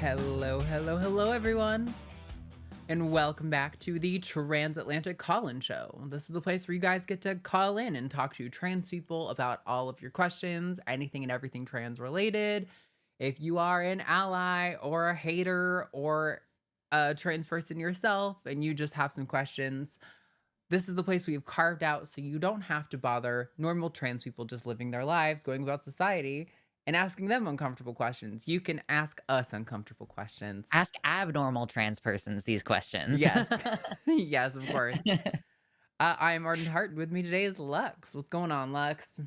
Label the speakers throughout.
Speaker 1: Hello, hello, hello, everyone, and welcome back to the Transatlantic Call-In Show. This is the place where you guys get to call in and talk to trans people about all of your questions, anything and everything trans related. If you are an ally or a hater or a trans person yourself and you just have some questions, this is the place we've carved out so you don't have to bother normal trans people just living their lives, going about society, and asking them uncomfortable questions. You can ask us uncomfortable questions.
Speaker 2: Ask abnormal trans persons these questions.
Speaker 1: Yes. Yes, of course. I'm Arden Hart. With me today is Lux. What's going on, Lux?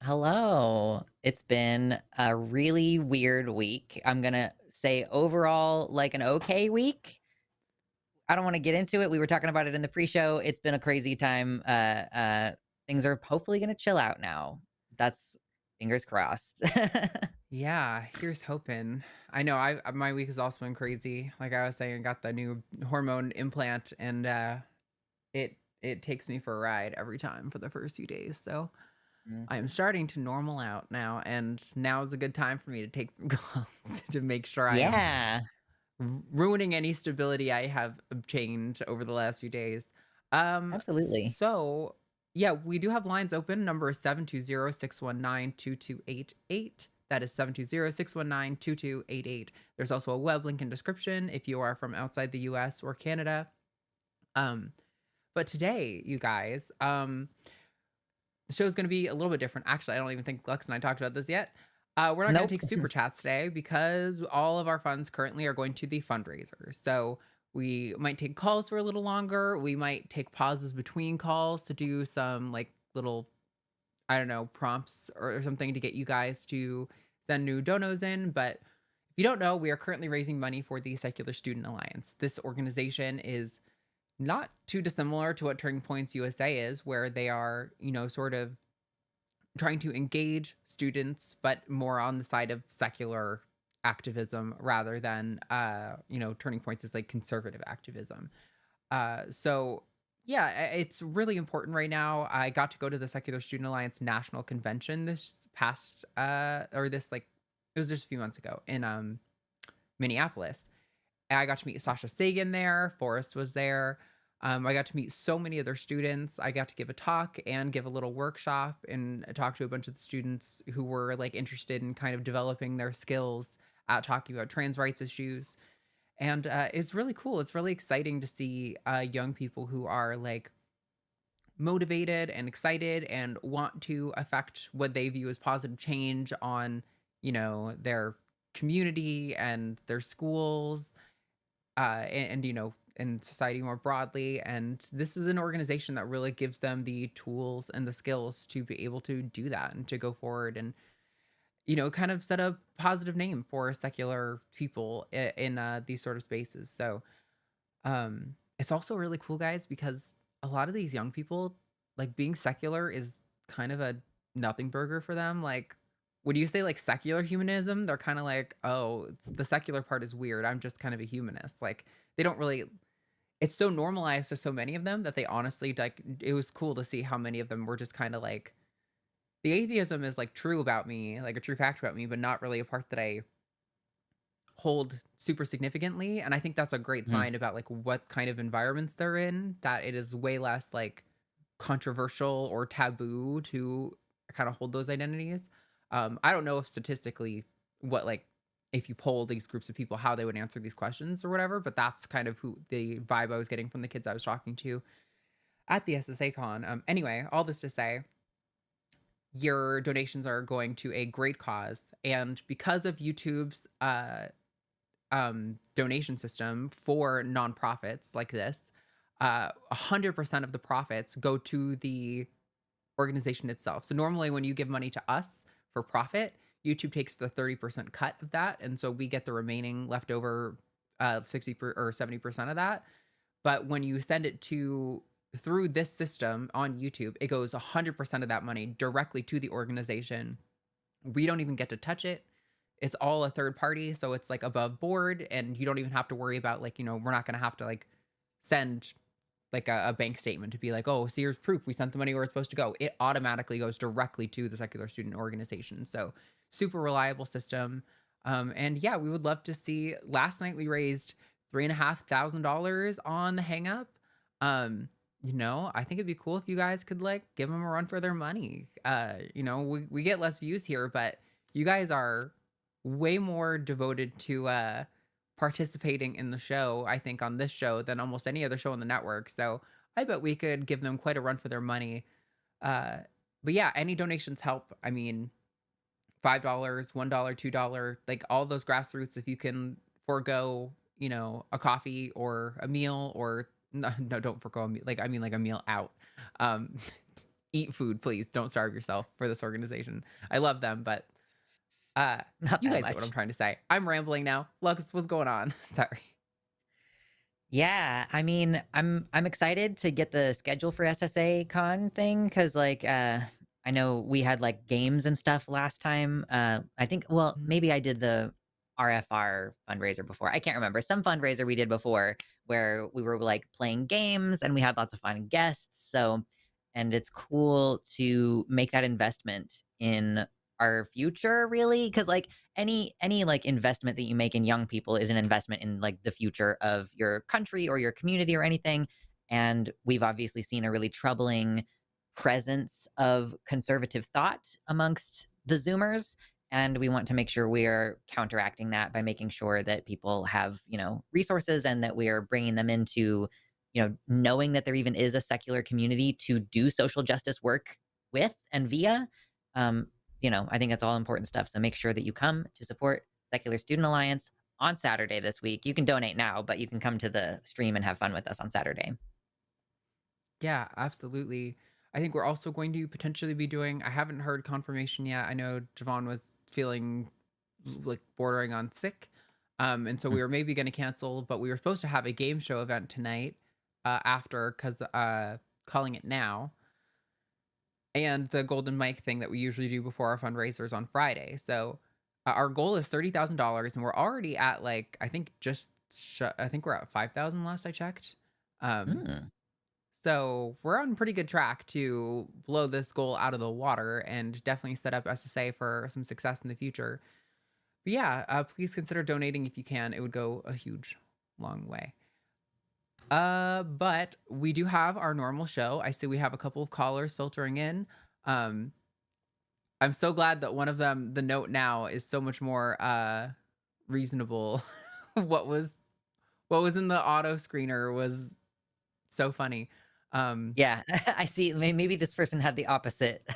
Speaker 2: Hello. It's been a really weird week. I'm gonna say overall, like an okay week. I don't want to get into it. We were talking about it in the pre-show. It's been a crazy time. Things are hopefully gonna chill out now. That's fingers crossed.
Speaker 1: Yeah, here's hoping. I know my week has also been crazy. Like I was saying, I got the new hormone implant and it takes me for a ride every time for the first few days. So I'm
Speaker 2: Mhm.
Speaker 1: starting to normal out now, and now is a good time for me to take some calls to make sure I am
Speaker 2: Yeah,
Speaker 1: ruining any stability I have obtained over the last few days. Um,
Speaker 2: absolutely.
Speaker 1: so yeah, we do have lines open. Number is 720-619-2288. That is 720-619-2288. There's also a web link in description if you are from outside the US or Canada. Um, but today, you guys, the show's gonna be a little bit different. Actually, I don't even think Lux and I talked about this yet. We're not gonna
Speaker 2: Nope.
Speaker 1: take super chats today because all of our funds currently are going to the fundraiser. So we might take calls for a little longer. We might take pauses between calls to do some like little, I don't know, prompts or something to get you guys to send new donos in. But if you don't know, we are currently raising money for the Secular Student Alliance. This organization is not too dissimilar to what Turning Points USA is, where they are, sort of trying to engage students, but more on the side of secular activism rather than, Turning Points is like conservative activism. So yeah, it's really important right now. I got to go to the Secular Student Alliance National Convention this past, or this like, it was just a few months ago in Minneapolis. I got to meet Sasha Sagan there. Forrest was there. I got to meet so many of their students. I got to give a talk and give a little workshop and talk to a bunch of the students who were like interested in kind of developing their skills at talking about trans rights issues. And it's really cool. It's really exciting to see young people who are like motivated and excited and want to affect what they view as positive change on, their community and their schools and in society more broadly. And this is an organization that really gives them the tools and the skills to be able to do that and to go forward and kind of set a positive name for secular people in these sort of spaces. So it's also really cool, guys, because a lot of these young people, like, being secular is kind of a nothing burger for them. Like, when you say like secular humanism, they're kind of like, oh, the secular part is weird. I'm just kind of a humanist. Like, they don't really, it's so normalized to so many of them that they honestly, like, it was cool to see how many of them were just kind of like, the atheism is like true about me, like a true fact about me, but not really a part that I hold super significantly. And I think that's a great
Speaker 2: Mhm.
Speaker 1: sign about like what kind of environments they're in, that it is way less like controversial or taboo to kind of hold those identities. I don't know if statistically what like if you poll these groups of people how they would answer these questions or whatever, but that's kind of who the vibe I was getting from the kids I was talking to at the SSA con. Anyway, all this to say, your donations are going to a great cause, and because of YouTube's donation system for nonprofits like this, 100% of the profits go to the organization itself. So normally when you give money to us for profit, YouTube takes the 30% cut of that, and so we get the remaining leftover 70% of that. But when you send it to through this system on YouTube, it goes 100% of that money directly to the organization. We don't even get to touch it. It's all a third party, so it's like above board, and you don't even have to worry about like, we're not gonna have to like send like a bank statement to be like, oh, so here's proof we sent the money where it's supposed to go. It automatically goes directly to the secular student organization. So super reliable system. And yeah, we would love to see. Last night we raised $3,500 on the hang up. I think it'd be cool if you guys could like give them a run for their money. We get less views here, but you guys are way more devoted to participating in the show, I think, on this show than almost any other show on the network. So I bet we could give them quite a run for their money. Uh, but yeah, any donations help. I mean, $5, $1, $2, like all those grassroots, if you can forego, a coffee or a meal or no, no, don't forego a meal. Like, I mean, like a meal out. Um, eat food, please. Don't starve yourself for this organization. I love them, but uh,
Speaker 2: Not
Speaker 1: you
Speaker 2: that
Speaker 1: guys get what I'm
Speaker 2: much.
Speaker 1: trying to say. I'm rambling now. Lux, what's going on? Sorry.
Speaker 2: Yeah, I mean, I'm excited to get the schedule for SSA Con thing because I know we had like games and stuff last time. I think well,
Speaker 1: Mhm.
Speaker 2: maybe I did the RFR fundraiser before. I can't remember. Some fundraiser we did before where we were like playing games and we had lots of fun guests. So and it's cool to make that investment in our future really because like any like investment that you make in young people is an investment in like the future of your country or your community or anything. And we've obviously seen a really troubling presence of conservative thought amongst the Zoomers. And we want to make sure we are counteracting that by making sure that people have, resources and that we are bringing them into, knowing that there even is a secular community to do social justice work with and via. Um, I think that's all important stuff. So make sure that you come to support Secular Student Alliance on Saturday this week. You can donate now, but you can come to the stream and have fun with us on Saturday.
Speaker 1: Yeah, absolutely. I think we're also going to potentially be doing, I haven't heard confirmation yet. I know Javon was feeling like bordering on sick. And so
Speaker 2: Mm.
Speaker 1: we were maybe going to cancel, but we were supposed to have a game show event tonight after, because calling it now, and the golden mic thing that we usually do before our fundraisers on Friday. So our goal is $30,000, and we're already at like, I think I think we're at 5,000 last I checked. Um,
Speaker 2: Mm.
Speaker 1: so we're on pretty good track to blow this goal out of the water and definitely set up SSA for some success in the future. But yeah, please consider donating if you can. It would go a huge, long way. But we do have our normal show. I see we have a couple of callers filtering in. Um, I'm so glad that one of them, the note now, is so much more reasonable. what was what was in the auto screener was so funny. Um,
Speaker 2: Yeah, I see. Maybe this person had the opposite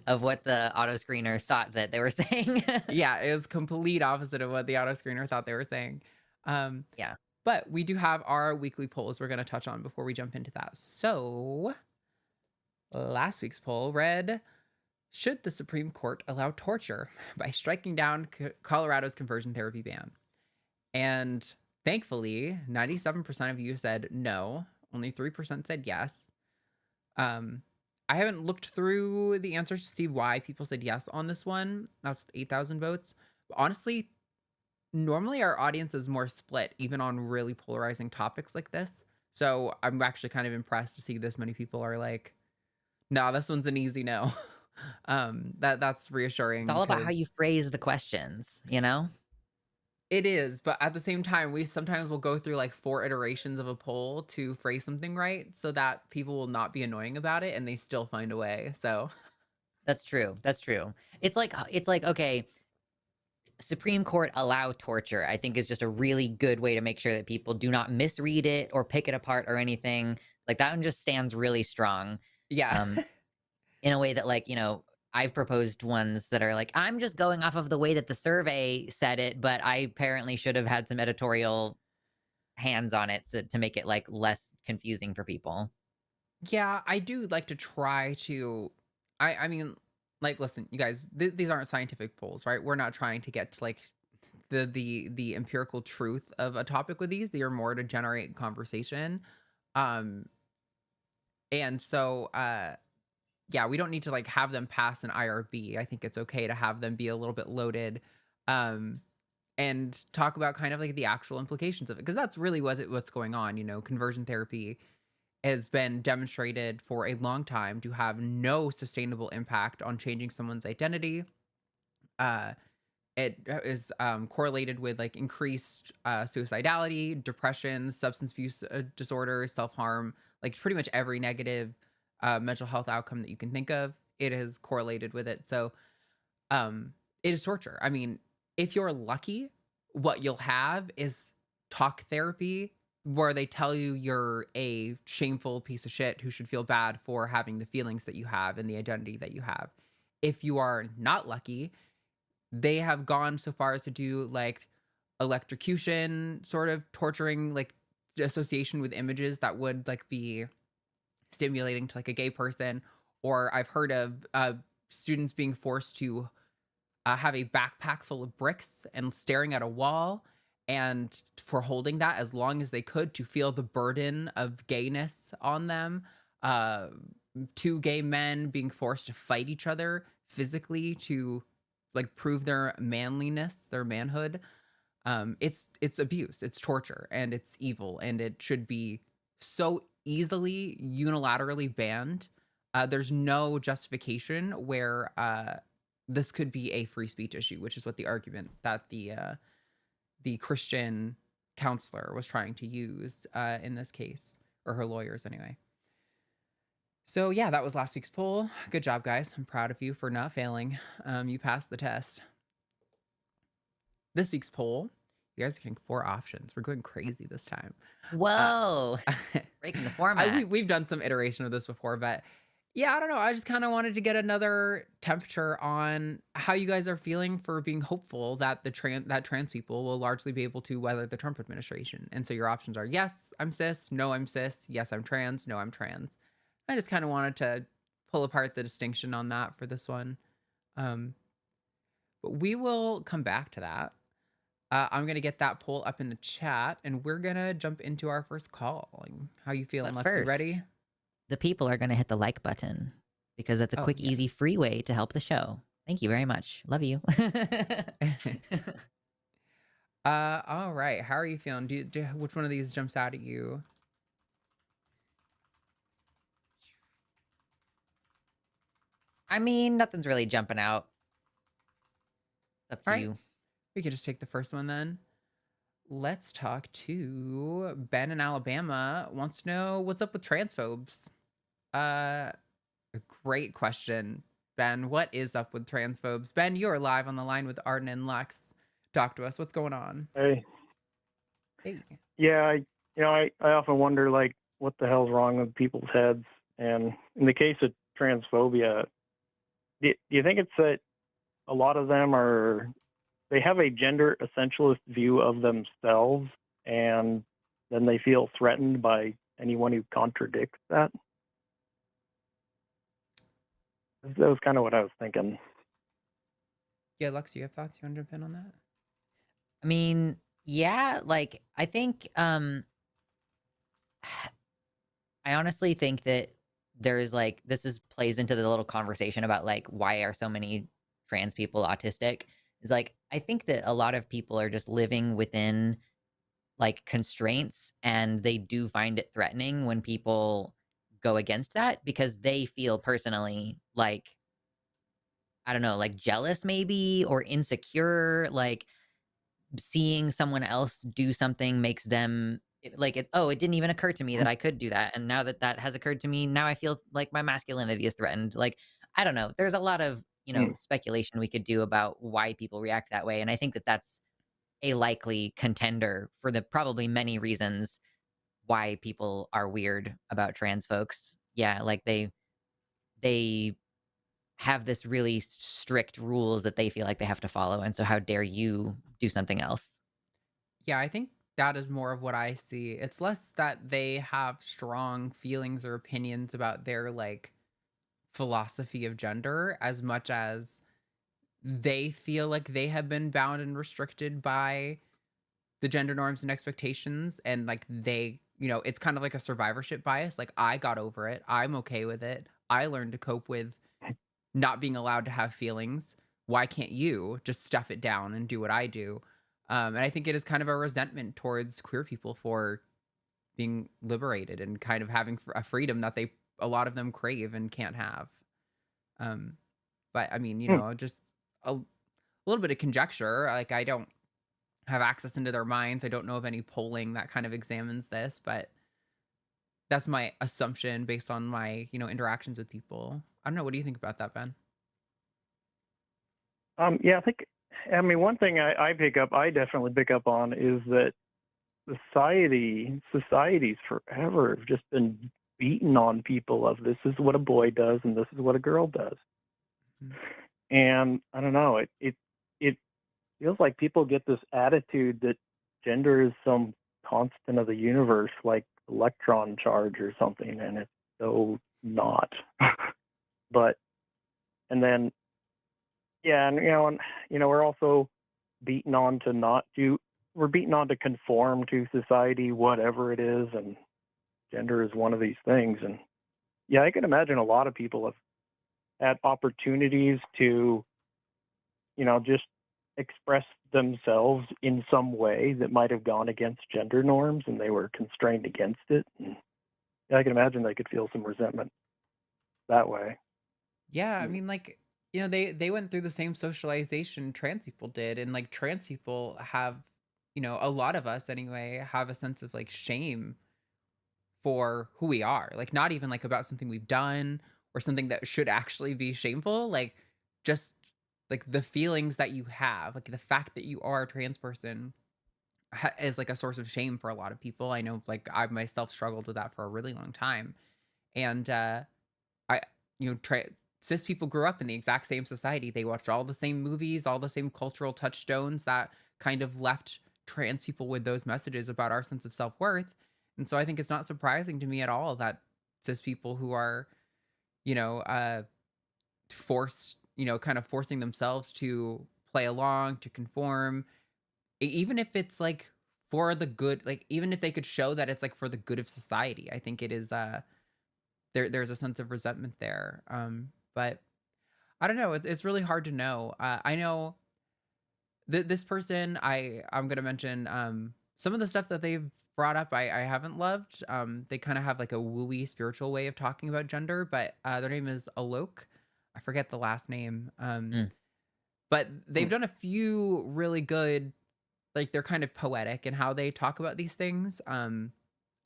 Speaker 2: of what the auto screener thought that they were saying.
Speaker 1: yeah, it was complete opposite of what the auto screener thought they were saying. Um,
Speaker 2: Yeah.
Speaker 1: but we do have our weekly polls we're going to touch on before we jump into that. So last week's poll read, should the Supreme Court allow torture by striking down Colorado's conversion therapy ban? And thankfully, 97% of you said no. Only 3% said yes. Um, I haven't looked through the answers to see why people said yes on this one. That's 8,000 votes. But honestly, normally our audience is more split, even on really polarizing topics like this. So I'm actually kind of impressed to see this many people are like, no, this one's an easy no. That's
Speaker 2: It's
Speaker 1: reassuring
Speaker 2: all about how you
Speaker 1: because
Speaker 2: phrase the questions, you know?
Speaker 1: it is, but at the same time, we sometimes will go through like 4 iterations of a poll to phrase something right so that people will not be annoying about it and they still find a way. So,
Speaker 2: That's true. That's true. It's like okay, Supreme Court allow torture, I think is just a really good way to make sure that people do not misread it or pick it apart or anything. Like that one just stands really strong.
Speaker 1: yeah.
Speaker 2: Um, in a way that like, I've proposed ones that are like, I'm just going off of the way that the survey said it, but I apparently should have had some editorial hands on it to make it like less confusing for people.
Speaker 1: Yeah, I do like to try to I mean, like listen, you guys, these aren't scientific polls, right? We're not trying to get to like the empirical truth of a topic with these. They are more to generate conversation. Um and so yeah, we don't need to like have them pass an IRB. I think it's okay to have them be a little bit loaded um and talk about kind of like the actual implications of it because that's really what's going on, conversion therapy has been demonstrated for a long time to have no sustainable impact on changing someone's identity. Uh it is correlated with like increased suicidality, depression, substance abuse disorders, self-harm, like pretty much every negative mental health outcome that you can think of, it is correlated with it. So it is torture. I mean, if you're lucky, what you'll have is talk therapy where they tell you you're a shameful piece of shit who should feel bad for having the feelings that you have and the identity that you have. If you are not lucky, they have gone so far as to do like electrocution, sort of torturing, like association with images that would like be stimulating to like a gay person. Or I've heard of students being forced to have a backpack full of bricks and staring at a wall, and for holding that as long as they could to feel the burden of gayness on them. Uh, Two gay men being forced to fight each other physically to like prove their manliness, their manhood. It's abuse, it's torture, and it's evil, and it should be so easily unilaterally banned. There's no justification where this could be a free speech issue, which is what the argument that the Christian counselor was trying to use in this case, or her lawyers anyway. So yeah, that was last week's poll. Good job, guys. I'm proud of you for not failing. You passed the test. This week's poll, you guys are getting 4 options. We're going crazy this time.
Speaker 2: Whoa. Breaking the format.
Speaker 1: We've done some iteration of this before, but yeah, I don't know. I just kind of wanted to get another temperature on how you guys are feeling for being hopeful that that trans people will largely be able to weather the Trump administration. And so your options are yes, I'm cis, no, I'm cis, yes, I'm trans, no, I'm trans. I just kind of wanted to pull apart the distinction on that for this one. But we will come back to that. I'm going to get that poll up in the chat, and we're going to jump into our first call. Like, how you feeling,
Speaker 2: But
Speaker 1: Lexi?
Speaker 2: first,
Speaker 1: Ready?
Speaker 2: the people are going to hit the like button because that's a
Speaker 1: Oh,
Speaker 2: quick,
Speaker 1: yeah.
Speaker 2: easy, free way to help the show. Thank you very much. Love you.
Speaker 1: All right. How are you feeling? Which one of these jumps out at you?
Speaker 2: I mean, nothing's really jumping out. It's up
Speaker 1: All
Speaker 2: to
Speaker 1: right.
Speaker 2: you.
Speaker 1: We could just take the first one then. Let's talk to Ben in Alabama. Wants to know what's up with transphobes. A great question, Ben. What is up with transphobes? Ben, you're live on the line with Arden and Lex. Talk to us. What's going on?
Speaker 3: Hey,
Speaker 1: Hey.
Speaker 3: yeah, I often wonder like what the hell's wrong with people's heads. And in the case of transphobia, do you think it's that a lot of them they have a gender essentialist view of themselves, and then they feel threatened by anyone who contradicts that? That was kind of what I was thinking.
Speaker 1: Yeah, Lex, you have thoughts? You want to jump in on that?
Speaker 2: I mean, yeah, like I think I honestly think that there's like plays into the little conversation about like why are so many trans people autistic. Is like I think that a lot of people are just living within like constraints, and they do find it threatening when people go against that because they feel personally like, I don't know, like jealous maybe or insecure, like seeing someone else do something makes them like it didn't even occur to me that I could do that, and now that that has occurred to me, now I feel like my masculinity is threatened. Like I don't know, there's a lot of speculation we could do about why people react that way, and I think that that's a likely contender for the probably many reasons why people are weird about trans folks. Yeah, like they have this really strict rules that they feel like they have to follow, and so how dare you do something else?
Speaker 1: Yeah, I think that is more of what I see. It's less that they have strong feelings or opinions about their like philosophy of gender as much as they feel like they have been bound and restricted by the gender norms and expectations, and like they, it's kind of like a survivorship bias. Like I got over it. I'm okay with it. I learned to cope with not being allowed to have feelings. Why can't you just stuff it down and do what I do? And I think it is kind of a resentment towards queer people for being liberated and kind of having a freedom that a lot of them crave and can't have. But I mean, just a little bit of conjecture. Like, I don't have access into their minds. I don't know of any polling that kind of examines this, but that's my assumption based on my, interactions with people. I don't know. What do you think about that, Ben?
Speaker 3: Yeah, I mean, one thing I definitely pick up on is that societies forever have just been beaten on people of this is what a boy does and this is what a girl does.
Speaker 1: Mhm.
Speaker 3: And I don't know, it feels like people get this attitude that gender is some constant of the universe, like electron charge or something, and it's so not. But and then yeah, and we're also beaten on to not do we're beaten on to conform to society, whatever it is, and gender is one of these things. And yeah, I can imagine a lot of people have had opportunities to, just express themselves in some way that might have gone against gender norms and they were constrained against it. And yeah, I can imagine they could feel some resentment that way.
Speaker 1: Yeah, I mean, like, they went through the same socialization trans people did, and like trans people have, a lot of us anyway have a sense of like shame for who we are. Like, not even like about something we've done or something that should actually be shameful. Like, just like the feelings that you have, like the fact that you are a trans person is like a source of shame for a lot of people. I know, like, I myself struggled with that for a really long time, and I, cis people grew up in the exact same society. They watched all the same movies, all the same cultural touchstones that kind of left trans people with those messages about our sense of self worth. And so I think it's not surprising to me at all that cis people who are, you know, uh, forced, kind of forcing themselves to play along, to conform, even if it's like for the good, like even if they could show that it's like for the good of society, I think it is there's a sense of resentment there. But I don't know. It's really hard to know. I know this person I'm gonna mention some of the stuff that they've brought up. I haven't loved. They kind of have like a wooey spiritual way of talking about gender, but their name is Alok. I forget the last name.
Speaker 2: Mm.
Speaker 1: But they've done a few really good. Like, they're kind of poetic in how they talk about these things. I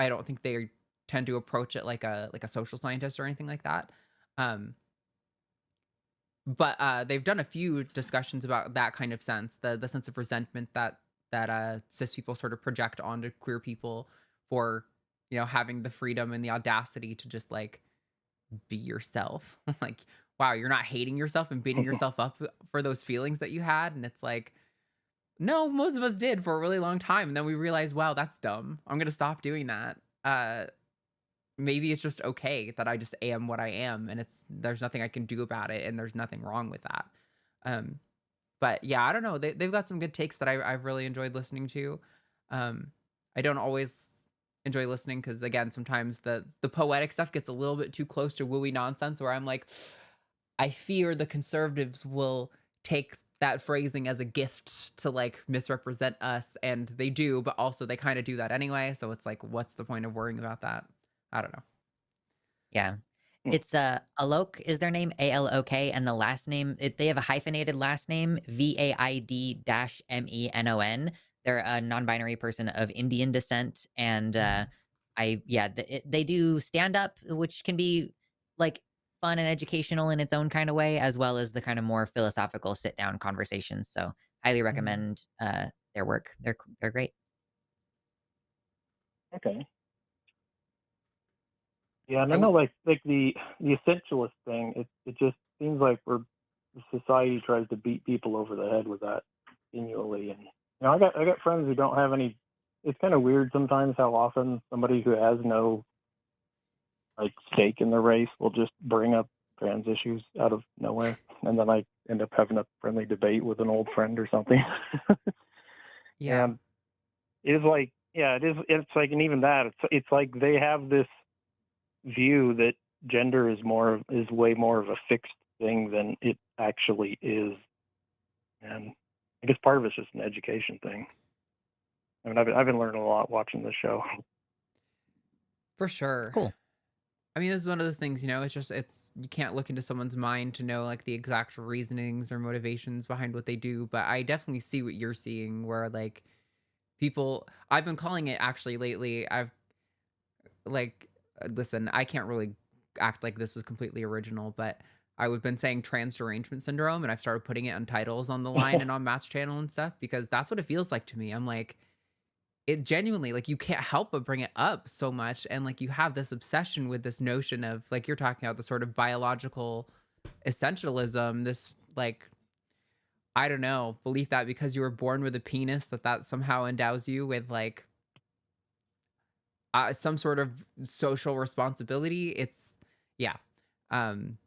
Speaker 1: don't think they tend to approach it like a social scientist or anything like that. Um, but they've done a few discussions about that kind of sense, the sense of resentment that cis people sort of project onto queer people for, having the freedom and the audacity to just like be yourself. Like, wow, you're not hating yourself and beating yourself up for those feelings that you had. And it's like, no, most of us did for a really long time, and then we realized, wow, that's dumb. I'm gonna stop doing that. Maybe it's just okay that I just am what I am, and there's nothing I can do about it, and there's nothing wrong with that. Um, but yeah, I don't know. They've got some good takes that I've really enjoyed listening to. I don't always enjoy listening because again, sometimes the poetic stuff gets a little bit too close to wooey nonsense, where I'm like, I fear the conservatives will take that phrasing as a gift to like misrepresent us, and they do, but also they kind of do that anyway. So it's like, what's the point of worrying about that? I don't know.
Speaker 2: Yeah. It's Alok is their name, Alok, and the last name they have a hyphenated last name, Vaid-Menon. They're a non-binary person of Indian descent, and they do stand up, which can be like fun and educational in its own kind of way, as well as the kind of more philosophical sit down conversations. So highly
Speaker 1: Mhm.
Speaker 2: recommend their work. They're great.
Speaker 3: Okay. Yeah, and
Speaker 1: I
Speaker 3: I know
Speaker 1: w-
Speaker 3: like the essentialist thing, it just seems like society tries to beat people over the head with that continually. And I got friends who don't have any. It's kind of weird sometimes how often somebody who has no like stake in the race will just bring up trans issues out of nowhere, and then I end up having a friendly debate with an old friend or something.
Speaker 1: yeah,
Speaker 3: And it is like, yeah, it is. It's like, and even that, it's like they have this view that gender is way more of a fixed thing than it actually is. And I guess part of it's just an education thing. I mean, I've been learning a lot watching this show.
Speaker 1: for
Speaker 2: It's
Speaker 1: sure.
Speaker 2: cool.
Speaker 1: I mean, this is one of those things, it's just you can't look into someone's mind to know like the exact reasonings or motivations behind what they do, but I definitely see what you're seeing where like people I've been calling it actually lately. I've like listen, I can't really act like this was completely original, but I've been saying trans derangement syndrome and I've started putting it on titles on the line and on Matt's channel and stuff because that's what it feels like to me. I'm like it genuinely like you can't help but bring it up so much and like you have this obsession with this notion of like you're talking about the sort of biological essentialism, this like I don't know, belief that because you were born with a penis that somehow endows you with like some sort of social responsibility. It's yeah. Um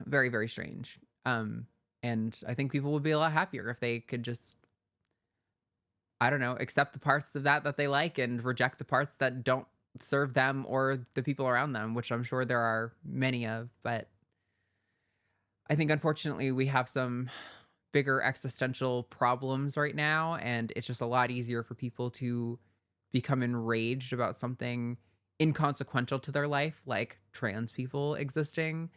Speaker 1: very very strange. And I think people would be a lot happier if they could just I don't know, accept the parts of that they like and reject the parts that don't serve them or the people around them, which I'm sure there are many of, but I think unfortunately we have some bigger existential problems right now and it's just a lot easier for people to become enraged about something inconsequential to their life like trans people existing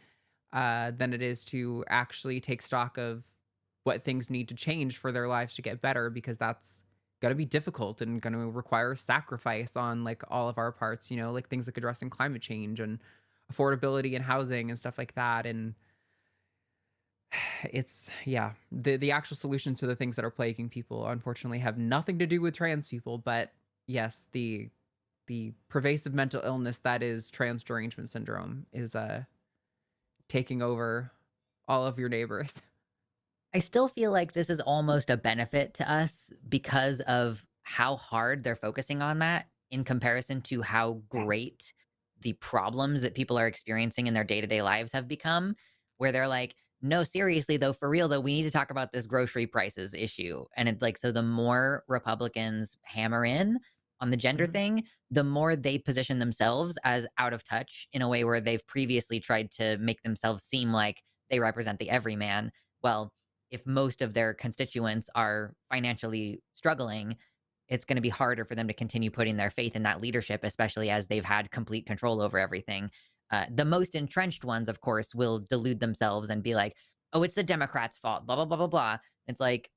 Speaker 1: than it is to actually take stock of what things need to change for their lives to get better because that's going to be difficult and going to require sacrifice on like all of our parts, like things like addressing climate change and affordability and housing and stuff like that. And it's yeah, the actual solution to the things that are plaguing people unfortunately have nothing to do with trans people, but yes, the pervasive mental illness that is trans derangement syndrome is taking over all of your neighbors.
Speaker 2: I still feel like this is almost a benefit to us because of how hard they're focusing on that in comparison to how great the problems that people are experiencing in their day-to-day lives have become, where they're like, no, seriously though, for real though, we need to talk about this grocery prices issue. And it's like, so the more Republicans hammer in on the gender
Speaker 1: Mhm.
Speaker 2: thing, the more they position themselves as out of touch in a way where they've previously tried to make themselves seem like they represent the everyman. Well, if most of their constituents are financially struggling, it's going to be harder for them to continue putting their faith in that leadership, especially as they've had complete control over everything. The most entrenched ones, of course, will delude themselves and be like, oh, it's the Democrats' fault, blah, blah, blah, blah, blah. It's like,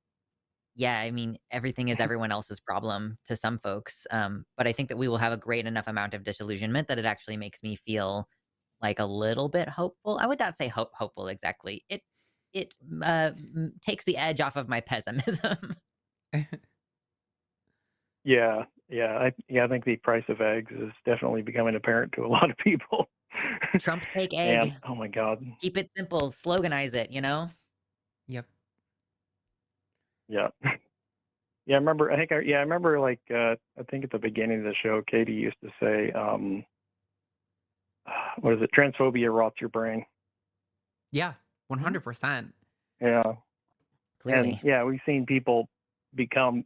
Speaker 2: yeah, I mean, everything is everyone else's problem to some folks. But I think that we will have a great enough amount of disillusionment that it actually makes me feel like a little bit hopeful. I would not say hopeful exactly. It takes the edge off of my pessimism.
Speaker 3: Yeah, I think the price of eggs is definitely becoming apparent to a lot of people.
Speaker 2: Trump take
Speaker 3: And
Speaker 2: egg.
Speaker 3: oh my God,
Speaker 2: Keep it simple. Sloganize it, you know?
Speaker 1: Yep.
Speaker 3: yeah, yeah. I remember. I remember. Like, I think at the beginning of the show, Katie used to say, "What is it? Transphobia rots your brain."
Speaker 1: Yeah.
Speaker 2: Mhm.
Speaker 1: 100%.
Speaker 3: Yeah, and
Speaker 2: Clearly.
Speaker 3: yeah, we've seen people becomes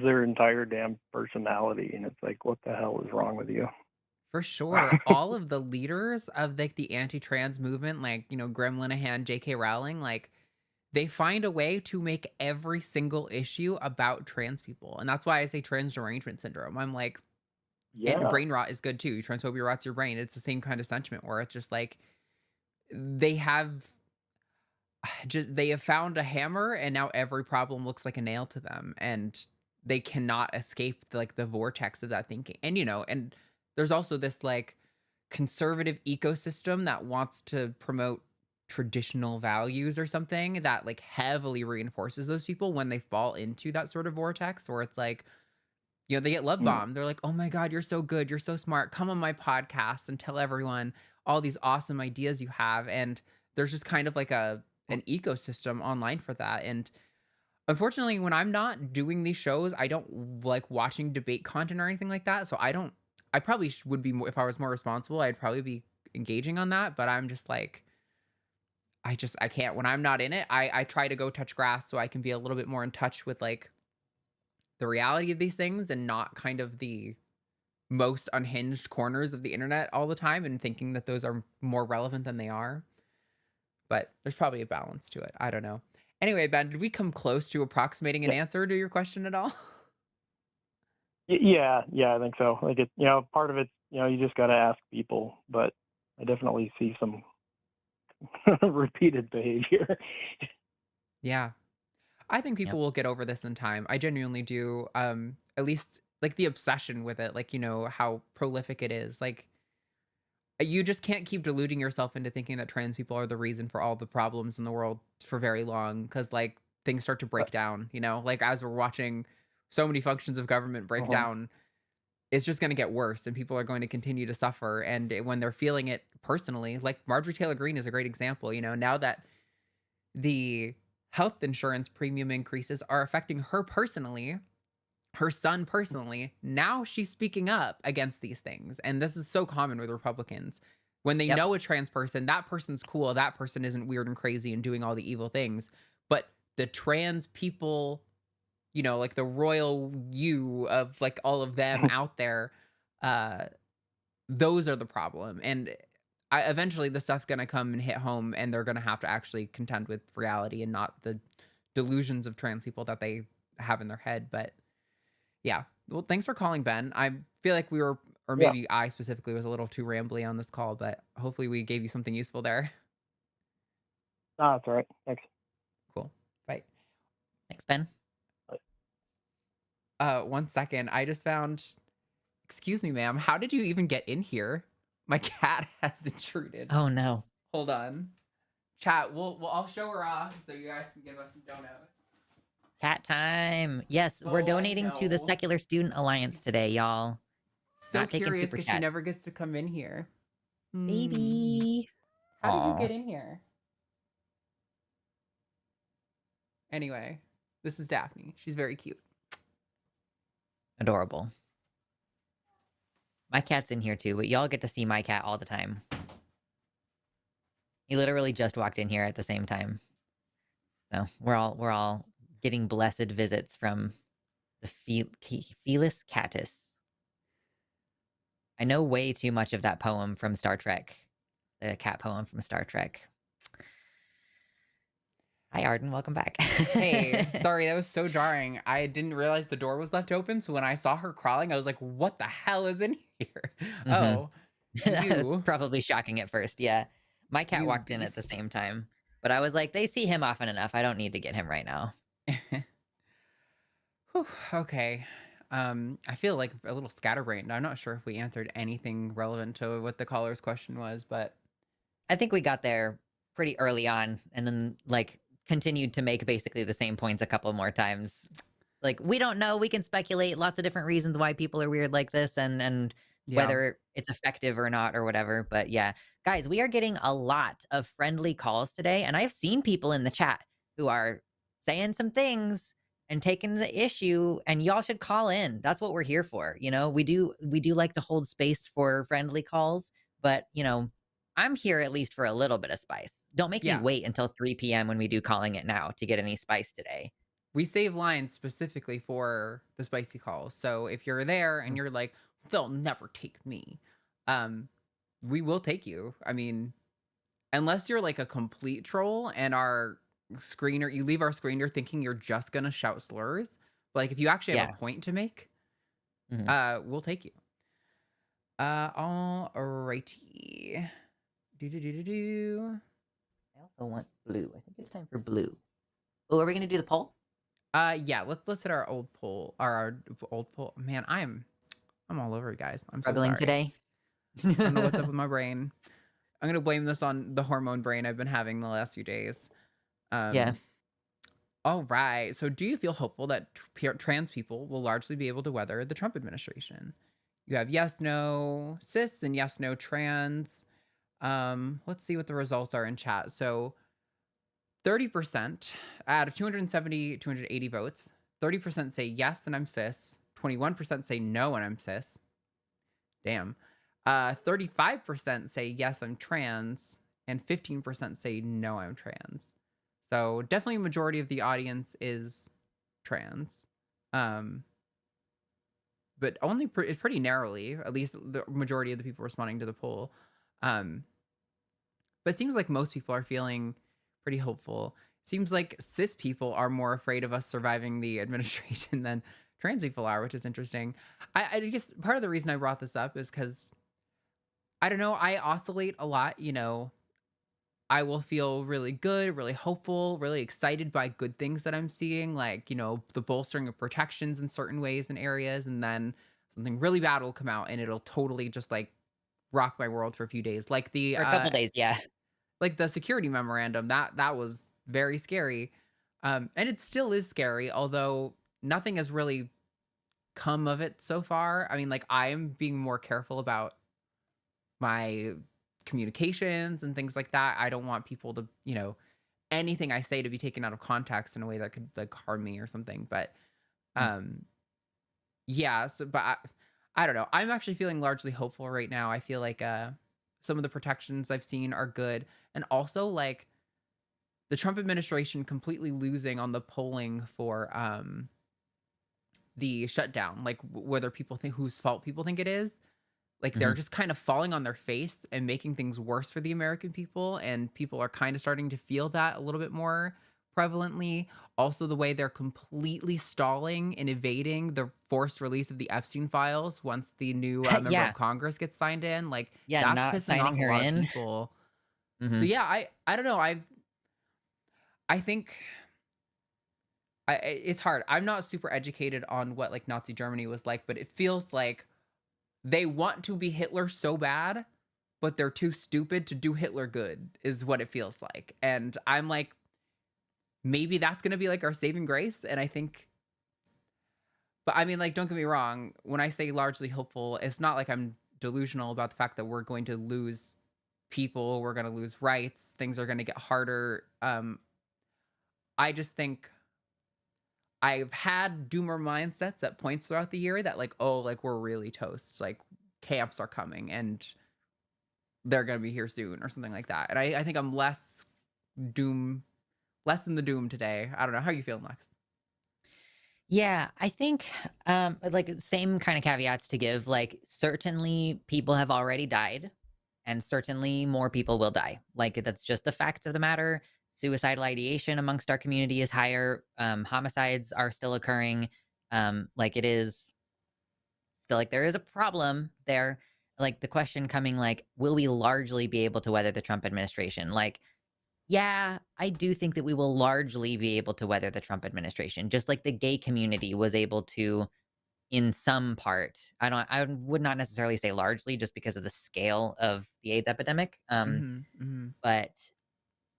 Speaker 3: their entire damn personality, and it's like, what the hell is wrong with you?
Speaker 1: For sure. All of the leaders of like the anti-trans movement, like, Graham Linehan, J.K. Rowling, like they find a way to make every single issue about trans people. And that's why I say trans derangement syndrome. I'm like, and
Speaker 3: Yeah.
Speaker 1: brain rot is good too. Transphobia rots your brain. It's the same kind of sentiment where it's just like they have they have found a hammer and now every problem looks like a nail to them and they cannot escape the vortex of that thinking. And and there's also this like conservative ecosystem that wants to promote traditional values or something that like heavily reinforces those people when they fall into that sort of vortex where it's like they get love
Speaker 3: Mm.
Speaker 1: bombed. They're like, "Oh my god, you're so good. You're so smart. Come on my podcast and tell everyone all these awesome ideas you have." And there's just kind of like an ecosystem online for that. And unfortunately, when I'm not doing these shows, I don't like watching debate content or anything like that. So I probably would be more if I was more responsible, I'd probably be engaging on that, but I'm just like I can't when I'm not in it. I try to go touch grass so I can be a little bit more in touch with like the reality of these things and not kind of the most unhinged corners of the internet all the time and thinking that those are more relevant than they are. But there's probably a balance to it. I don't know. Anyway, Ben, did we come close to approximating an
Speaker 3: Yeah.
Speaker 1: answer to your question at all?
Speaker 3: Yeah, I think so. Like part of it, you just got to ask people, but I definitely see some repeated behavior.
Speaker 1: Yeah. I think
Speaker 2: Yep.
Speaker 1: people will get over this in time. I genuinely do. At least like the obsession with it, like, how prolific it is. Like, you just can't keep deluding yourself into thinking that trans people are the reason for all the problems in the world for very long, because like things start to break down, like as we're watching so many functions of government break
Speaker 3: Uh-huh.
Speaker 1: down, it's just going to get worse and people are going to continue to suffer. And when they're feeling it personally, like Marjorie Taylor Greene is a great example, now that the health insurance premium increases are affecting her personally, her son personally, now she's speaking up against these things. And this is so common with Republicans. When they
Speaker 2: Yep.
Speaker 1: know a trans person, that person's cool. That person isn't weird and crazy and doing all the evil things. But the trans people, like the royal you of like all of them out there, uh, those are the problem. And eventually the stuff's going to come and hit home and they're going to have to actually contend with reality and not the delusions of trans people that they have in their head. But yeah. Well, thanks for calling, Ben. I feel like we were, or
Speaker 3: Yeah,
Speaker 1: maybe I specifically was a little too rambly on this call, but hopefully we gave you something useful there.
Speaker 3: that's all right. Thanks.
Speaker 1: Cool. Bye.
Speaker 2: Thanks, Ben.
Speaker 1: 1 second. I just found, excuse me, ma'am. How did you even get in here? My cat has intruded.
Speaker 2: Oh no.
Speaker 1: Hold on. Chat, I'll show her off so you guys can give us some donuts.
Speaker 2: Cat time. Yes, we're
Speaker 1: Oh,
Speaker 2: donating to the
Speaker 1: no.
Speaker 2: Secular Student Alliance today, y'all.
Speaker 1: So
Speaker 2: Not taking
Speaker 1: curious
Speaker 2: super
Speaker 1: because she
Speaker 2: chat.
Speaker 1: never gets to come in here.
Speaker 2: Baby.
Speaker 1: How did you
Speaker 2: Aw.
Speaker 1: get in here? Anyway, this is Daphne. She's very cute.
Speaker 2: Adorable. My cat's in here too, but y'all get to see my cat all the time. He literally just walked in here at the same time. So we're all getting blessed visits from the Felis Catus. I know way too much of that poem from Star Trek. The cat poem from Star Trek. Hi, Arden. Welcome back.
Speaker 1: Hey, sorry, that was so jarring. I didn't realize the door was left open, so when I saw her crawling, I was like, what the hell is in here? Oh,
Speaker 2: It's
Speaker 1: you,
Speaker 2: probably shocking at first, yeah. My cat
Speaker 1: you
Speaker 2: walked in at the
Speaker 1: beast.
Speaker 2: same time, but I was like, they see him often enough. I don't need to get him right now.
Speaker 1: Whew, okay. I feel like a little scatterbrained. I'm not sure if we answered anything relevant to what the caller's question was, but
Speaker 2: I think we got there pretty early on and then like continued to make basically the same points a couple more times. Like, we don't know, we can speculate lots of different reasons why people are weird like this and
Speaker 1: yeah.
Speaker 2: whether it's effective or not or whatever. But yeah, guys, we are getting a lot of friendly calls today, and I've seen people in the chat who are saying some things and taking the issue, and y'all should call in. That's what we're here for. We do like to hold space for friendly calls, but I'm here at least for a little bit of spice. Don't make me
Speaker 1: Yeah.
Speaker 2: wait until 3 p.m. when we do calling it now to get any spice today.
Speaker 1: We save lines specifically for the spicy calls. So if you're there and you're like, they'll never take me, we will take you. I mean, unless you're like a complete troll and you leave our screener thinking you're just gonna shout slurs. But like if you actually have
Speaker 2: Yeah.
Speaker 1: a point to make, we'll take you. Alrighty.
Speaker 2: I also want blue. I think it's time for blue. Oh, are we gonna do the poll?
Speaker 1: Yeah, let's hit our old poll. Our old poll. Man, I'm all over it, guys. I'm so
Speaker 2: Struggling
Speaker 1: sorry.
Speaker 2: today.
Speaker 1: I don't know what's up with my brain. I'm gonna blame this on the hormone brain I've been having the last few days.
Speaker 2: Yeah.
Speaker 1: All right. So, do you feel hopeful that trans people will largely be able to weather the Trump administration? You have yes, no, cis, and yes, no, trans. Let's see what the results are in chat. So, 30% out of 270, 280 votes, 30% say yes and I'm cis. 21% say no and I'm cis. Damn. 35% say yes, I'm trans, and 15% say no, I'm trans. So definitely a majority of the audience is trans. But only pretty narrowly, at least the majority of the people responding to the poll. But it seems like most people are feeling pretty hopeful. Seems like cis people are more afraid of us surviving the administration than trans people are, which is interesting. I guess part of the reason I brought this up is because I don't know, I oscillate a lot, you know. I will feel really good, really hopeful, really excited by good things that I'm seeing, like, you know, the bolstering of protections in certain ways and areas. And then something really bad will come out and it'll totally just like rock my world for a few days.
Speaker 2: For a couple days, yeah.
Speaker 1: Like the security memorandum, that was very scary. And it still is scary, although nothing has really come of it so far. I mean, like I'm being more careful about my communications and things like that. I don't want people to, you know, anything I say to be taken out of context in a way that could like harm me or something. But
Speaker 2: Mm.
Speaker 1: um yeah, so but I don't know. I'm actually feeling largely hopeful right now. I feel like some of the protections I've seen are good. And also like the Trump administration completely losing on the polling for the shutdown, like whether people think whose fault people think it is. Like they're
Speaker 2: Mhm.
Speaker 1: just kind of falling on their face and making things worse for the American people, and people are kind of starting to feel that a little bit more prevalently. Also, the way they're completely stalling and evading the forced release of the Epstein files once the new member of
Speaker 2: Yeah.
Speaker 1: Congress gets signed in, like
Speaker 2: Yeah,
Speaker 1: that's
Speaker 2: not
Speaker 1: pissing
Speaker 2: signing
Speaker 1: off a
Speaker 2: her
Speaker 1: lot of
Speaker 2: in.
Speaker 1: people. So
Speaker 2: Mhm.
Speaker 1: yeah, I don't know. I think it's hard. I'm not super educated on what like Nazi Germany was like, but it feels like they want to be Hitler so bad, but they're too stupid to do Hitler good, is what it feels like. And I'm like, maybe that's gonna be like our saving grace. And I think, but I mean, like, don't get me wrong. When I say largely hopeful, it's not like I'm delusional about the fact that we're going to lose people, we're gonna lose rights, things are gonna get harder. I just think I've had doomer mindsets at points throughout the year that like, oh, like we're really toast. Like camps are coming and they're gonna be here soon or something like that. And I think I'm doom less in the doom today. I don't know. How you feeling, Lex?
Speaker 2: Yeah, I think, like, same kind of caveats to give, like, certainly people have already died, and certainly more people will die. Like, that's just the facts of the matter. Suicidal ideation amongst our community is higher, homicides are still occurring, like, it is still like, there is a problem there. Like, the question coming, like, will we largely be able to weather the Trump administration? Like, yeah, I do think that we will largely be able to weather the Trump administration, just like the gay community was able to in some part. I would not necessarily say largely just because of the scale of the AIDS epidemic.
Speaker 1: Mhm. Mhm.
Speaker 2: But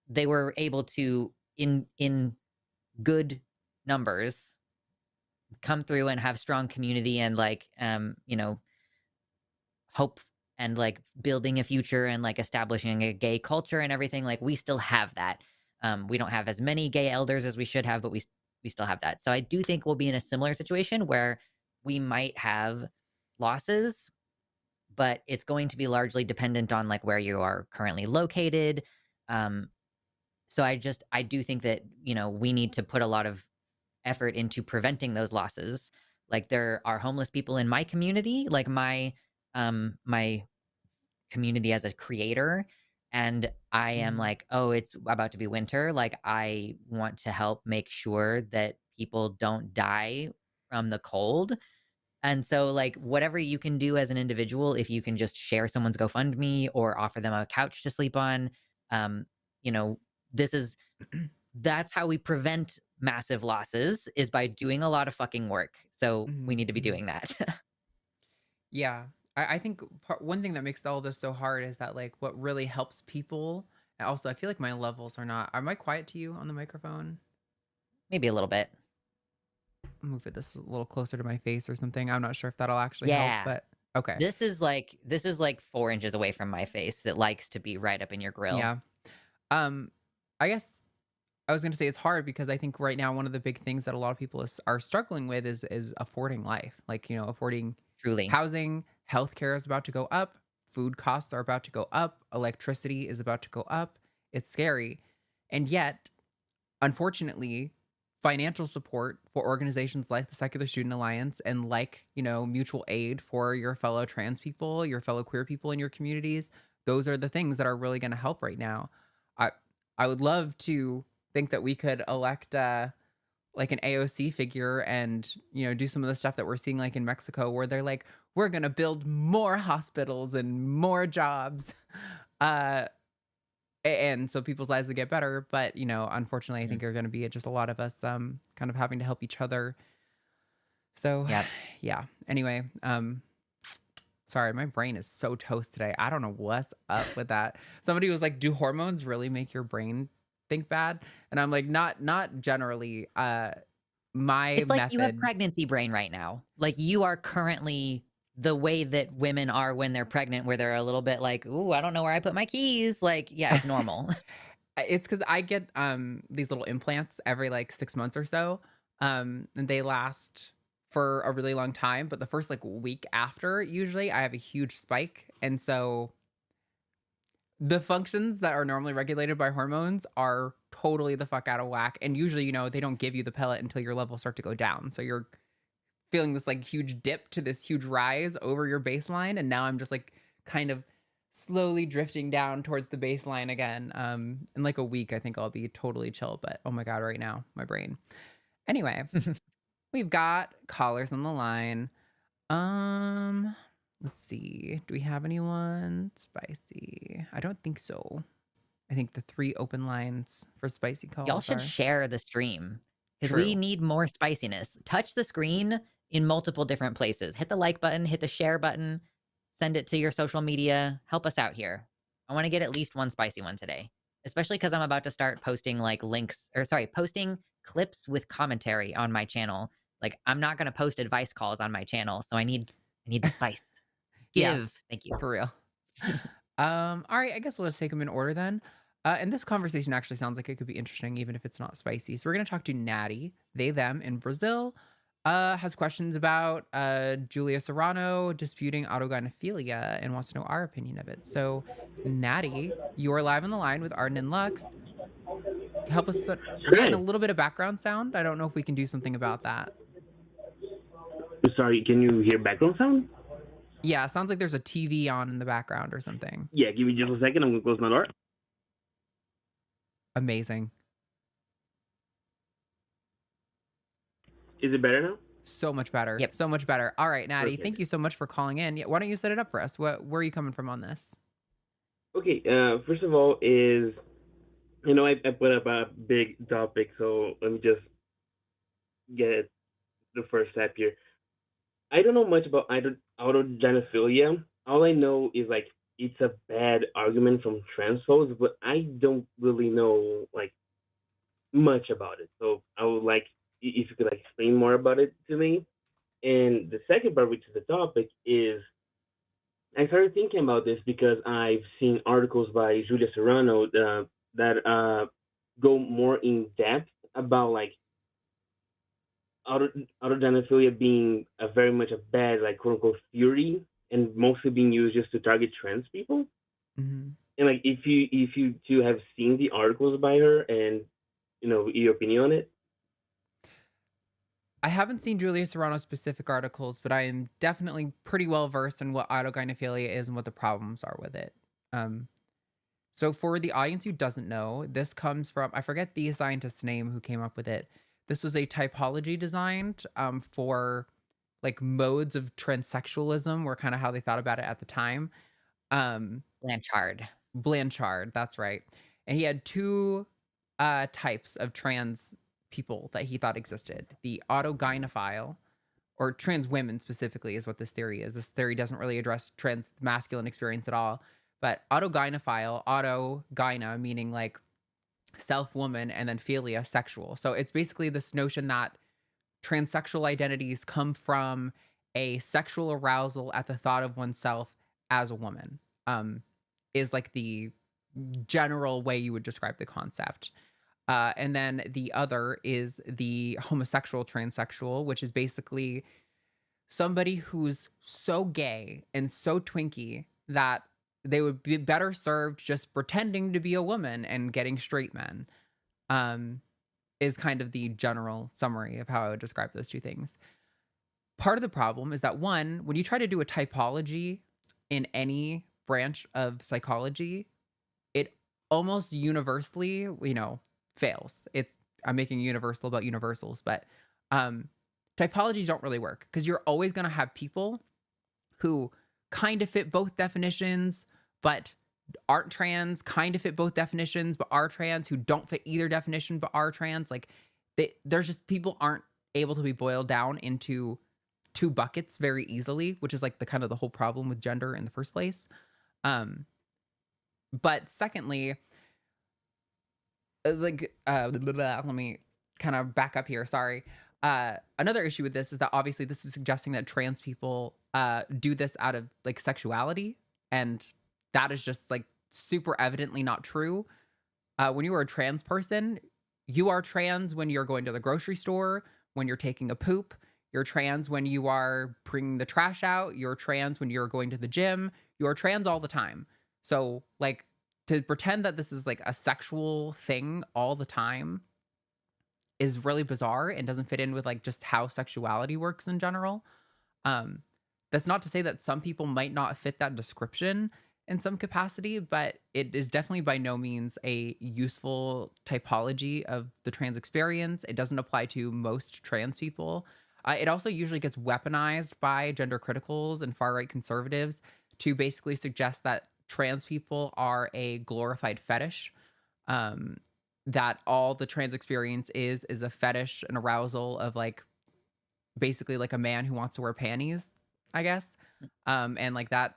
Speaker 2: they were able to in good numbers come through and have strong community and like hope and like building a future and like establishing a gay culture and everything. Like we still have that. We don't have as many gay elders as we should have, but we still have that. So I do think we'll be in a similar situation where we might have losses, but it's going to be largely dependent on like where you are currently located. Um, so I do think that we need to put a lot of effort into preventing those losses. Like there are homeless people in my community, like my community as a creator, and I am
Speaker 1: Mhm.
Speaker 2: like, "Oh, it's about to be winter." Like, I want to help make sure that people don't die from the cold, and so, like, whatever you can do as an individual, if you can just share someone's GoFundMe or offer them a couch to sleep on, um, you know, this is that's how we prevent massive losses is by doing a lot of fucking work. So, we
Speaker 1: Mhm.
Speaker 2: need to be
Speaker 1: Mhm.
Speaker 2: doing that.
Speaker 1: Yeah. I think one thing that makes all this so hard is that like what really helps people. And also, I feel like my levels are not. Am I quiet to you on the microphone?
Speaker 2: Maybe a little bit.
Speaker 1: Move it this a little closer to my face or something. I'm not sure if that'll actually help,
Speaker 2: Yeah.
Speaker 1: but okay.
Speaker 2: This is like 4 inches away from my face. It likes to be right up in your grill.
Speaker 1: Yeah. Um, I guess I was gonna say it's hard because I think right now one of the big things that a lot of people are struggling with is affording life. Like, you know, affording
Speaker 2: Truly.
Speaker 1: housing, healthcare is about to go up, food costs are about to go up, electricity is about to go up. It's scary. And yet, unfortunately, financial support for organizations like the Secular Student Alliance and like, you know, mutual aid for your fellow trans people, your fellow queer people in your communities, those are the things that are really going to help right now. I I would love to think that we could elect like an AOC figure and, do some of the stuff that we're seeing like in Mexico where they're like, we're going to build more hospitals and more jobs. Uh, and so people's lives would get better. But, unfortunately, I think there are going to be just a lot of us kind of having to help each other. So,
Speaker 2: Yep.
Speaker 1: yeah. Anyway, sorry, my brain is so toast today. I don't know what's up with that. Somebody was like, "Do hormones really make your brain think bad?" And I'm like, not generally. My
Speaker 2: It's like you have
Speaker 1: method.
Speaker 2: pregnancy brain right now. Like you are currently the way that women are when they're pregnant, where they're a little bit like, "Ooh, I don't know where I put my keys." Like, yeah, it's normal.
Speaker 1: It's because I get these little implants every like 6 months or so. And they last for a really long time. But the first like week after, usually I have a huge spike. And so the functions that are normally regulated by hormones are totally the fuck out of whack. And usually, they don't give you the pellet until your levels start to go down. So you're feeling this like huge dip to this huge rise over your baseline. And now I'm just like kind of slowly drifting down towards the baseline again. In like a week, I think I'll be totally chill. But oh my God, right now, my brain. Anyway, we've got callers on the line. Um, let's see. Do we have anyone spicy? I don't think so. I think the 3 open lines for spicy
Speaker 2: Y'all
Speaker 1: calls
Speaker 2: should
Speaker 1: are
Speaker 2: share the stream because we
Speaker 1: true.
Speaker 2: need more spiciness. Touch the screen in multiple different places. Hit the like button, hit the share button, send it to your social media. Help us out here. I want to get at least one spicy one today, especially because I'm about to start posting like posting clips with commentary on my channel. Like I'm not going to post advice calls on my channel, so I need the spice.
Speaker 1: Yeah,
Speaker 2: Give. Thank you.
Speaker 1: for real. All right, I guess we'll just take them in order then. And this conversation actually sounds like it could be interesting, even if it's not spicy. So we're gonna talk to Natty, they, them in Brazil. Has questions about Julia Serrano disputing autogynephilia and wants to know our opinion of it. So, Natty, you're live on the line with Arden and Lux. Help us. We're getting a
Speaker 4: Hi.
Speaker 1: little bit of background sound. I don't know if we can do something about that.
Speaker 4: Sorry, can you hear background sound?
Speaker 1: Yeah, it sounds like there's a TV on in the background or something.
Speaker 4: Yeah, give me just a second. I'm going to close my door.
Speaker 1: Amazing.
Speaker 4: Is it better now?
Speaker 1: So much better.
Speaker 2: Yep.
Speaker 1: So much better. All right, Natty,
Speaker 4: Perfect.
Speaker 1: thank you so much for calling in. Yeah, why don't you set it up for us? Where are you coming from on this?
Speaker 4: Okay, first of all I put up a big topic, so let me just get the first step here. I don't know much about autogynephilia. All I know is like it's a bad argument from trans folks, but I don't really know like much about it. So I would like if you could like explain more about it to me. And the second part, which is the topic, is I started thinking about this because I've seen articles by Julia Serrano that go more in depth about like auto, autogynephilia being a very much a bad like quote unquote theory and mostly being used just to target trans people.
Speaker 1: Mm-hmm.
Speaker 4: And like if you two have seen the articles by her and your opinion on it.
Speaker 1: I haven't seen Julia Serrano's specific articles, but I am definitely pretty well versed in what autogynephilia is and what the problems are with it. So for the audience who doesn't know, this comes from, I forget the scientist's name who came up with it. This was a typology designed for like modes of transsexualism, were kind of how they thought about it at the time. Blanchard, that's right. And he had 2 types of trans people that he thought existed. The autogynephile, or trans women specifically, is what this theory is. This theory doesn't really address trans masculine experience at all. But autogynephile, autogyna meaning like self woman, and then philia, sexual. So it's basically this notion that transsexual identities come from a sexual arousal at the thought of oneself as a woman. Is like the general way you would describe the concept. And then the other is the homosexual transsexual, which is basically somebody who's so gay and so twinky that they would be better served just pretending to be a woman and getting straight men. Is kind of the general summary of how I would describe those 2 things. Part of the problem is that one, when you try to do a typology in any branch of psychology, it almost universally, fails. It's I'm making universal about universals, but um, typologies don't really work because you're always going to have people who kind of fit both definitions, but aren't trans, kind of fit both definitions, but are trans, who don't fit either definition, but are trans. Like, there's just people aren't able to be boiled down into two buckets very easily, which is like the kind of the whole problem with gender in the first place. But secondly, let me kind of back up here. Sorry. Another issue with this is that obviously this is suggesting that trans people do this out of like sexuality, and that is just like super evidently not true. When you are a trans person, you are trans when you're going to the grocery store, when you're taking a poop. You're trans when you are bringing the trash out. You're trans when you're going to the gym. You're trans all the time. So, like, to pretend that this is like a sexual thing all the time is really bizarre and doesn't fit in with like just how sexuality works in general. Um, that's not to say that some people might not fit that description in some capacity, but it is definitely by no means a useful typology of the trans experience. It doesn't apply to most trans people. It also usually gets weaponized by gender criticals and far right conservatives to basically suggest that trans people are a glorified fetish. That all the trans experience is a fetish, an arousal of like basically like a man who wants to wear panties, I guess. And like that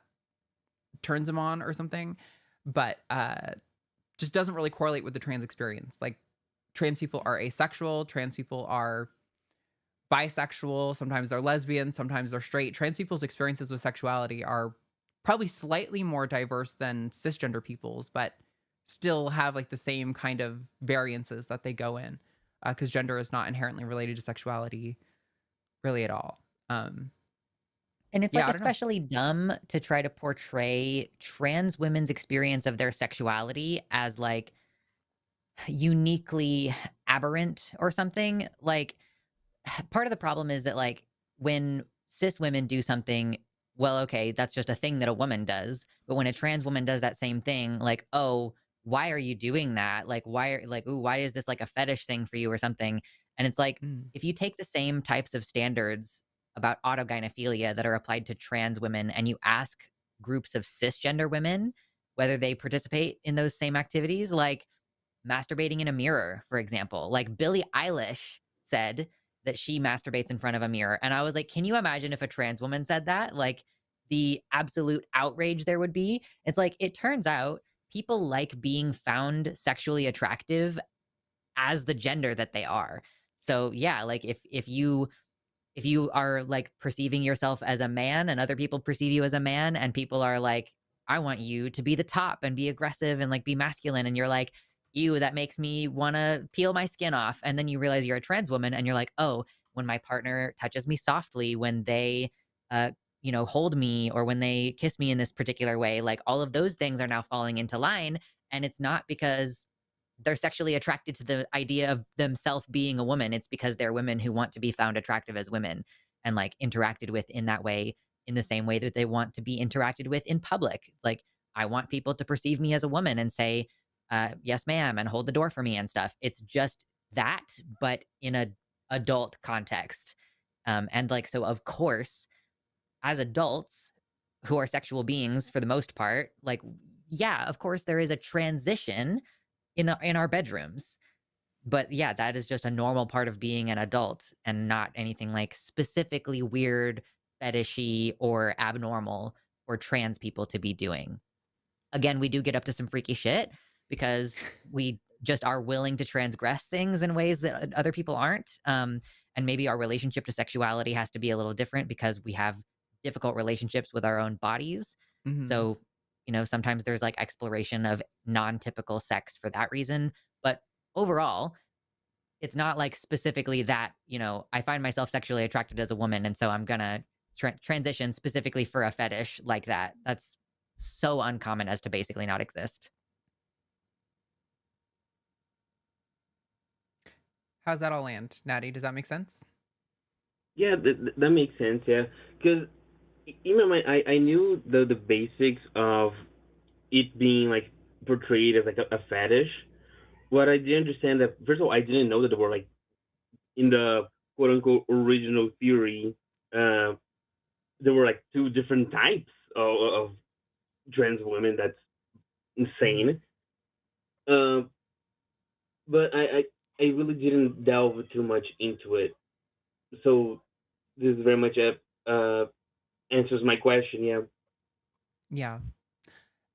Speaker 1: turns him on or something, but just doesn't really correlate with the trans experience. Like, trans people are asexual, trans people are bisexual, sometimes they're lesbian, sometimes they're straight. Trans people's experiences with sexuality are probably slightly more diverse than cisgender people's, but still have like the same kind of variances that they go in, because gender is not inherently related to sexuality really at all.
Speaker 2: And it's
Speaker 1: Yeah,
Speaker 2: like
Speaker 1: I don't know.
Speaker 2: especially dumb to try to portray trans women's experience of their sexuality as like uniquely aberrant or something. Like, part of the problem is that like when cis women do something, well, okay, that's just a thing that a woman does. But when a trans woman does that same thing, like, oh, why are you doing that? Like, ooh, why is this like a fetish thing for you or something? And it's like,
Speaker 1: Mm.
Speaker 2: if you take the same types of standards about autogynephilia that are applied to trans women and you ask groups of cisgender women whether they participate in those same activities, like masturbating in a mirror, for example. Like Billie Eilish said that she masturbates in front of a mirror. And I was like, can you imagine if a trans woman said that? Like the absolute outrage there would be. It's like, it turns out people like being found sexually attractive as the gender that they are. So yeah, like if you are like perceiving yourself as a man and other people perceive you as a man and people are like, I want you to be the top and be aggressive and like be masculine. And you're like, ew, that makes me want to peel my skin off. And then you realize you're a trans woman and you're like, oh, when my partner touches me softly, when they, uh, hold me or when they kiss me in this particular way, like all of those things are now falling into line. And it's not because they're sexually attracted to the idea of themselves being a woman. It's because they're women who want to be found attractive as women and like interacted with in that way, in the same way that they want to be interacted with in public. It's like, I want people to perceive me as a woman and say, yes, ma'am, and hold the door for me and stuff. It's just that, but in a adult context. And like, so of course, as adults who are sexual beings for the most part, like, yeah, of course, there is a transition in our bedrooms. But yeah, that is just a normal part of being an adult and not anything like specifically weird, fetishy, or abnormal for trans people to be doing. Again, we do get up to some freaky shit because we just are willing to transgress things in ways that other people aren't. And maybe our relationship to sexuality has to be a little different because we have difficult relationships with our own bodies.
Speaker 1: Mhm.
Speaker 2: So, sometimes there's like exploration of non-typical sex for that reason. But overall, it's not like specifically that, I find myself sexually attracted as a woman. And so I'm going to transition specifically for a fetish like that. That's so uncommon as to basically not exist.
Speaker 1: How's that all land, Natty? Does that make sense?
Speaker 4: Yeah, that makes sense. Yeah, because even I knew the basics of it being like portrayed as like a fetish, what I didn't understand that first of all, I didn't know that there were like in the quote unquote original theory, uh, there were like two different types of trans women. That's
Speaker 1: Mhm.
Speaker 4: insane. Uh, but I really didn't delve too much into it. So this very much answers my question. Yeah.
Speaker 1: Yeah.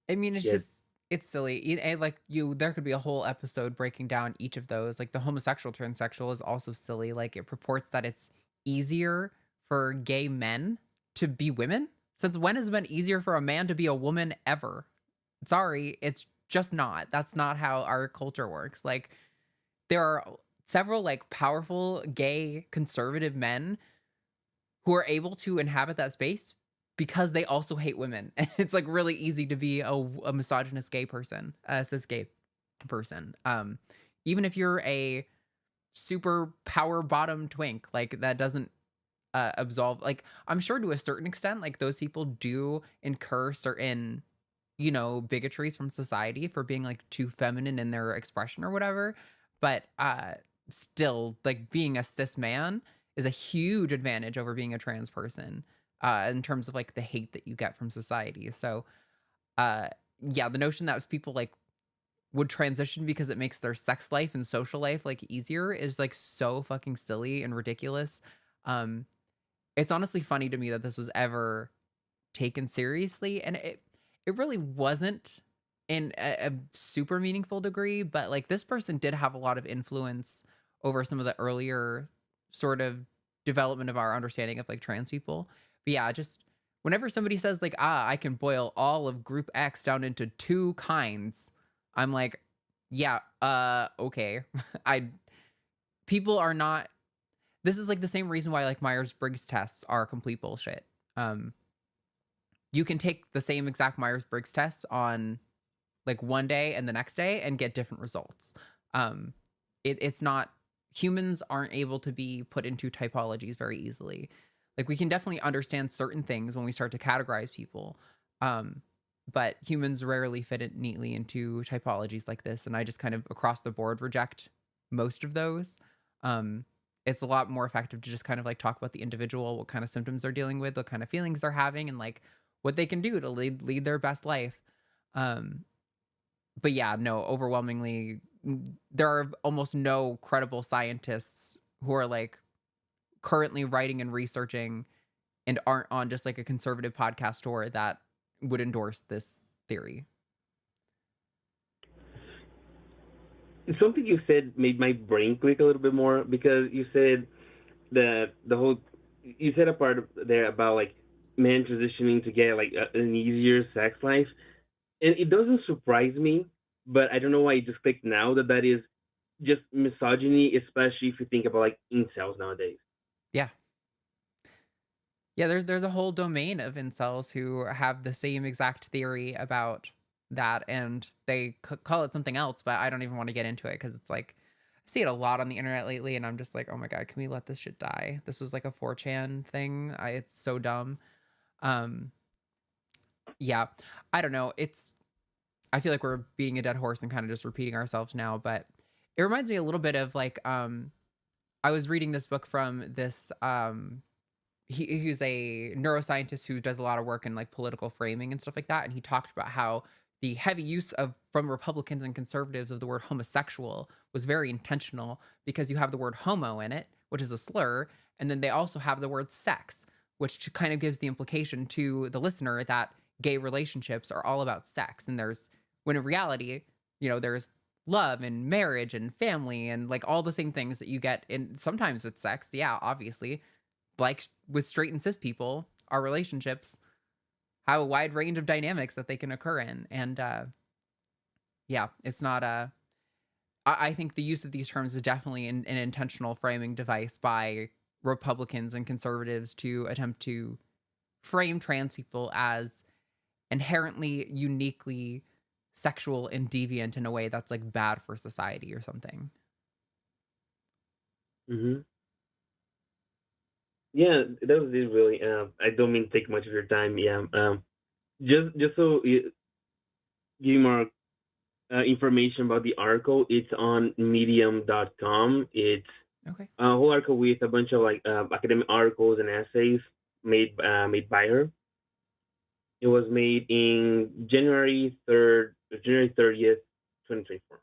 Speaker 1: I mean, it's
Speaker 4: Yes.
Speaker 1: just it's silly. Like you, there could be a whole episode breaking down each of those. Like the homosexual transsexual is also silly. Like it purports that it's easier for gay men to be women. Since when has it been easier for a man to be a woman ever? Sorry, it's just not. That's not how our culture works. Like there are several like powerful gay conservative men who are able to inhabit that space because they also hate women. It's like really easy to be a misogynist gay person, a cis gay person. Even if you're a super power bottom twink, like that doesn't absolve. Like I'm sure to a certain extent, like those people do incur certain, bigotries from society for being like too feminine in their expression or whatever. But still, like being a cis man is a huge advantage over being a trans person in terms of like the hate that you get from society. So uh yeah, the notion that people like would transition because it makes their sex life and social life like easier is like so fucking silly and ridiculous. Um it's honestly funny to me that this was ever taken seriously, and it really wasn't in a super meaningful degree, but like this person did have a lot of influence over some of the earlier sort of development of our understanding of like trans people. But yeah, just whenever somebody says like, I can boil all of group X down into two kinds, I'm like, yeah, okay. I People are not, this is like the same reason why like Myers-Briggs tests are complete bullshit. um you can take the same exact Myers-Briggs test on like one day and the next day and get different results. Um, it's not, humans aren't able to be put into typologies very easily. Like we can definitely understand certain things when we start to categorize people. Um, but humans rarely fit it neatly into typologies like this. And I just kind of across the board reject most of those. Um, it's a lot more effective to just kind of like talk about the individual, what kind of symptoms they're dealing with, what kind of feelings they're having, and like what they can do to lead their best life. Um, but yeah, no, overwhelmingly, there are almost no credible scientists who are like currently writing and researching and aren't on just like a conservative podcast tour that would endorse this theory.
Speaker 4: Something you said made my brain click a little bit more because you said that the whole you said a part there about like men transitioning to get like an easier sex life, and it doesn't surprise me, but I don't know why it just clicked now that that is just misogyny, especially if you think about like incels nowadays.
Speaker 1: Yeah. Yeah, there's a whole domain of incels who have the same exact theory about that, and they call it something else, but I don't even want to get into it because it's like I see it a lot on the internet lately, and I'm just like, oh my god, can we let this shit die? This was like a 4chan thing. It's so dumb. Um, yeah, I don't know. I feel like we're being a dead horse and kind of just repeating ourselves now, but it reminds me a little bit of like I was reading this book from this he's a neuroscientist who does a lot of work in like political framing and stuff like that, and he talked about how the heavy use of from Republicans and conservatives of the word homosexual was very intentional because you have the word homo in it, which is a slur, and then they also have the word sex, which kind of gives the implication to the listener that gay relationships are all about sex, and there's when in reality, there's love and marriage and family and like all the same things that you get in sometimes with sex, yeah, obviously, like with straight and cis people, our relationships have a wide range of dynamics that they can occur in. And yeah, it's not I think the use of these terms is definitely an intentional framing device by Republicans and conservatives to attempt to frame trans people as inherently uniquely sexual and deviant in a way that's like bad for society or something.
Speaker 4: Hmm. Yeah, that was it really. I don't mean to take much of your time. Yeah. Just so you more information about the article, it's on medium.com. It's
Speaker 1: Okay.
Speaker 4: a whole article with a bunch of like academic articles and essays made by her. It was made in January 30th, 2024.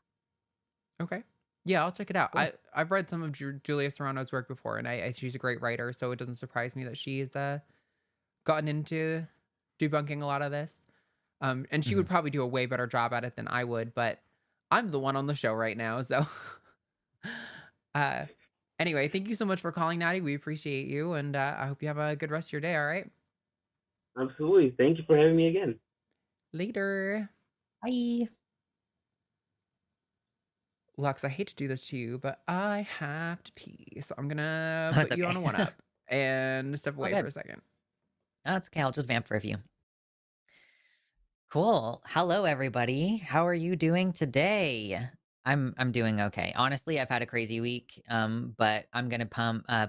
Speaker 1: Okay. Yeah, I'll check it out.
Speaker 2: Cool.
Speaker 1: I've read some of Julia Serrano's work before, and she's a great writer, so it doesn't surprise me that she's gotten into debunking a lot of this. And she
Speaker 2: Mhm.
Speaker 1: would probably do a way better job at it than I would, but I'm the one on the show right now, so uh anyway, thank you so much for calling, Natty. We appreciate you, and I hope you have a good rest of your day, all right?
Speaker 4: Absolutely. Thank you for having me again.
Speaker 1: Later.
Speaker 2: Bye.
Speaker 1: Lux, I hate to do this to you, but I have to pee. So I'm gonna
Speaker 2: That's
Speaker 1: put you on
Speaker 2: okay.
Speaker 1: a one up and step
Speaker 2: All
Speaker 1: away for
Speaker 2: good.
Speaker 1: a second.
Speaker 2: That's okay. I'll just vamp for a few. Cool. Hello, everybody. How are you doing today? I'm doing okay. Honestly, I've had a crazy week. But I'm gonna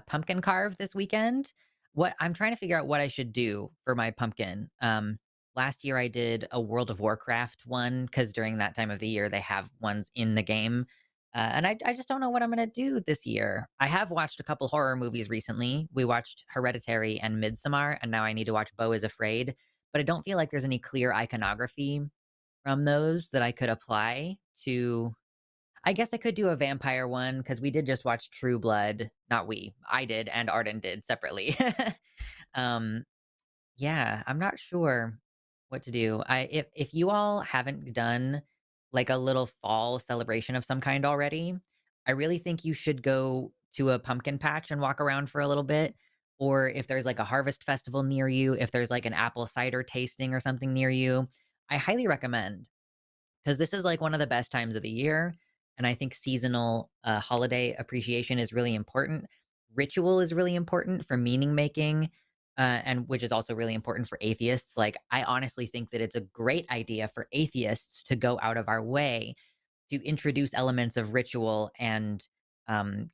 Speaker 2: pumpkin carve this weekend. What I'm trying to figure out what I should do for my pumpkin. Last year I did a World of Warcraft one because during that time of the year they have ones in the game. And I just don't know what I'm gonna do this year. I have watched a couple horror movies recently. We watched Hereditary and Midsommar, and now I need to watch Beau is Afraid, but I don't feel like there's any clear iconography from those that I could apply to. I guess I could do a vampire one because we did just watch True Blood. Not we, I did, and Arden did separately. um, yeah, I'm not sure what to do. If you all haven't done like a little fall celebration of some kind already, I really think you should go to a pumpkin patch and walk around for a little bit. Or if there's like a harvest festival near you, if there's like an apple cider tasting or something near you, I highly recommend, because this is like one of the best times of the year. And I think seasonal holiday appreciation is really important. Ritual is really important for meaning making, and which is also really important for atheists. Like, I honestly think that it's a great idea for atheists to go out of our way to introduce elements of ritual and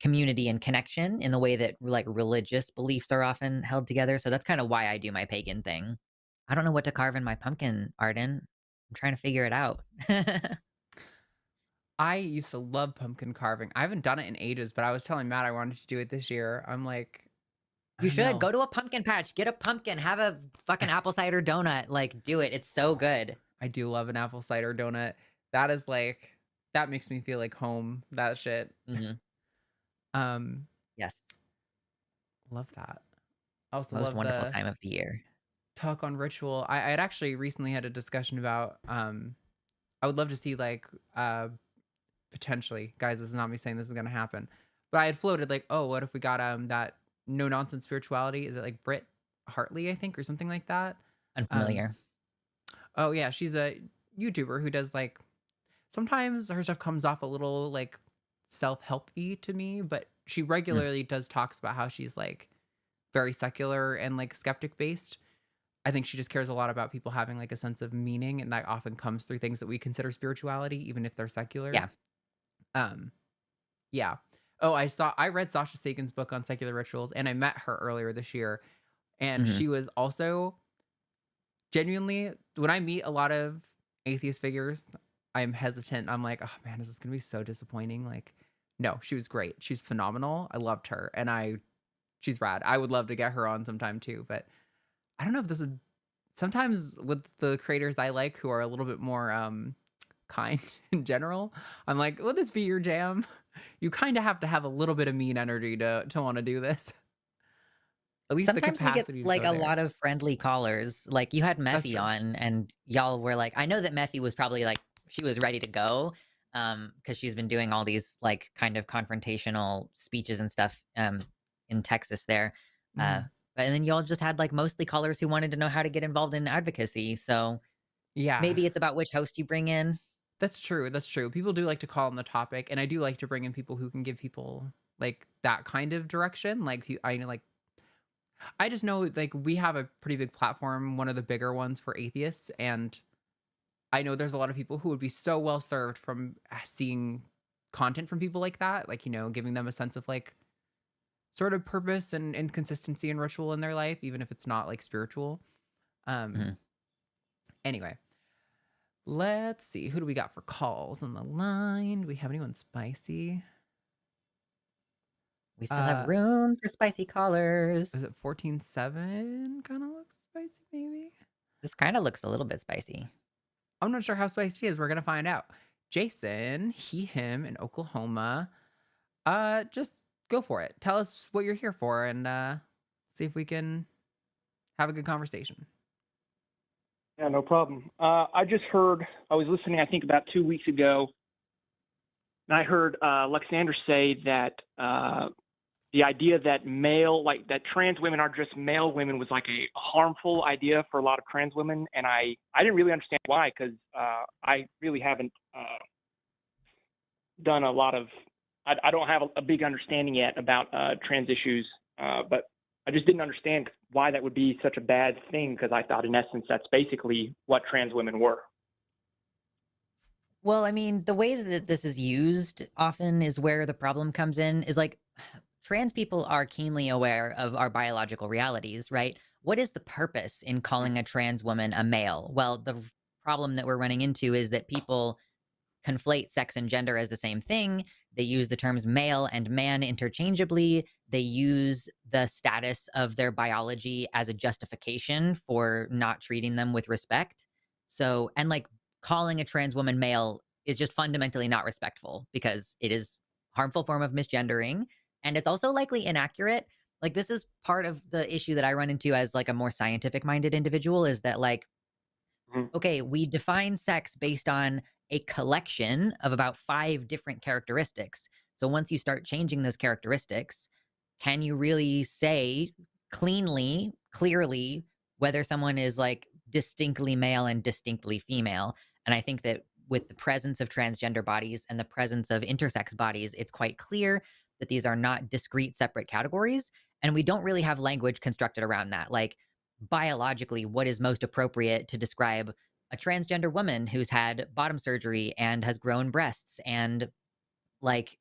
Speaker 2: community and connection in the way that like religious beliefs are often held together. So that's kind of why I do my pagan thing. I don't know what to carve in my pumpkin, Arden. I'm trying to figure it out.
Speaker 1: I used to love pumpkin carving. I haven't done it in ages, but I was telling Matt I wanted to do it this year. I'm like, I
Speaker 2: You
Speaker 1: don't
Speaker 2: should
Speaker 1: know.
Speaker 2: go to a pumpkin patch, get a pumpkin, have a fucking apple cider donut. Like, do it. It's so good.
Speaker 1: I do love an apple cider donut. That is like, that makes me feel like home. That shit.
Speaker 2: Hmm.
Speaker 1: Um,
Speaker 2: Yes.
Speaker 1: love that. I also
Speaker 2: Most
Speaker 1: love
Speaker 2: wonderful
Speaker 1: the
Speaker 2: time of the year.
Speaker 1: talk on ritual. I had actually recently had a discussion about I would love to see like potentially, guys, this is not me saying this is gonna happen, but I had floated like, oh, what if we got that no nonsense spirituality? Is it like Britt Hartley, I think, or something like that? Um
Speaker 2: Unfamiliar.
Speaker 1: oh yeah, she's a YouTuber who does like, sometimes her stuff comes off a little like self-helpy to me, but she
Speaker 2: Mm.
Speaker 1: regularly does talks about how she's like very secular and like skeptic based. I think she just cares a lot about people having like a sense of meaning, and that often comes through things that we consider spirituality, even if they're secular.
Speaker 2: Yeah.
Speaker 1: Um, yeah. Oh, I read Sasha Sagan's book on secular rituals, and I met her earlier this year, and
Speaker 2: Hmm.
Speaker 1: she was also genuinely, when I meet a lot of atheist figures, I'm hesitant. I'm like, oh man, is this gonna be so disappointing? Like, no, she was great. She's phenomenal. I loved her, and she's rad. I would love to get her on sometime too, but I don't know if this would. Sometimes with the creators I like who are a little bit more kind in general, I'm like, would this be your jam? You kind of have a little bit of mean energy to want to do this. At least the
Speaker 2: Sometimes we get
Speaker 1: capacity to
Speaker 2: like
Speaker 1: go
Speaker 2: a
Speaker 1: there.
Speaker 2: lot of friendly callers. Like you had
Speaker 1: That's
Speaker 2: Methy
Speaker 1: true.
Speaker 2: on, and y'all were like, I know that Methy was probably like, she was ready to go, because she's been doing all these like kind of confrontational speeches and stuff, in Texas there. Uh,
Speaker 1: Mhm.
Speaker 2: and then y'all just had like mostly callers who wanted to know how to get involved in advocacy. So
Speaker 1: Yeah,
Speaker 2: maybe it's about which host you bring in.
Speaker 1: that's true. That's true. People do like to call on the topic, and I do like to bring in people who can give people like that kind of direction. Like I know, like I just know like we have a pretty big platform, one of the bigger ones for atheists, and I know there's a lot of people who would be so well served from seeing content from people like that, like, giving them a sense of like sort of purpose and consistency and ritual in their life, even if it's not like spiritual. Um,
Speaker 2: Mhm.
Speaker 1: anyway, Let's see. Who do we got for calls on the line? Do we have anyone spicy?
Speaker 2: We still have
Speaker 1: Uh,
Speaker 2: room for spicy callers.
Speaker 1: is it 14-7? Kind of looks spicy, maybe.
Speaker 2: This kind of looks a little bit spicy.
Speaker 1: I'm not sure how spicy it is. We're gonna find out. Jason, he, him in Oklahoma. Just go for it. Tell us what you're here for, and see if we can have a good conversation.
Speaker 5: Yeah, no problem. I just heard, I was listening, I think about 2 weeks ago, and I heard Luxander say that the idea that that trans women are just male women was like a harmful idea for a lot of trans women. And I didn't really understand why, because I really haven't done a lot of, I don't have a big understanding yet about trans issues, but I just didn't understand why that would be such a bad thing, because I thought in essence that's basically what trans women were.
Speaker 2: Well, I mean, the way that this is used often is where the problem comes in, is like trans people are keenly aware of our biological realities, right? What is the purpose in calling a trans woman a male? Well, the problem that we're running into is that people conflate sex and gender as the same thing. They use the terms male and man interchangeably. They use the status of their biology as a justification for not treating them with respect. So, and like calling a trans woman male is just fundamentally not respectful, because it is harmful form of misgendering, and it's also likely inaccurate. Like, this is part of the issue that I run into as like a more scientific minded individual, is that like,
Speaker 5: Mhm.
Speaker 2: okay, we define sex based on a collection of about 5 different characteristics. So once you start changing those characteristics, can you really say clearly, whether someone is like distinctly male and distinctly female? And I think that with the presence of transgender bodies and the presence of intersex bodies, it's quite clear that these are not discrete, separate categories. And we don't really have language constructed around that. Like, biologically, what is most appropriate to describe a transgender woman who's had bottom surgery and has grown breasts and like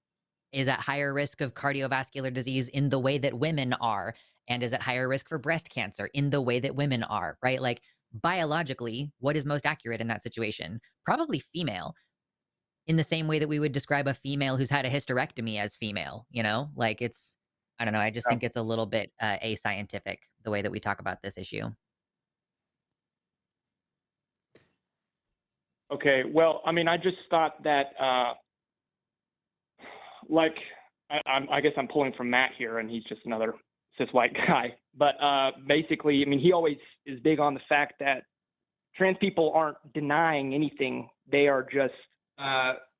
Speaker 2: is at higher risk of cardiovascular disease in the way that women are, and is at higher risk for breast cancer in the way that women are, right? Like, biologically, what is most accurate in that situation? Probably female, in the same way that we would describe a female who's had a hysterectomy as female, you know? Like, it's, I don't know, I just
Speaker 5: Yeah.
Speaker 2: think it's a little bit ascientific the way that we talk about this issue.
Speaker 5: Okay, well, I mean, I just thought that, like, I guess I'm pulling from Matt here, and he's just another cis white guy. But basically, I mean, he always is big on the fact that trans people aren't denying anything. They are just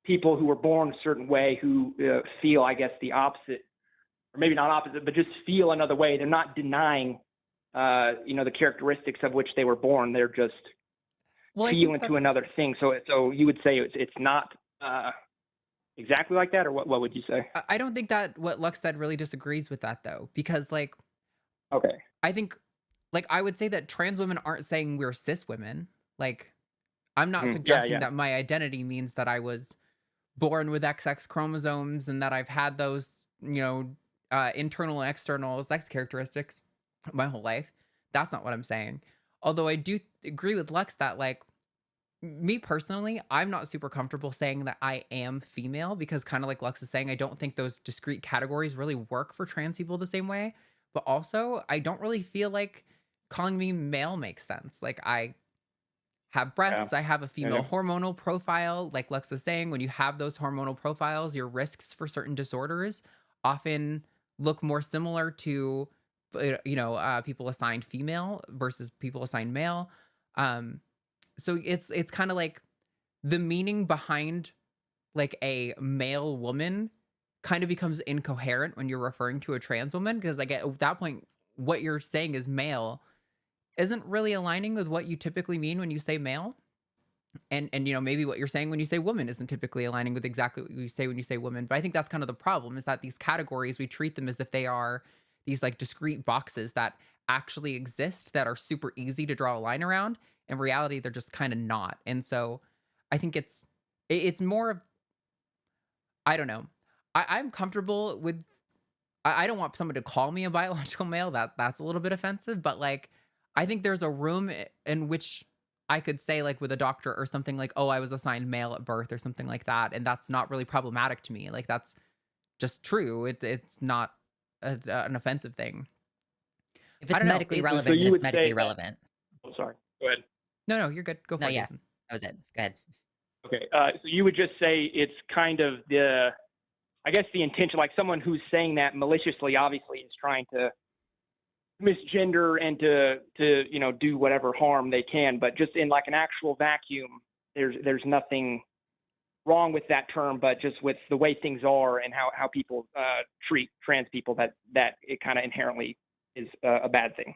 Speaker 5: people who were born a certain way who feel, I guess, the opposite, or maybe not opposite, but just feel another way. They're not denying, the characteristics of which they were born. They're just
Speaker 1: Well, I
Speaker 5: feel
Speaker 1: think
Speaker 5: into another
Speaker 1: that's.
Speaker 5: thing. So you would say it's not exactly like that, or what would you say?
Speaker 1: I don't think that what Lux said really disagrees with that though, because like
Speaker 5: Okay.
Speaker 1: I think, like I would say that trans women aren't saying we're cis women. Like I'm not
Speaker 5: Yeah,
Speaker 1: suggesting
Speaker 5: yeah.
Speaker 1: that my identity means that I was born with XX chromosomes and that I've had those, internal and external sex characteristics my whole life. That's not what I'm saying. Although I do agree with Lex that, like, me personally, I'm not super comfortable saying that I am female because, kind of like Lex is saying, I don't think those discrete categories really work for trans people the same way. But also, I don't really feel like calling me male makes sense. Like, I have
Speaker 5: Yeah.
Speaker 1: breasts, I have a
Speaker 5: Yeah.
Speaker 1: female hormonal profile. Like Lex was saying, when you have those hormonal profiles, your risks for certain disorders often look more similar to, people assigned female versus people assigned male. Um, so it's kind of like the meaning behind like a male woman kind of becomes incoherent when you're referring to a trans woman, because like at that point, what you're saying is male isn't really aligning with what you typically mean when you say male. And maybe what you're saying when you say woman isn't typically aligning with exactly what you say when you say woman. But I think that's kind of the problem, is that these categories, we treat them as if they are these like discrete boxes that actually exist, that are super easy to draw a line around. In reality, they're just kind of not. And so I think it's more of, I don't know. I'm comfortable with, I don't want someone to call me a biological male. That's a little bit offensive, but like I think there's a room in which I could say like with a doctor or something like, oh, I was assigned male at birth or something like that, and that's not really problematic to me. Like that's just true. It's not an offensive thing.
Speaker 2: If
Speaker 1: I
Speaker 2: it's
Speaker 1: don't know.
Speaker 2: medically
Speaker 1: It
Speaker 5: So
Speaker 2: relevant, then
Speaker 5: you
Speaker 2: it's
Speaker 5: would
Speaker 2: medically
Speaker 5: say that.
Speaker 2: relevant.
Speaker 5: Oh, sorry. Go ahead.
Speaker 1: no, you're good. Go
Speaker 2: No,
Speaker 1: for it,
Speaker 2: yeah,
Speaker 1: Jason.
Speaker 2: that was it. Go ahead.
Speaker 5: Okay. So you would just say it's kind of I guess the intention, like someone who's saying that maliciously, obviously, is trying to misgender and to do whatever harm they can. But just in like an actual vacuum, there's nothing wrong with that term, but just with the way things are and how people treat trans people, that it kind of inherently is a bad thing.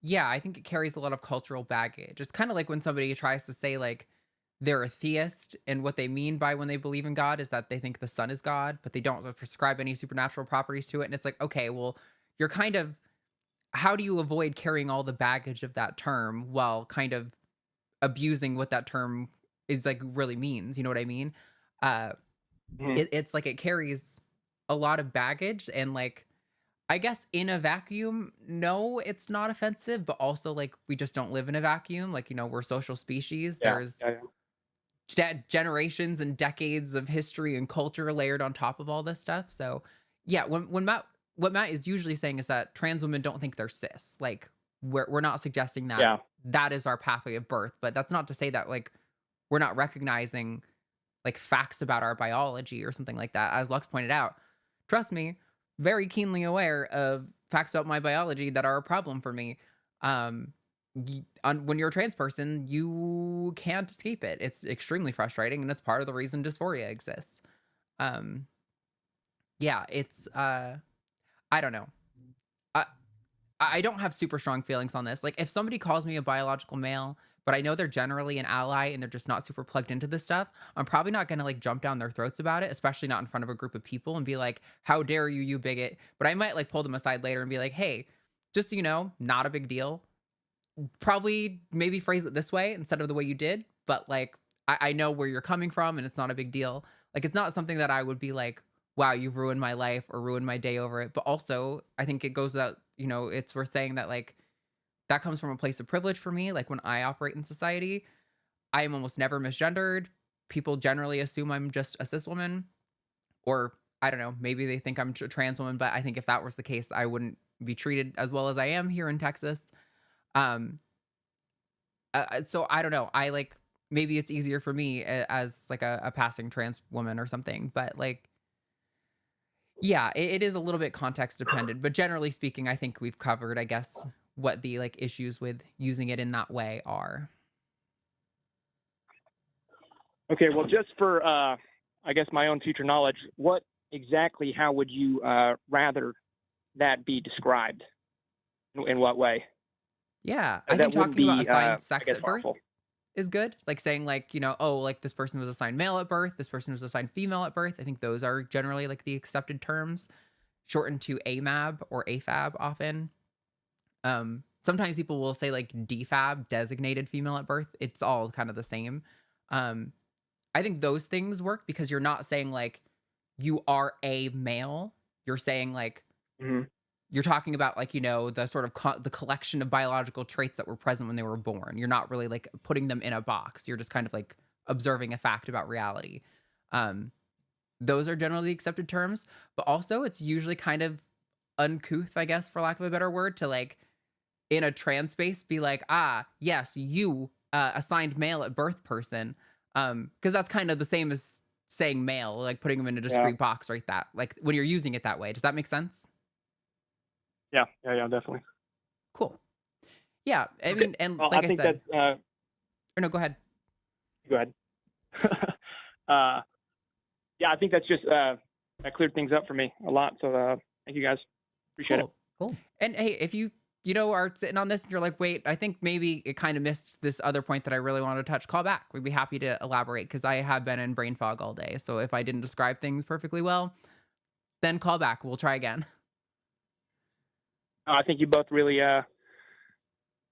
Speaker 1: Yeah, I think it carries a lot of cultural baggage. It's kind of like when somebody tries to say like they're a theist, and what they mean by when they believe in God is that they think the sun is God, but they don't prescribe any supernatural properties to it. And it's like, okay, well, you're kind of, how do you avoid carrying all the baggage of that term while kind of abusing what that term is like really means? You know what I mean? Uh,
Speaker 5: Mhm.
Speaker 1: it's like it carries a lot of baggage, and like I guess in a vacuum, no, it's not offensive, but also like we just don't live in a vacuum. Like, we're social species.
Speaker 5: Yeah.
Speaker 1: There's
Speaker 5: Yeah.
Speaker 1: generations and decades of history and culture layered on top of all this stuff. So, yeah, when what Matt is usually saying is that trans women don't think they're cis. Like, we're not suggesting that
Speaker 5: Yeah.
Speaker 1: that is our pathway of birth, but that's not to say that like we're not recognizing like facts about our biology or something like that. As Lux pointed out, trust me, very keenly aware of facts about my biology that are a problem for me. When you're a trans person, you can't escape it. It's extremely frustrating, and it's part of the reason dysphoria exists. Um, yeah, it's I don't know. I I don't have super strong feelings on this. Like, if somebody calls me a biological male, but I know they're generally an ally and they're just not super plugged into this stuff, I'm probably not gonna like jump down their throats about it, especially not in front of a group of people and be like, "How dare you, you bigot!" But I might like pull them aside later and be like, "Hey, just so you know, not a big deal. Probably maybe phrase it this way instead of the way you did, but like I know where you're coming from and it's not a big deal." Like it's not something that I would be like, wow, you've ruined my life or ruined my day over it. But also I think it goes out, it's worth saying that like that comes from a place of privilege for me. Like when I operate in society, I am almost never misgendered. People generally assume I'm just a cis woman, or I don't know, maybe they think I'm a trans woman, but I think if that was the case, I wouldn't be treated as well as I am here in Texas. Um, so I don't know. I like maybe it's easier for me as like a passing trans woman or something, but like yeah, it is a little bit context dependent. But generally speaking, I think we've covered, I guess, what the like issues with using it in that way are.
Speaker 5: Okay. Well, just for I guess my own future knowledge, how would you rather that be described? In what way?
Speaker 1: Yeah, I
Speaker 5: That
Speaker 1: think
Speaker 5: wouldn't
Speaker 1: talking about
Speaker 5: be,
Speaker 1: assigned
Speaker 5: I
Speaker 1: sex
Speaker 5: guess,
Speaker 1: at birth
Speaker 5: harmful.
Speaker 1: is good. Like saying like, oh, like this person was assigned male at birth, this person was assigned female at birth. I think those are generally like the accepted terms, shortened to AMAB or AFAB often. Sometimes people will say like DFAB, designated female at birth. It's all kind of the same. Um, I think those things work because you're not saying like you are a male. You're saying like
Speaker 5: Mhm.
Speaker 1: you're talking about like the sort of the collection of biological traits that were present when they were born. You're not really like putting them in a box. You're just kind of like observing a fact about reality. Um, those are generally accepted terms, but also it's usually kind of uncouth, I guess, for lack of a better word, to like in a trans space be like, ah, yes, you assigned male at birth person, because that's kind of the same as saying male, like putting them in a
Speaker 5: Yeah.
Speaker 1: discrete box, right? That like when you're using it that way. Does that make sense?
Speaker 5: Yeah. Definitely.
Speaker 1: Cool. Yeah, I
Speaker 5: Okay.
Speaker 1: mean, and
Speaker 5: Well,
Speaker 1: like
Speaker 5: I
Speaker 1: I
Speaker 5: think
Speaker 1: said,
Speaker 5: that's.
Speaker 1: or no, go ahead.
Speaker 5: Go ahead. Yeah, I think that's just that cleared things up for me a lot. So thank you guys. Appreciate it.
Speaker 2: Cool.
Speaker 1: And hey, if you are sitting on this and you're like, wait, I think maybe it kind of missed this other point that I really wanted to touch, call back. We'd be happy to elaborate because I have been in brain fog all day. So if I didn't describe things perfectly well, then call back. We'll try again.
Speaker 5: I think you both really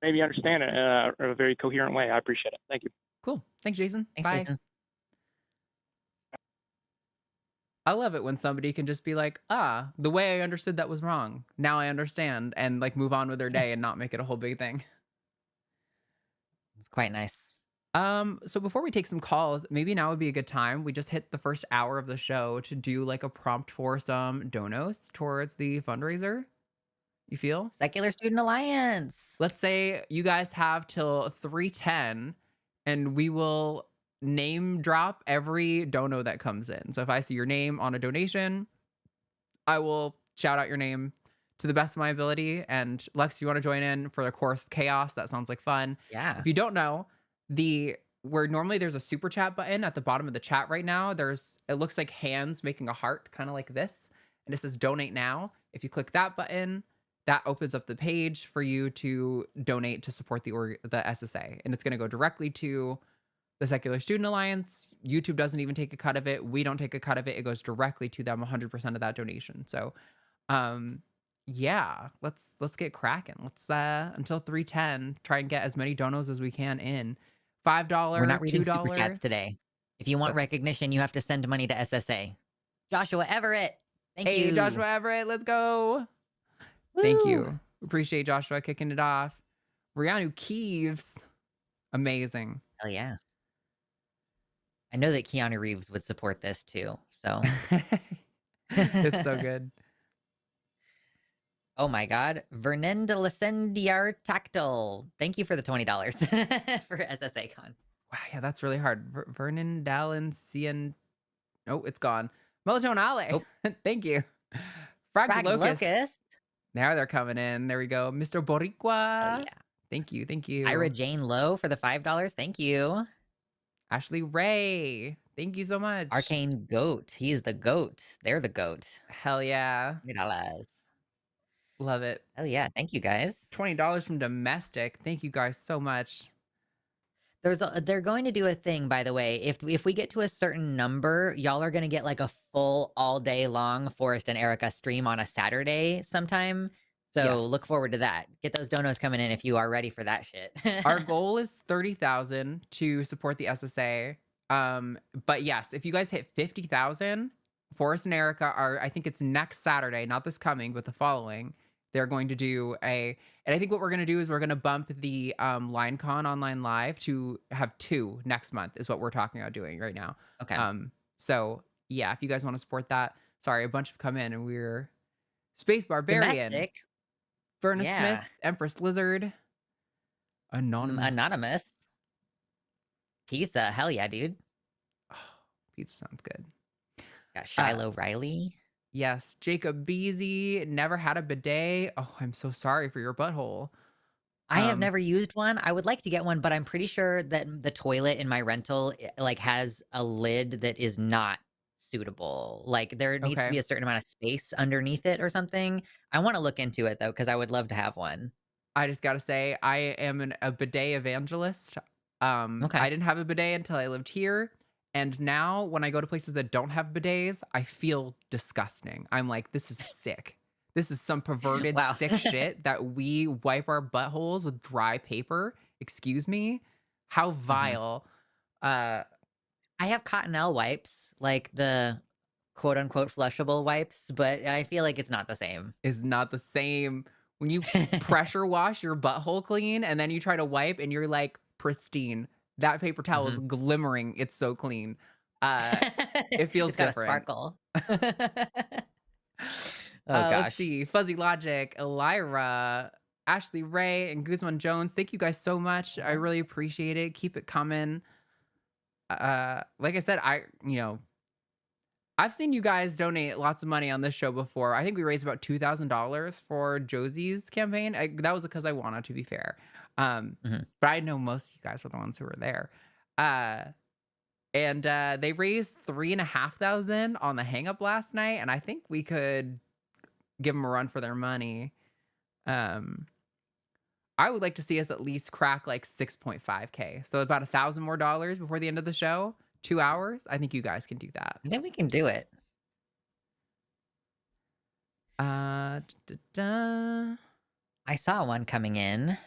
Speaker 5: maybe understand it in a very coherent way. I appreciate it. Thank you.
Speaker 1: Cool. Thanks, Jason.
Speaker 2: Thanks,
Speaker 1: Bye.
Speaker 2: Jason.
Speaker 1: I love it when somebody can just be like, ah, the way I understood that was wrong. Now I understand, and like move on with their day and not make it a whole big thing.
Speaker 2: It's quite nice.
Speaker 1: So before we take some calls, maybe now would be a good time. We just hit the first hour of the show to do like a prompt for some donos towards the fundraiser. You feel?
Speaker 2: Secular Student Alliance.
Speaker 1: Let's say you guys have till 3:10 and we will name drop every dono that comes in. So if I see your name on a donation, I will shout out your name to the best of my ability. And Lex, if you want to join in for the Chorus of Chaos, that sounds like fun.
Speaker 2: Yeah.
Speaker 1: If you don't know, where normally there's a super chat button at the bottom of the chat right now, it looks like hands making a heart, kind of like this, and it says donate now. If you click that button, that opens up the page for you to donate to support the SSA, and it's going to go directly to the Secular Student Alliance. YouTube doesn't even take a cut of it. We don't take a cut of it. It goes directly to them, 100% of that donation. So, yeah, let's get cracking. Let's until 3:10 try and get as many donos as we can in. $5,
Speaker 2: We're not reading super
Speaker 1: $2.
Speaker 2: chats today. If you want
Speaker 1: But-
Speaker 2: recognition, you have to send money to SSA. Joshua Everett. Thank
Speaker 1: Hey,
Speaker 2: you.
Speaker 1: Joshua Everett, let's go. Thank
Speaker 2: Woo.
Speaker 1: you. Appreciate Joshua kicking it off. Rianu Keeves. Amazing.
Speaker 2: Hell yeah. I know that Keanu Reeves would support this too. So,
Speaker 1: It's so good.
Speaker 2: oh my God. Vernon de Lacendiar Tactile. Thank you for the $20 for SSA Con.
Speaker 1: Wow, yeah, that's really hard. Vernon Dallin Cian. Oh, it's gone. Melatonin Ale.
Speaker 2: Oh.
Speaker 1: Thank you. Frag Locust.
Speaker 2: Locust.
Speaker 1: Now they're coming in. There we go. Mr. Boricua.
Speaker 2: Oh yeah.
Speaker 1: Thank you. Thank you.
Speaker 2: Ira Jane Lowe for the $5. Thank you.
Speaker 1: Ashley Ray. Thank you so much.
Speaker 2: Arcane Goat. He's the goat. They're the goat.
Speaker 1: Hell yeah.
Speaker 2: $3.
Speaker 1: Love it.
Speaker 2: Hell yeah. Thank you guys.
Speaker 1: $20 from Domestic. Thank you guys so much.
Speaker 2: They're going to do a thing, by the way. If we get to a certain number, y'all are going to get like a full all day long Forrest and Erica stream on a Saturday sometime. So look
Speaker 1: Yes.
Speaker 2: forward to that. Get those donos coming in if you are ready for that shit.
Speaker 1: Our goal is 30,000 to support the SSA. But yes, if you guys hit 50,000, Forrest and Erica I think it's next Saturday, not this coming, but the following. They're going to do and I think what we're going to do is we're going to bump the LineCon online live to have 2 next month is what we're talking about doing right now.
Speaker 2: Okay.
Speaker 1: So yeah, if you guys want to support that, sorry, a bunch have come in and we're Space Barbarian,
Speaker 2: Domestic.
Speaker 1: Verna
Speaker 2: Yeah.
Speaker 1: Smith, Empress Lizard,
Speaker 2: Anonymous. Pizza. Hell yeah, dude.
Speaker 1: Oh, pizza sounds good.
Speaker 2: Got Shiloh Riley.
Speaker 1: Yes, Jacob Beasy never had a bidet. Oh, I'm so sorry for your butthole.
Speaker 2: I have never used one. I would like to get one, but I'm pretty sure that the toilet in my rental like has a lid that is not suitable. Like there needs to
Speaker 1: Okay.
Speaker 2: be a certain amount of space underneath it or something. I want to look into it though, because I would love to have one.
Speaker 1: I just gotta say, I am a bidet evangelist.
Speaker 2: Okay.
Speaker 1: I didn't have a bidet until I lived here. And now when I go to places that don't have bidets, I feel disgusting. I'm like, this is sick. This is some perverted,
Speaker 2: Wow.
Speaker 1: sick shit that we wipe our buttholes with dry paper. Excuse me? How vile.
Speaker 2: I have Cottonelle wipes, like the quote unquote flushable wipes, but I feel like it's not the same.
Speaker 1: Is not the same. When you pressure wash your butthole clean and then you try to wipe and you're like pristine. That paper towel is glimmering. It's so clean. It feels
Speaker 2: It's got
Speaker 1: different.
Speaker 2: a sparkle. Oh gosh.
Speaker 1: Let's see. Fuzzy Logic, Elira, Ashley Ray, and Guzman Jones. Thank you guys so much. I really appreciate it. Keep it coming. Like I said, I've seen you guys donate lots of money on this show before. I think we raised about $2,000 for Josie's campaign. That was because I wanted to be fair. But I know most of you guys were the ones who were there. And they raised $3,500 on the hang up last night, and I think we could give them a run for their money. I would like to see us at least crack like 6.5K. So about $1,000 more before the end of the show. 2 hours. I think you guys can do that.
Speaker 2: Then we can do it. I saw one coming in.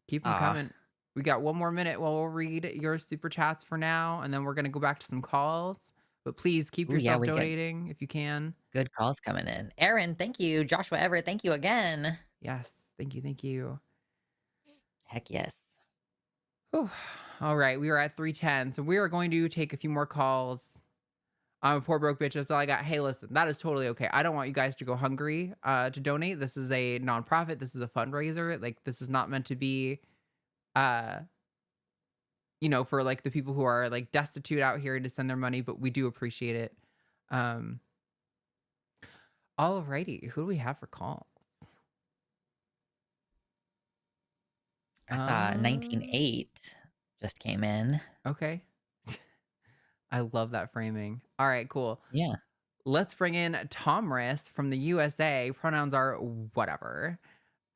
Speaker 1: Keep them coming. We got 1 more minute while we'll read your super chats for now, and then we're gonna go back to some calls. But please keep
Speaker 2: Ooh, yeah,
Speaker 1: yourself
Speaker 2: we get
Speaker 1: donating if you can.
Speaker 2: good calls coming in. Aaron, thank you. Joshua Everett, thank you again.
Speaker 1: Yes. Thank you. Thank you.
Speaker 2: Heck yes.
Speaker 1: Whew. All right. We are at 3:10. So we are going to take a few more calls. I'm a poor broke bitch. That's all I got. Hey, listen, that is totally okay. I don't want you guys to go hungry to donate. This is a nonprofit. This is a fundraiser. Like, this is not meant to be uh for like the people who are like destitute out here to send their money, but we do appreciate it. Um Alrighty, who do we have for calls?
Speaker 2: I saw
Speaker 1: Uh
Speaker 2: 19.8 just came in.
Speaker 1: okay. I love that framing. All right, cool.
Speaker 2: Yeah.
Speaker 1: Let's bring in Tomris from the USA. Pronouns are whatever.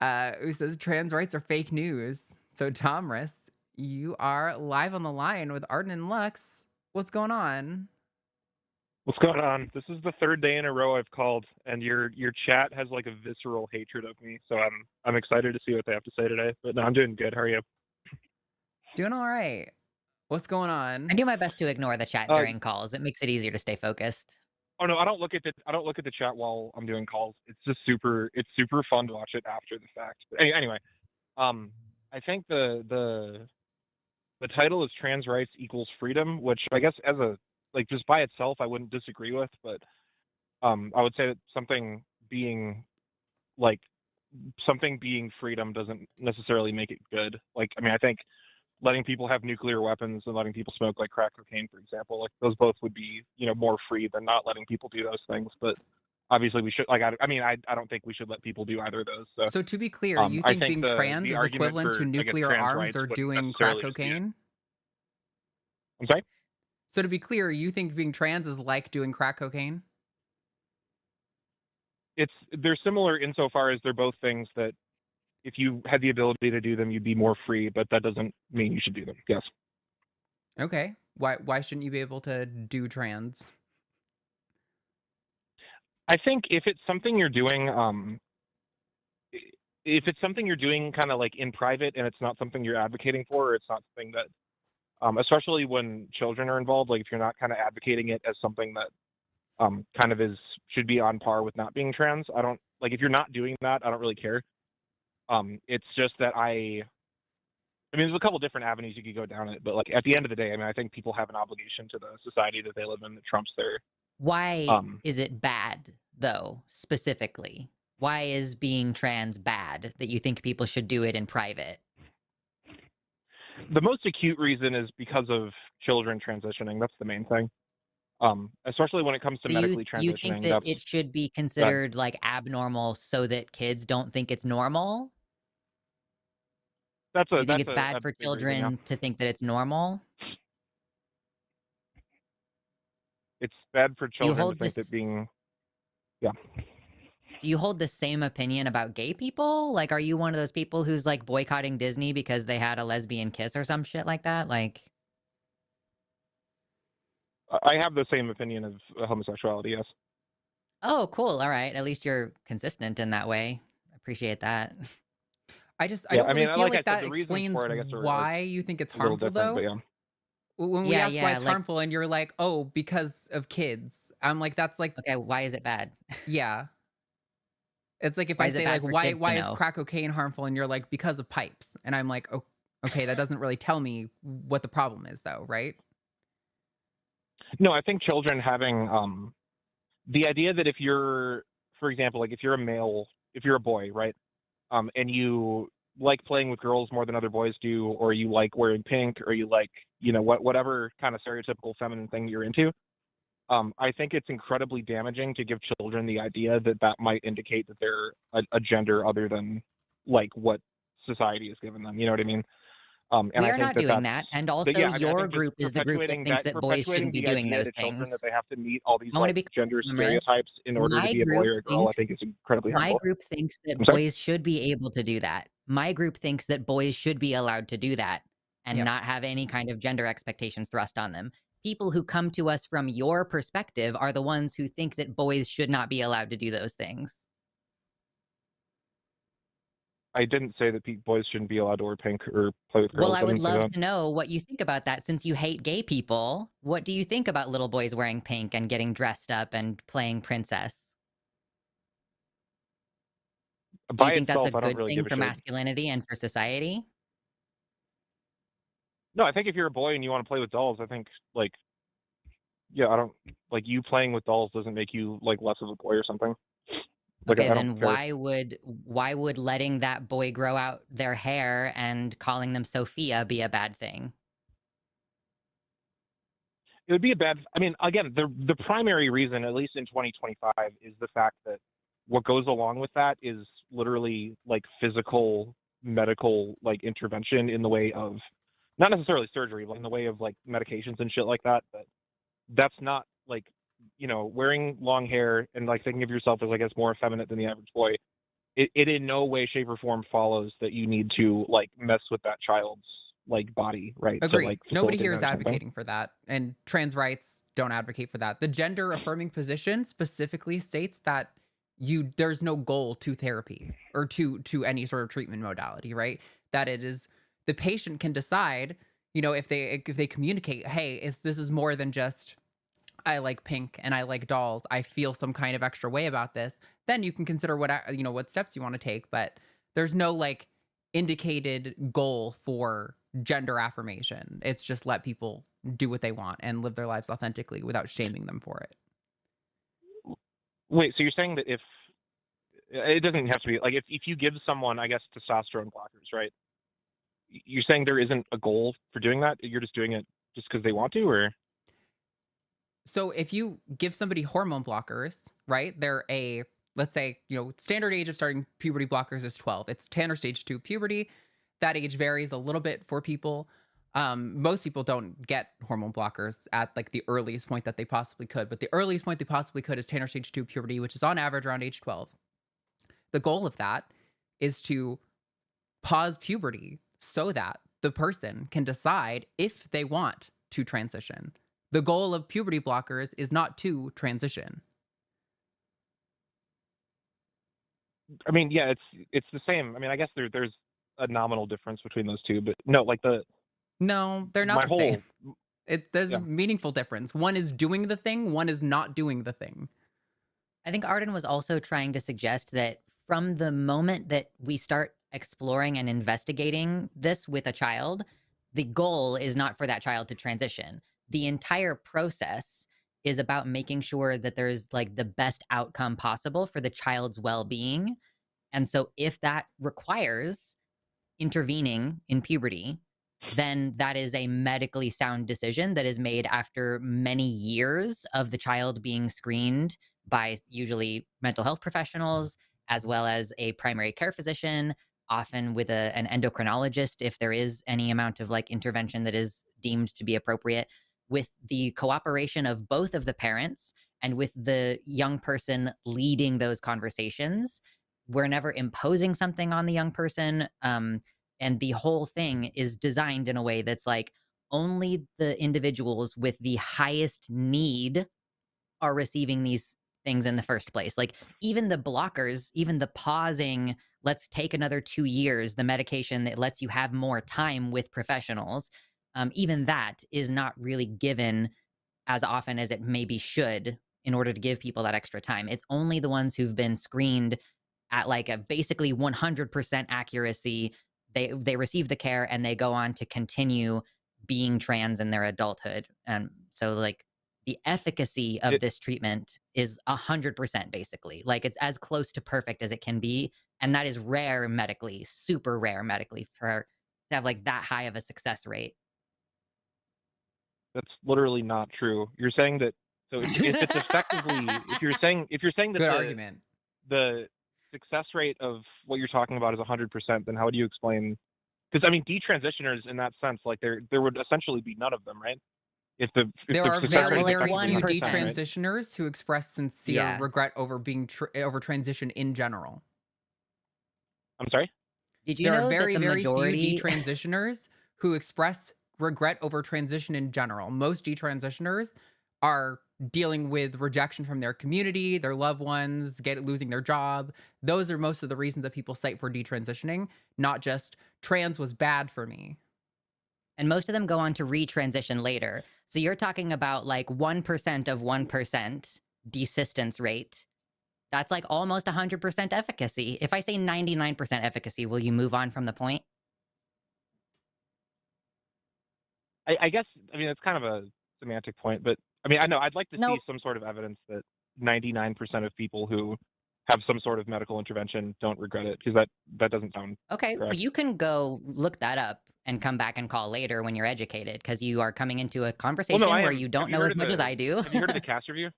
Speaker 1: Who says trans rights are fake news. So Tomris, you are live on the line with Arden and Lux. What's going on?
Speaker 6: What's going on? This is the third day in a row I've called, and your chat has like a visceral hatred of me. So I'm excited to see what they have to say today. But no, I'm doing good. How are you?
Speaker 1: Doing all right. What's going on?
Speaker 2: I do my best to ignore the chat during calls. It makes it easier to stay focused.
Speaker 6: Oh no, I don't look at the chat while I'm doing calls. It's just super fun to watch it after the fact. But anyway, I think the title is Trans Rights Equals Freedom, which I guess as a like just by itself I wouldn't disagree with, but I would say that something being freedom doesn't necessarily make it good. Like, I mean, I think letting people have nuclear weapons and letting people smoke like crack cocaine, for example, like those both would be, more free than not letting people do those things. But obviously we should, I don't think we should let people do either of those.
Speaker 1: So to be clear, you think being trans is
Speaker 6: argument
Speaker 1: equivalent
Speaker 6: for,
Speaker 1: to
Speaker 6: I guess,
Speaker 1: nuclear
Speaker 6: trans
Speaker 1: arms
Speaker 6: rights
Speaker 1: or
Speaker 6: wouldn't
Speaker 1: doing crack
Speaker 6: necessarily just be it.
Speaker 1: cocaine?
Speaker 6: I'm sorry?
Speaker 1: So to be clear, you think being trans is like doing crack cocaine?
Speaker 6: They're similar insofar as they're both things that if you had the ability to do them, you'd be more free, but that doesn't mean you should do them. Yes.
Speaker 1: Okay. Why shouldn't you be able to do trans?
Speaker 6: I think if it's something you're doing, kind of like in private and it's not something you're advocating for, or it's not something that, especially when children are involved, like if you're not kind of advocating it as something that kind of should be on par with not being trans, if you're not doing that, I don't really care. It's just that I mean, there's a couple different avenues you could go down it, but like at the end of the day, I mean, I think people have an obligation to the society that they live in that trumps their.
Speaker 2: Why is it bad, though, specifically? Why is being trans bad that you think people should do it in private?
Speaker 6: The most acute reason is because of children transitioning. That's the main thing. Especially when it comes to medically transitioning.
Speaker 2: You think that it should be considered like abnormal so that kids don't think it's normal? You think it's bad for children to think that it's normal?
Speaker 6: It's bad for children to think that being, yeah.
Speaker 2: Do you hold the same opinion about gay people? Like, are you one of those people who's like boycotting Disney because they had a lesbian kiss or some shit like that? Like,
Speaker 6: I have the same opinion of homosexuality, yes.
Speaker 2: Oh, cool. All right. At least you're consistent in that way. Appreciate that.
Speaker 1: I don't really feel like that explains why you think it's harmful, though.
Speaker 6: Yeah.
Speaker 1: When we ask why it's harmful and you're like, oh, because of kids. I'm like, that's like...
Speaker 2: Okay, why is it bad?
Speaker 1: Yeah. It's like if I say like, why is crack cocaine harmful? And you're like, because of pipes. And I'm like, oh, okay, that doesn't really tell me what the problem is, though, right?
Speaker 6: No, I think children having the idea that if you're, for example, like if you're a male, if you're a boy, right, and you like playing with girls more than other boys do, or you like wearing pink, or you like, whatever kind of stereotypical feminine thing you're into, I think it's incredibly damaging to give children the idea that that might indicate that they're a gender other than like what society has given them. You know what I mean? And
Speaker 2: we are not doing that. And also your group is the group that thinks that boys shouldn't be doing those things.
Speaker 6: That they have to meet all these gender stereotypes in order to be a boy or a girl, I think is incredibly harmful.
Speaker 2: My group thinks that boys should be able to do that. My group thinks that boys should be allowed to do that and not have any kind of gender expectations thrust on them. People who come to us from your perspective are the ones who think that boys should not be allowed to do those things.
Speaker 6: I didn't say that boys shouldn't be allowed to wear pink or play with girls.
Speaker 2: Well, I would love to know what you think about that since you hate gay people. What do you think about little boys wearing pink and getting dressed up and playing princess? Do you
Speaker 6: By
Speaker 2: think that's a
Speaker 6: itself, I don't
Speaker 2: good
Speaker 6: really
Speaker 2: thing
Speaker 6: give a
Speaker 2: for
Speaker 6: shit.
Speaker 2: masculinity and for society?
Speaker 6: No, I think if you're a boy and you want to play with dolls, I think like yeah, I don't like you playing with dolls doesn't make you like less of a boy or something. Like
Speaker 2: Okay,
Speaker 6: I don't
Speaker 2: then
Speaker 6: care.
Speaker 2: why would letting that boy grow out their hair and calling them Sophia be a bad thing?
Speaker 6: It would be a bad. I mean, again, the primary reason, at least in 2025, is the fact that what goes along with that is literally like physical medical like intervention in the way of not necessarily surgery, but in the way of like medications and shit like that. But that's not like wearing long hair and like thinking of yourself as I guess more effeminate than the average boy. It in no way, shape, or form follows that you need to like mess with that child's like body, right? To
Speaker 1: Agreed.
Speaker 6: like
Speaker 1: Nobody
Speaker 6: facilitate
Speaker 1: here
Speaker 6: that
Speaker 1: is
Speaker 6: or something.
Speaker 1: advocating for that, and trans rights don't advocate for that. The gender affirming position specifically states that there's no goal to therapy or to any sort of treatment modality, right? That it is the patient can decide, if they communicate, hey, this is more than just I like pink and I like dolls. I feel some kind of extra way about this. Then you can consider what steps you want to take. But there's no like indicated goal for gender affirmation. It's just let people do what they want and live their lives authentically without shaming them for it.
Speaker 6: Wait, so you're saying that if it doesn't have to be like if you give someone, I guess, testosterone blockers, right? You're saying there isn't a goal for doing that? You're just doing it just because they want to, or?
Speaker 1: So if you give somebody hormone blockers, right? Let's say, standard age of starting puberty blockers is 12. It's 10 or stage 2 puberty. That age varies a little bit for people. Most people don't get hormone blockers at like the earliest point that they possibly could, but the earliest point they possibly could is 10 or stage 2 puberty, which is on average around age 12. The goal of that is to pause puberty so that the person can decide if they want to transition. The goal of puberty blockers is not to transition.
Speaker 6: I mean, yeah, it's the same. I mean, I guess there's a nominal difference between those two, but no, like
Speaker 1: No, they're not
Speaker 6: my
Speaker 1: the
Speaker 6: whole
Speaker 1: same. There's
Speaker 6: yeah.
Speaker 1: a meaningful difference. One is doing the thing, one is not doing the thing.
Speaker 2: I think Arden was also trying to suggest that from the moment that we start exploring and investigating this with a child, the goal is not for that child to transition. The entire process is about making sure that there's like the best outcome possible for the child's well-being. And so if that requires intervening in puberty, then that is a medically sound decision that is made after many years of the child being screened by usually mental health professionals, as well as a primary care physician, often with an endocrinologist if there is any amount of like intervention that is deemed to be appropriate, with the cooperation of both of the parents and with the young person leading those conversations. We're never imposing something on the young person. And the whole thing is designed in a way that's like only the individuals with the highest need are receiving these things in the first place. Like even the blockers, even the pausing, let's take another 2 years, the medication that lets you have more time with professionals, even that is not really given as often as it maybe should in order to give people that extra time. It's only the ones who've been screened at like a basically 100% accuracy. They receive the care and they go on to continue being trans in their adulthood. And so like the efficacy of this treatment is 100% basically. Like it's as close to perfect as it can be. And that is rare medically, super rare medically for to have like that high of a success rate.
Speaker 6: That's literally not true. You're saying that if it's effectively if you're saying that
Speaker 1: Good argument.
Speaker 6: the success rate of what you're talking about is 100%, then how would you explain? Because I mean, detransitioners in that sense, like there would essentially be none of them, right? If
Speaker 1: There
Speaker 6: the
Speaker 1: are
Speaker 6: success
Speaker 1: very,
Speaker 6: rate is
Speaker 1: very
Speaker 6: effectively
Speaker 1: few
Speaker 2: 1%, right?
Speaker 1: detransitioners who express sincere
Speaker 2: Yeah.
Speaker 1: regret over being over transition in general.
Speaker 6: I'm sorry.
Speaker 2: Did you
Speaker 1: There are
Speaker 2: know that
Speaker 1: very,
Speaker 2: the
Speaker 1: very
Speaker 2: majority
Speaker 1: few detransitioners who express regret over transition in general. Most detransitioners are dealing with rejection from their community, their loved ones, losing their job. Those are most of the reasons that people cite for detransitioning, not just trans was bad for me.
Speaker 2: and most of them go on to retransition later. So you're talking about like 1% of 1% desistance rate That's like almost 100% efficacy. If I say 99% efficacy, will you move on from the point?
Speaker 6: I guess, I mean, it's kind of a semantic point, but I mean, I know I'd like to see
Speaker 2: Nope.
Speaker 6: some sort of evidence that 99% of people who have some sort of medical intervention don't regret it, because that doesn't sound
Speaker 2: Okay, well,
Speaker 6: correct.
Speaker 2: you can go look that up and come back and call later when you're educated, because you are coming into a
Speaker 6: Well,
Speaker 2: conversation
Speaker 6: no, I
Speaker 2: where
Speaker 6: am.
Speaker 2: you
Speaker 6: Have
Speaker 2: don't
Speaker 6: you
Speaker 2: know
Speaker 6: heard
Speaker 2: as
Speaker 6: of
Speaker 2: much as
Speaker 6: the
Speaker 2: I do.
Speaker 6: Have you heard of the CAS review?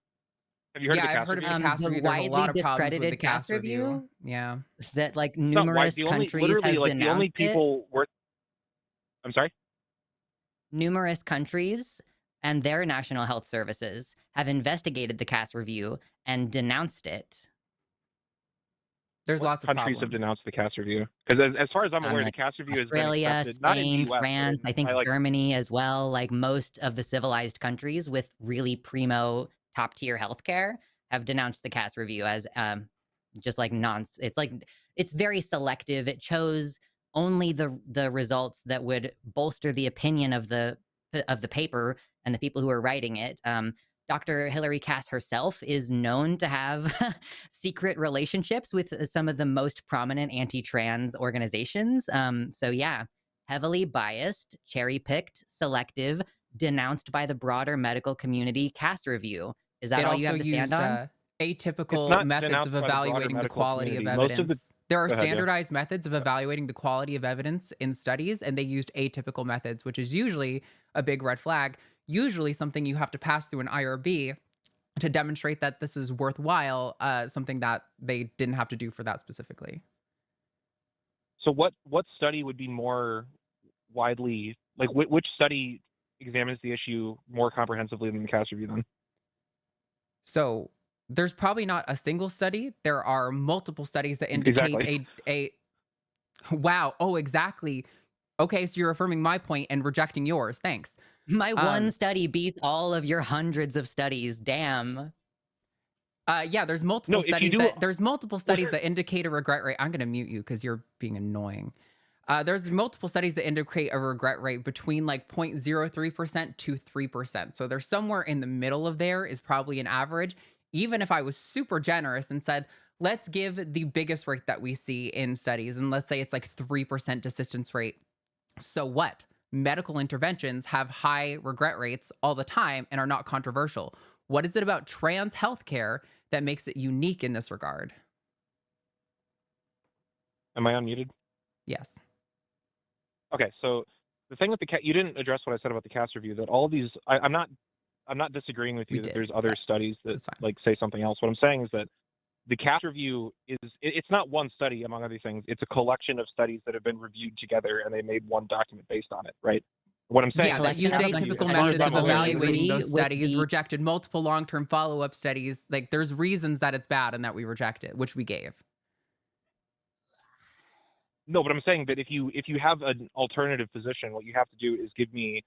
Speaker 6: Have you heard of
Speaker 1: Yeah,
Speaker 6: the
Speaker 1: I've
Speaker 6: CAS
Speaker 1: heard of
Speaker 6: review?
Speaker 1: the CAS
Speaker 2: The
Speaker 1: review. There's a
Speaker 2: widely
Speaker 1: lot of problems with the
Speaker 2: discredited
Speaker 1: CAS
Speaker 2: CAS
Speaker 1: review.
Speaker 2: review
Speaker 1: Yeah.
Speaker 2: that like
Speaker 6: It's not wide.
Speaker 2: numerous
Speaker 6: The only,
Speaker 2: countries
Speaker 6: literally,
Speaker 2: have
Speaker 6: like the only
Speaker 2: denounced it.
Speaker 6: people worth. I'm sorry.
Speaker 2: Numerous countries and their national health services have investigated the CAS review and denounced it.
Speaker 1: There's
Speaker 6: What
Speaker 1: lots of
Speaker 6: countries have
Speaker 1: problems.
Speaker 6: denounced the CAS review? Because as far as I'm aware, the
Speaker 2: Like
Speaker 6: CAS review has been
Speaker 2: Australia,
Speaker 6: accepted, not in the
Speaker 2: Spain,
Speaker 6: U.S., but
Speaker 2: France, I think
Speaker 6: by like.
Speaker 2: Germany as well. Like most of the civilized countries with really primo top tier healthcare have denounced the CAS review as just like nonsense. It's like it's very selective. It chose only the results that would bolster the opinion of the paper and the people who are writing it. Dr. Hilary Cass herself is known to have secret relationships with some of the most prominent anti-trans organizations. So yeah, heavily biased, cherry-picked, selective, denounced by the broader medical community. Cass review. Is that
Speaker 1: It
Speaker 2: all you
Speaker 1: also
Speaker 2: have to stand
Speaker 1: used
Speaker 2: on?
Speaker 6: It's
Speaker 1: atypical
Speaker 6: not
Speaker 1: methods of
Speaker 6: denounced by the broader
Speaker 1: evaluating the
Speaker 6: medical
Speaker 1: quality of
Speaker 6: community. Most of the.
Speaker 1: evidence. There are
Speaker 6: Go ahead, yeah.
Speaker 1: standardized methods of evaluating the quality of evidence in studies, and they used atypical methods, which is usually a big red flag, usually something you have to pass through an IRB to demonstrate that this is worthwhile, something that they didn't have to do for that specifically.
Speaker 6: So what study would be more widely, like which study examines the issue more comprehensively than the CAS review then?
Speaker 1: So there's probably not a single study. There are multiple studies that indicate
Speaker 6: Exactly.
Speaker 1: a wow. Oh, exactly. Okay, so you're affirming my point and rejecting yours. Thanks.
Speaker 2: My one study beats all of your hundreds of studies. Damn.
Speaker 1: Yeah, there's multiple
Speaker 6: No, if you
Speaker 1: studies
Speaker 6: do.
Speaker 1: that indicate a regret rate. I'm gonna mute you because you're being annoying. There's multiple studies that indicate a regret rate between like 0.03% to 3%. So there's somewhere in the middle of there is probably an average. Even if I was super generous and said, let's give the biggest rate that we see in studies, and let's say it's like 3% desistance rate. So what? Medical interventions have high regret rates all the time and are not controversial. What is it about trans healthcare that makes it unique in this regard?
Speaker 6: Am I unmuted?
Speaker 1: Yes.
Speaker 6: Okay, so the thing with the you didn't address what I said about the CAS review. That all of these, I'm not disagreeing with
Speaker 1: We
Speaker 6: you that
Speaker 1: did,
Speaker 6: there's other
Speaker 1: but
Speaker 6: studies that
Speaker 1: that's fine.
Speaker 6: like say something else. What I'm saying is that the CAS review it's not one study among other things. It's a collection of studies that have been reviewed together and they made one document based on it, right? What I'm saying
Speaker 1: Yeah,
Speaker 6: is
Speaker 1: that
Speaker 6: that
Speaker 1: used
Speaker 6: CAS review,
Speaker 1: atypical
Speaker 6: as far as
Speaker 1: methods
Speaker 6: I'm
Speaker 1: of
Speaker 6: aware,
Speaker 1: evaluating
Speaker 2: agree
Speaker 1: those
Speaker 2: with
Speaker 1: studies,
Speaker 2: the-
Speaker 1: rejected multiple long-term follow-up studies. Like there's reasons that it's bad and that we reject it, which we gave.
Speaker 6: No, but I'm saying that if you have an alternative position, what you have to do is give me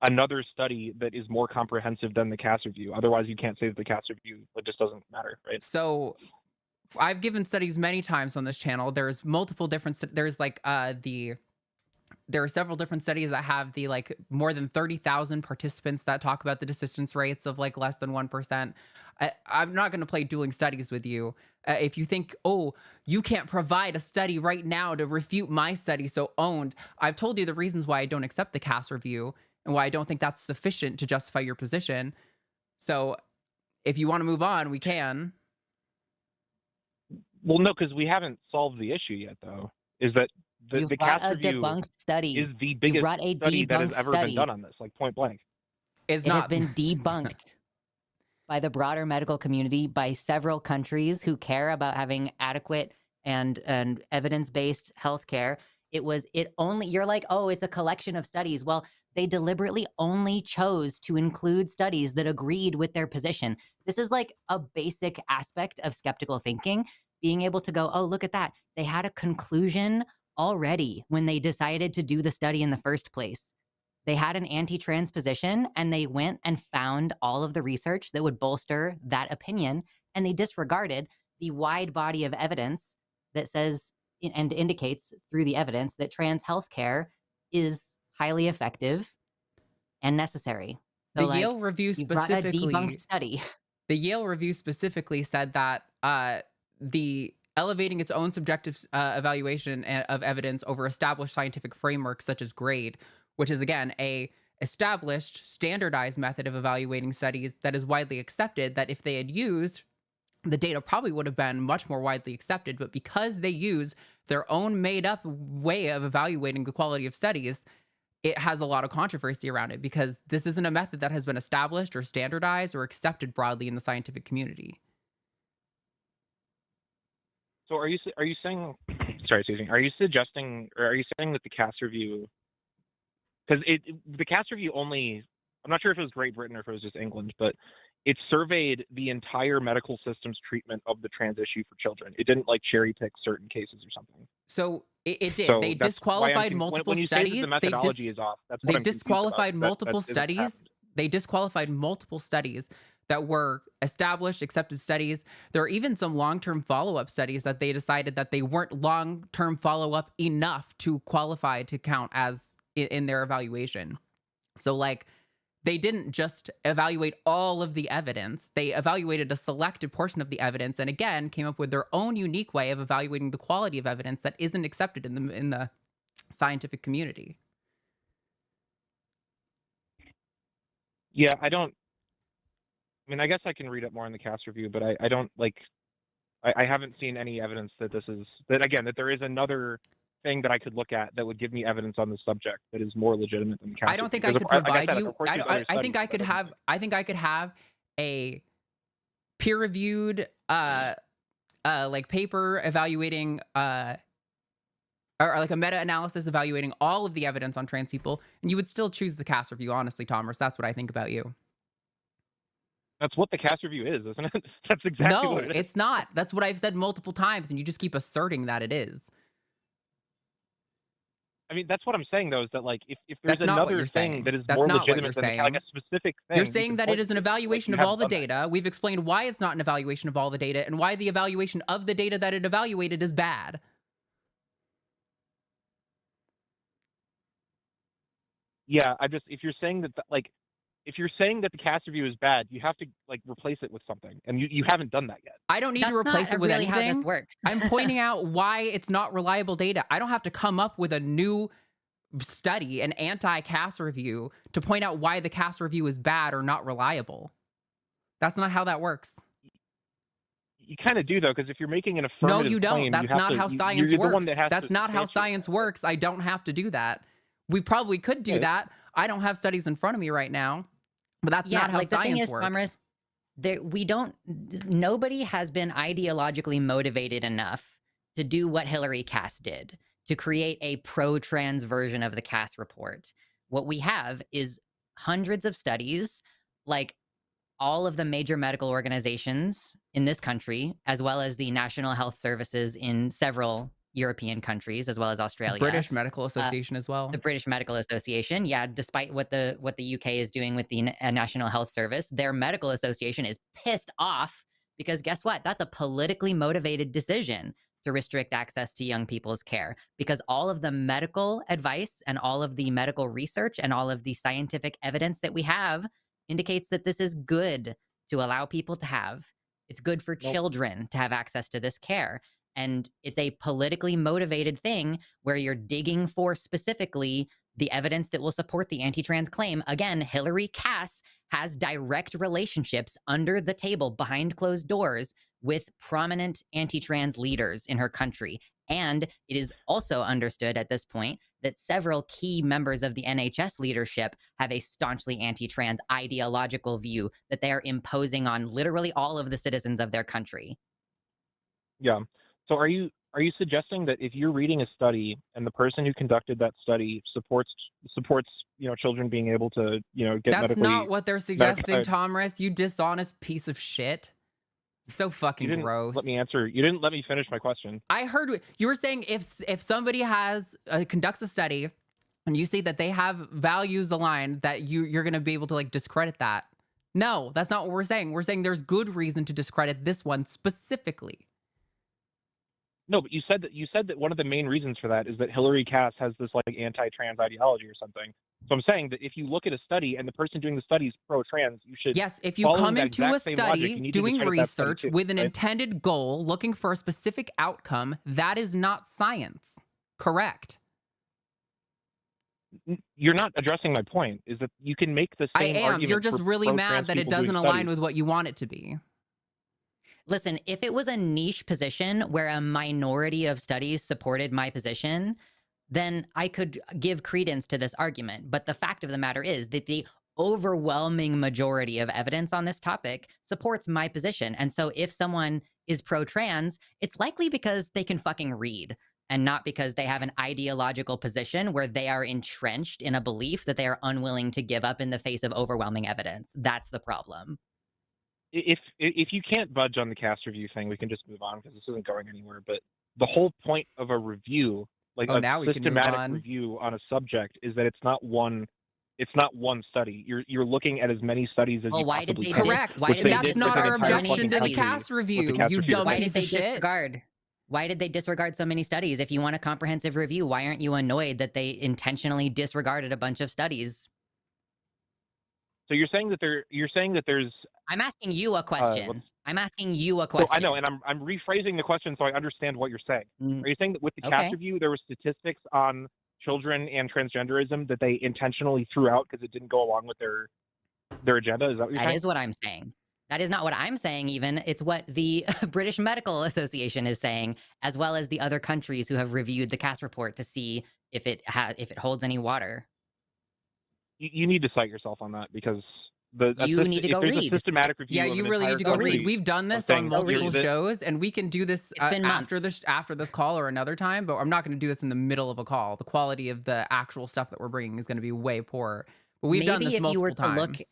Speaker 6: another study that is more comprehensive than the CAS review. Otherwise, you can't say that the CAS review just doesn't matter, right?
Speaker 1: So I've given studies many times on this channel. There's multiple different, there's like there are several different studies that have the like more than 30,000 participants that talk about the desistance rates of like less than 1%. I'm not going to play dueling studies with you. If you think, oh, you can't provide a study right now to refute my study, so owned. I've told you the reasons why I don't accept the CAS review and why I don't think that's sufficient to justify your position. So if you want to move on, we can.
Speaker 6: Well, no, because we haven't solved the issue yet, though. Is that the
Speaker 2: You've
Speaker 6: the
Speaker 2: brought
Speaker 6: CAS
Speaker 2: a
Speaker 6: review
Speaker 2: debunked study.
Speaker 6: is the
Speaker 2: You
Speaker 6: biggest
Speaker 2: brought a
Speaker 6: study that has
Speaker 2: debunked
Speaker 6: ever been
Speaker 2: study.
Speaker 6: done on this, like point blank.
Speaker 1: Is
Speaker 2: It has
Speaker 1: not
Speaker 2: been debunked by the broader medical community, by several countries who care about having adequate and evidence-based healthcare. You're like, oh, it's a collection of studies. Well, they deliberately only chose to include studies that agreed with their position. This is like a basic aspect of skeptical thinking, being able to go, oh, look at that. They had a conclusion already when they decided to do the study in the first place. They had an anti-trans position and they went and found all of the research that would bolster that opinion, and they disregarded the wide body of evidence that says and indicates through the evidence that trans healthcare is highly effective and necessary. So
Speaker 1: the Yale review
Speaker 2: you brought a
Speaker 1: specifically
Speaker 2: debunked study.
Speaker 1: The Yale review specifically said that the elevating its own subjective evaluation of evidence over established scientific frameworks such as grade, which is again a established standardized method of evaluating studies that is widely accepted, that if they had used, the data probably would have been much more widely accepted. But because they used their own made up way of evaluating the quality of studies, it has a lot of controversy around it, because this isn't a method that has been established or standardized or accepted broadly in the scientific community.
Speaker 6: So are you saying, sorry, Susan, are you suggesting, or are you saying that the CAS review, because the CAS review only, I'm not sure if it was Great Britain or if it was just England, but it surveyed the entire medical system's treatment of the trans issue for children. It didn't like cherry pick certain cases or something.
Speaker 1: So it did.
Speaker 6: So
Speaker 1: They
Speaker 6: that's why
Speaker 1: disqualified multiple
Speaker 6: when you
Speaker 1: studies.
Speaker 6: say that the methodology is off, that's what
Speaker 1: They
Speaker 6: I'm confused about.
Speaker 1: disqualified multiple
Speaker 6: That isn't what
Speaker 1: studies.
Speaker 6: happened.
Speaker 1: They disqualified multiple studies that were established, accepted studies. There are even some long-term follow-up studies that they decided that they weren't long-term follow-up enough to qualify to count as in their evaluation. So like, they didn't just evaluate all of the evidence. They evaluated a selected portion of the evidence, and again, came up with their own unique way of evaluating the quality of evidence that isn't accepted in the scientific community.
Speaker 6: Yeah, I mean, I guess I can read it more in the CAS review, but I don't like, I haven't seen any evidence that that there is another thing that I could look at that would give me evidence on the subject that is more legitimate than the CAS.
Speaker 1: I don't think
Speaker 6: review.
Speaker 1: I could
Speaker 6: Because
Speaker 1: provide
Speaker 6: like I said,
Speaker 1: you.
Speaker 6: of course there's other
Speaker 1: I think
Speaker 6: studies,
Speaker 1: I could
Speaker 6: but
Speaker 1: have. I think I could have a peer-reviewed, like paper evaluating, or like a meta-analysis evaluating all of the evidence on trans people, and you would still choose the CAS review. Honestly, Thomas, that's what I think about you.
Speaker 6: That's what the CAS review is, isn't it? That's exactly
Speaker 1: No,
Speaker 6: what it is.
Speaker 1: it's not. That's what I've said multiple times, and you just keep asserting that it is.
Speaker 6: I mean, that's what I'm saying, though, is that like if there's
Speaker 1: That's not what
Speaker 6: another
Speaker 1: you're
Speaker 6: thing
Speaker 1: saying.
Speaker 6: that is
Speaker 1: That's
Speaker 6: more
Speaker 1: not what
Speaker 6: legitimate
Speaker 1: you're
Speaker 6: than like a
Speaker 1: saying.
Speaker 6: specific thing,
Speaker 1: You're
Speaker 6: you
Speaker 1: saying
Speaker 6: can
Speaker 1: that
Speaker 6: point
Speaker 1: it is an
Speaker 6: to. Like,
Speaker 1: evaluation
Speaker 6: you
Speaker 1: of all
Speaker 6: haven't
Speaker 1: the
Speaker 6: done that.
Speaker 1: data. We've explained why it's not an evaluation of all the data, and why the evaluation of the data that it evaluated is bad.
Speaker 6: Yeah, if you're saying that if you're saying that the CAS review is bad, you have to like replace it with something, and you haven't done that yet.
Speaker 1: I don't need to
Speaker 2: That's
Speaker 1: replace
Speaker 2: not
Speaker 1: it with
Speaker 2: really how this
Speaker 1: anything.
Speaker 2: works.
Speaker 1: I'm pointing out why it's not reliable data. I don't have to come up with a new study, an anti-CAS review, to point out why the CAS review is bad or not reliable. That's not how that works.
Speaker 6: You kind of do, though, because if you're making an
Speaker 1: No,
Speaker 6: affirmative
Speaker 1: you don't.
Speaker 6: claim,
Speaker 1: That's not how science
Speaker 6: you're
Speaker 1: works.
Speaker 6: the one that has
Speaker 1: That's
Speaker 6: to
Speaker 1: not how
Speaker 6: substantiate
Speaker 1: science
Speaker 6: that.
Speaker 1: works. I don't have to do that. We probably could do
Speaker 6: Okay.
Speaker 1: that. I don't have studies in front of me right now, but that's
Speaker 2: Yeah,
Speaker 1: not how
Speaker 2: like the thing
Speaker 1: science
Speaker 2: is,
Speaker 1: works.
Speaker 2: Commerce, nobody has been ideologically motivated enough to do what Hillary Cass did, to create a pro-trans version of the Cass report. What we have is hundreds of studies, like all of the major medical organizations in this country, as well as the National Health Services in several European countries, as well as Australia.
Speaker 1: British Medical Association as well.
Speaker 2: The British Medical Association, yeah, despite what the UK is doing with the National Health Service, their medical association is pissed off because guess what? That's a politically motivated decision to restrict access to young people's care, because all of the medical advice and all of the medical research and all of the scientific evidence that we have indicates that this is good to allow people to have. It's good for children to have access to this care. And it's a politically motivated thing where you're digging for specifically the evidence that will support the anti-trans claim. Again, Hillary Cass has direct relationships under the table, behind closed doors, with prominent anti-trans leaders in her country. And it is also understood at this point that several key members of the NHS leadership have a staunchly anti-trans ideological view that they are imposing on literally all of the citizens of their country.
Speaker 6: Yeah. So are you suggesting that if you're reading a study and the person who conducted that study supports children being able to get
Speaker 1: That's
Speaker 6: medically?
Speaker 1: not what they're suggesting, Tomris. You dishonest piece of shit. So fucking
Speaker 6: You didn't
Speaker 1: gross.
Speaker 6: let me answer. You didn't let me finish my question.
Speaker 1: I heard you were saying if somebody has conducts a study and you say that they have values aligned, that you're going to be able to like discredit that. No, that's not what we're saying. We're saying there's good reason to discredit this one specifically.
Speaker 6: No, but you said that one of the main reasons for that is that Hillary Cass has this like anti-trans ideology or something. So I'm saying that if you look at a study and the person doing the study is pro-trans, you should.
Speaker 1: Yes, if you
Speaker 6: Following
Speaker 1: come
Speaker 6: that
Speaker 1: into a
Speaker 6: exact same logic,
Speaker 1: study
Speaker 6: you need to
Speaker 1: doing
Speaker 6: discredit that study
Speaker 1: research
Speaker 6: too,
Speaker 1: with an
Speaker 6: right?
Speaker 1: intended goal, looking for a specific outcome, that is not science. Correct.
Speaker 6: You're not addressing my point. Is that you can make the
Speaker 1: I
Speaker 6: same
Speaker 1: am.
Speaker 6: argument
Speaker 1: You're just
Speaker 6: for
Speaker 1: really mad
Speaker 6: pro-trans
Speaker 1: that it
Speaker 6: people doing
Speaker 1: doesn't align
Speaker 6: studies.
Speaker 1: with what you want it to be.
Speaker 2: Listen, if it was a niche position where a minority of studies supported my position, then I could give credence to this argument. But the fact of the matter is that the overwhelming majority of evidence on this topic supports my position. And so if someone is pro-trans, it's likely because they can fucking read and not because they have an ideological position where they are entrenched in a belief that they are unwilling to give up in the face of overwhelming evidence. That's the problem.
Speaker 6: If you can't budge on the cast review thing, we can just move on because this isn't going anywhere. But the whole point of a review, like a
Speaker 1: now we can move
Speaker 6: systematic
Speaker 1: on.
Speaker 6: review on a subject, is that it's not one study. You're looking at as many studies as
Speaker 2: Well,
Speaker 6: you
Speaker 2: why did
Speaker 6: possibly
Speaker 2: they
Speaker 6: can.
Speaker 1: Correct.
Speaker 2: why did they
Speaker 1: That's not
Speaker 2: disregard
Speaker 1: our
Speaker 2: so many
Speaker 1: objection to the
Speaker 2: studies?
Speaker 1: cast review,
Speaker 6: cast
Speaker 1: you
Speaker 6: review
Speaker 1: dumb
Speaker 2: Why
Speaker 6: does.
Speaker 2: did
Speaker 1: piece
Speaker 2: they
Speaker 1: of shit.
Speaker 2: disregard? Why did they disregard so many studies? If you want a comprehensive review, why aren't you annoyed that they intentionally disregarded a bunch of studies?
Speaker 6: So you're saying that there's.
Speaker 2: I'm asking you a question.
Speaker 6: what's-
Speaker 2: I'm asking you a
Speaker 6: So
Speaker 2: question.
Speaker 6: I know, and I'm rephrasing the question so I understand what you're saying.
Speaker 2: Mm,
Speaker 6: Are you saying that with the
Speaker 2: okay.
Speaker 6: cast review there were statistics on children and transgenderism that they intentionally threw out because it didn't go along with their agenda? Is that what you're
Speaker 2: That
Speaker 6: saying?
Speaker 2: is what I'm saying. That is not what I'm saying even. It's what the British Medical Association is saying, as well as the other countries who have reviewed the cast report to see if it holds any water.
Speaker 6: You need to cite yourself on that because
Speaker 2: You need to go
Speaker 6: if there's
Speaker 2: read.
Speaker 6: a systematic review
Speaker 1: Yeah,
Speaker 6: of
Speaker 1: you
Speaker 6: an
Speaker 1: really need
Speaker 6: entire
Speaker 1: to go
Speaker 6: country
Speaker 1: read. We've done this
Speaker 6: saying
Speaker 1: on
Speaker 2: Go read.
Speaker 1: multiple
Speaker 6: that-
Speaker 1: shows, and we can do this
Speaker 2: It's been
Speaker 1: after
Speaker 2: months.
Speaker 1: this call or another time. But I'm not going to do this in the middle of a call. The quality of the actual stuff that we're bringing is going to be way poorer. But we've done
Speaker 2: Maybe
Speaker 1: this
Speaker 2: if you were
Speaker 1: multiple
Speaker 2: to
Speaker 1: times.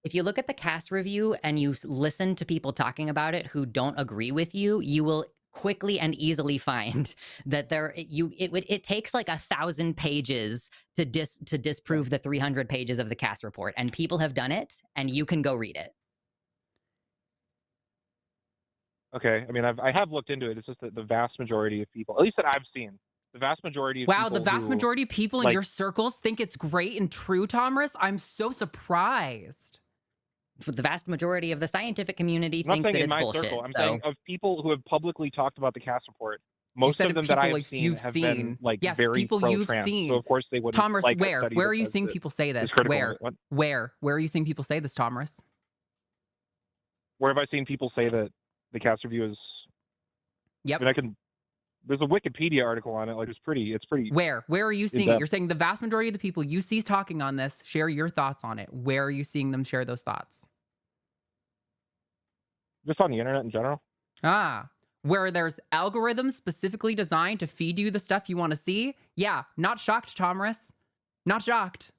Speaker 2: if you look at the cast review and you listen to people talking about it who don't agree with you, you will quickly and easily find that it takes like 1,000 pages to disprove the 300 pages of the cast report, and people have done it, and you can go read it.
Speaker 6: Okay, I mean I have looked into it. It's just that the vast majority of people, at least that I've seen, the vast majority of
Speaker 1: Wow,
Speaker 6: people
Speaker 1: the vast
Speaker 6: who,
Speaker 1: majority of people in
Speaker 6: like-
Speaker 1: your circles think it's great and true, Tomris. I'm so surprised.
Speaker 2: The vast majority of the scientific community
Speaker 6: I'm not
Speaker 2: thinks
Speaker 6: saying
Speaker 2: that
Speaker 6: in
Speaker 2: it's
Speaker 6: my
Speaker 2: bullshit.
Speaker 6: circle. I'm
Speaker 2: so
Speaker 6: saying of people who have publicly talked about the cast report. Most
Speaker 1: said
Speaker 6: of
Speaker 1: of
Speaker 6: them that I
Speaker 1: people
Speaker 6: have
Speaker 1: like
Speaker 6: seen
Speaker 1: you've
Speaker 6: have
Speaker 1: seen.
Speaker 6: been like
Speaker 1: Yes,
Speaker 6: very
Speaker 1: people you've
Speaker 6: pro-trans.
Speaker 1: seen.
Speaker 6: So of course they wouldn't
Speaker 1: Tomris,
Speaker 6: like a
Speaker 1: where?
Speaker 6: study
Speaker 1: Where
Speaker 6: that
Speaker 1: are you
Speaker 6: says
Speaker 1: seeing
Speaker 6: that
Speaker 1: people say
Speaker 6: it's
Speaker 1: this?
Speaker 6: critical of
Speaker 1: Where?
Speaker 6: it. What?
Speaker 1: Where are you seeing people say this, Tomris?
Speaker 6: Where have I seen people say that the cast review is?
Speaker 1: Yep.
Speaker 6: I mean, there's a Wikipedia article on it. Like it's pretty.
Speaker 1: Where are you seeing it?
Speaker 6: depth.
Speaker 1: You're saying the vast majority of the people you see talking on this share your thoughts on it. Where are you seeing them share those thoughts?
Speaker 6: Just on the internet in general.
Speaker 1: Where there's algorithms specifically designed to feed you the stuff you want to see? Yeah, not shocked, Tomris. Not shocked.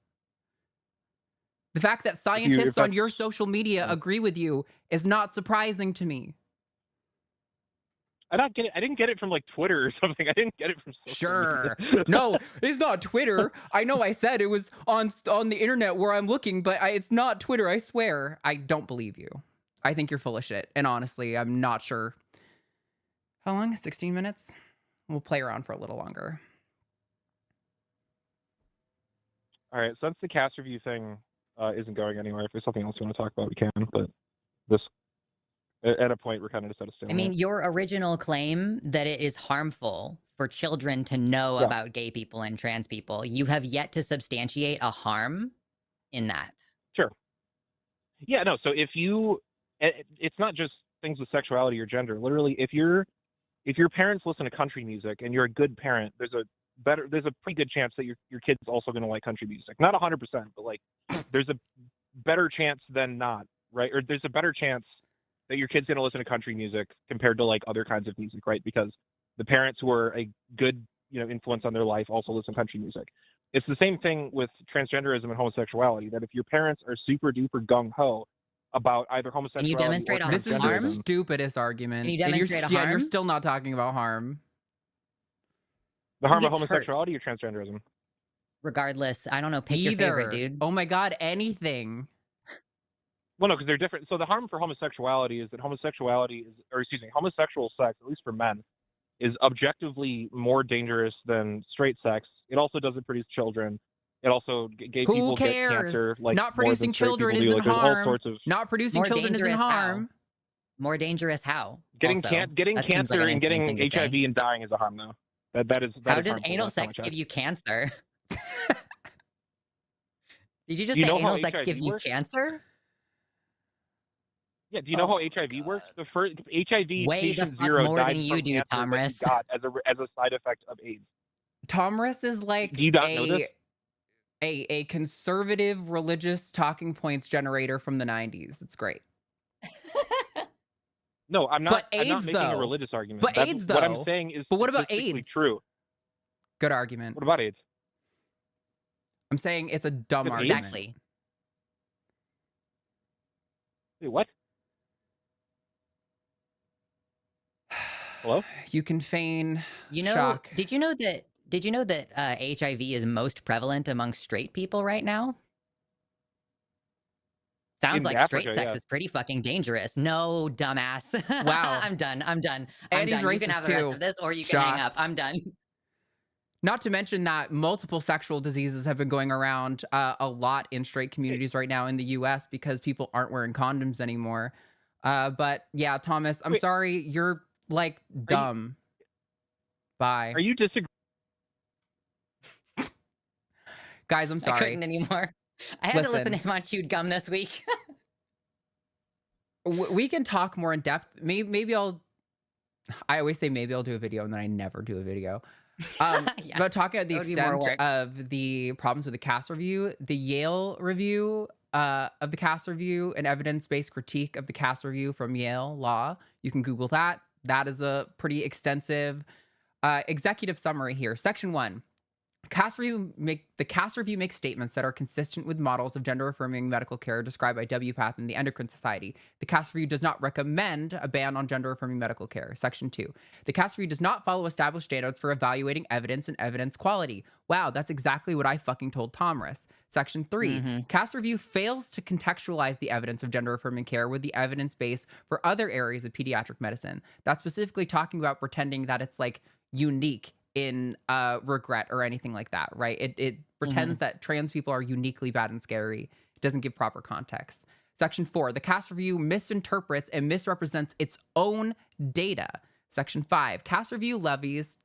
Speaker 1: The fact that scientists on your social media agree with you is not surprising to me.
Speaker 6: I don't get it. I didn't get it from like Twitter or something. I didn't get it from social
Speaker 1: Sure.
Speaker 6: media.
Speaker 1: No, it's not Twitter. I know I said it was on the internet where I'm looking, but it's not Twitter, I swear. I don't believe you. I think you're full of shit. And honestly, I'm not sure. How long? 16 minutes? We'll play around for a little longer.
Speaker 6: All right. Since the cast review thing isn't going anywhere, if there's something else you want to talk about, we can. But this, at a point, we're kind of just at a
Speaker 2: I
Speaker 6: stalemate.
Speaker 2: mean, your original claim that it is harmful for children to know about gay people and trans people, you have yet to substantiate a harm in that.
Speaker 6: Sure. Yeah, no. So if you, it's not just things with sexuality or gender. Literally, if your parents listen to country music and you're a good parent, there's a pretty good chance that your kid's also going to like country music. Not 100%, but like there's a better chance than not, right? Or there's a better chance that your kid's going to listen to country music compared to like other kinds of music, right? Because the parents who are a good, influence on their life also listen to country music. It's the same thing with transgenderism and homosexuality, that if your parents are super duper gung-ho about either homosexuality
Speaker 2: Can you demonstrate
Speaker 6: or
Speaker 2: a
Speaker 1: This is the
Speaker 2: harm?
Speaker 1: stupidest argument.
Speaker 2: Can you
Speaker 1: And
Speaker 2: demonstrate a
Speaker 1: you're
Speaker 2: harm?
Speaker 1: still not talking about harm.
Speaker 6: the harm
Speaker 2: Who
Speaker 6: of
Speaker 2: gets hurt?
Speaker 6: homosexuality or transgenderism.
Speaker 2: Regardless, I don't know, pick your favorite, dude.
Speaker 1: Oh my god, anything.
Speaker 6: Well, no, because they're different. So the harm for homosexuality is that homosexual sex, at least for men, is objectively more dangerous than straight sex. It also doesn't produce children. It also gay
Speaker 1: Who
Speaker 6: people get
Speaker 1: cares?
Speaker 6: cancer like
Speaker 1: Not
Speaker 6: more than
Speaker 1: producing
Speaker 6: straight
Speaker 1: children
Speaker 6: people do.
Speaker 1: isn't
Speaker 6: Like there's all
Speaker 1: harm.
Speaker 6: sorts of
Speaker 1: Not producing
Speaker 2: More
Speaker 1: children isn't
Speaker 2: dangerous how?
Speaker 1: harm.
Speaker 2: More dangerous how?
Speaker 6: getting
Speaker 2: Also,
Speaker 6: getting
Speaker 2: that seems like
Speaker 6: cancer
Speaker 2: an
Speaker 6: and
Speaker 2: insane
Speaker 6: getting
Speaker 2: thing to
Speaker 6: HIV
Speaker 2: say.
Speaker 6: and dying is a harm though. That
Speaker 2: How
Speaker 6: is
Speaker 2: does
Speaker 6: harmful.
Speaker 2: anal
Speaker 6: Last time I
Speaker 2: sex
Speaker 6: checked.
Speaker 2: give you cancer? Did you just
Speaker 6: Do you
Speaker 2: say
Speaker 6: know how
Speaker 2: anal sex
Speaker 6: HIV
Speaker 2: gives you
Speaker 6: works?
Speaker 2: cancer?
Speaker 6: Yeah, do you know how
Speaker 1: Oh my
Speaker 6: HIV works?
Speaker 1: God.
Speaker 6: The first HIV
Speaker 2: Way the
Speaker 6: patient
Speaker 2: fuck
Speaker 6: 0
Speaker 2: more
Speaker 6: died
Speaker 2: than you
Speaker 6: from
Speaker 2: do,
Speaker 6: cancer that he
Speaker 2: Tomris.
Speaker 6: got as a side effect of AIDS.
Speaker 1: Tomris is
Speaker 6: Do
Speaker 1: like
Speaker 6: you not know this?
Speaker 1: a conservative religious talking points generator from the 90s. It's great.
Speaker 6: No, I'm not.
Speaker 1: But
Speaker 6: I'm not
Speaker 1: AIDS
Speaker 6: making a
Speaker 1: though.
Speaker 6: religious argument.
Speaker 1: But
Speaker 6: That's
Speaker 1: AIDS
Speaker 6: what I'm
Speaker 1: though.
Speaker 6: saying is
Speaker 1: But what about
Speaker 6: statistically
Speaker 1: AIDS?
Speaker 6: true.
Speaker 1: Good argument.
Speaker 6: What about AIDS?
Speaker 1: I'm saying it's a dumb
Speaker 6: With AIDS?
Speaker 1: argument.
Speaker 2: Exactly.
Speaker 6: Wait, what? Hello?
Speaker 1: You can feign
Speaker 2: You know,
Speaker 1: shock.
Speaker 2: did you know that HIV is most prevalent among straight people right now? Sounds
Speaker 6: In
Speaker 2: like
Speaker 6: Africa,
Speaker 2: straight sex
Speaker 6: yeah.
Speaker 2: is pretty fucking dangerous. No, dumbass.
Speaker 1: Wow.
Speaker 2: I'm done.
Speaker 1: Andy's
Speaker 2: You can
Speaker 1: racist
Speaker 2: have the rest
Speaker 1: too.
Speaker 2: of this, or you can hang up.
Speaker 1: Shocked.
Speaker 2: I'm done.
Speaker 1: Not to mention that multiple sexual diseases have been going around a lot in straight communities right now in the US because people aren't wearing condoms anymore. But yeah, Thomas, I'm
Speaker 6: Wait.
Speaker 1: sorry. You're like dumb. Bye.
Speaker 6: Are you disagreeing?
Speaker 1: Guys, I'm
Speaker 2: I
Speaker 1: sorry.
Speaker 2: couldn't anymore. I had to listen to
Speaker 1: Listen.
Speaker 2: him on Chewed Gum this week.
Speaker 1: We can talk more in depth. Maybe I always say maybe I'll do a video and then I never do a video.
Speaker 2: Yeah,
Speaker 1: But talking about the
Speaker 2: that would be more
Speaker 1: extent
Speaker 2: work.
Speaker 1: of the problems with the CAS review, the Yale review of the CAS review, an evidence-based critique of the CAS review from Yale Law. You can Google that. That is a pretty extensive executive summary here. Section 1. The CAS review makes statements that are consistent with models of gender-affirming medical care described by WPATH and the Endocrine Society. The CAS review does not recommend a ban on gender-affirming medical care. Section 2. The CAS review does not follow established standards for evaluating evidence and evidence quality. Wow, that's exactly what I fucking told Tomris. Section 3.
Speaker 2: Mhm.
Speaker 1: CAS review fails to contextualize the evidence of gender-affirming care with the evidence base for other areas of pediatric medicine. That's specifically talking about pretending that it's like unique in regret or anything like that, right? It pretends that trans people are uniquely bad and scary. It doesn't give proper context. Section 4, the CAS review misinterprets and misrepresents its own data. Section 5, CAS review levies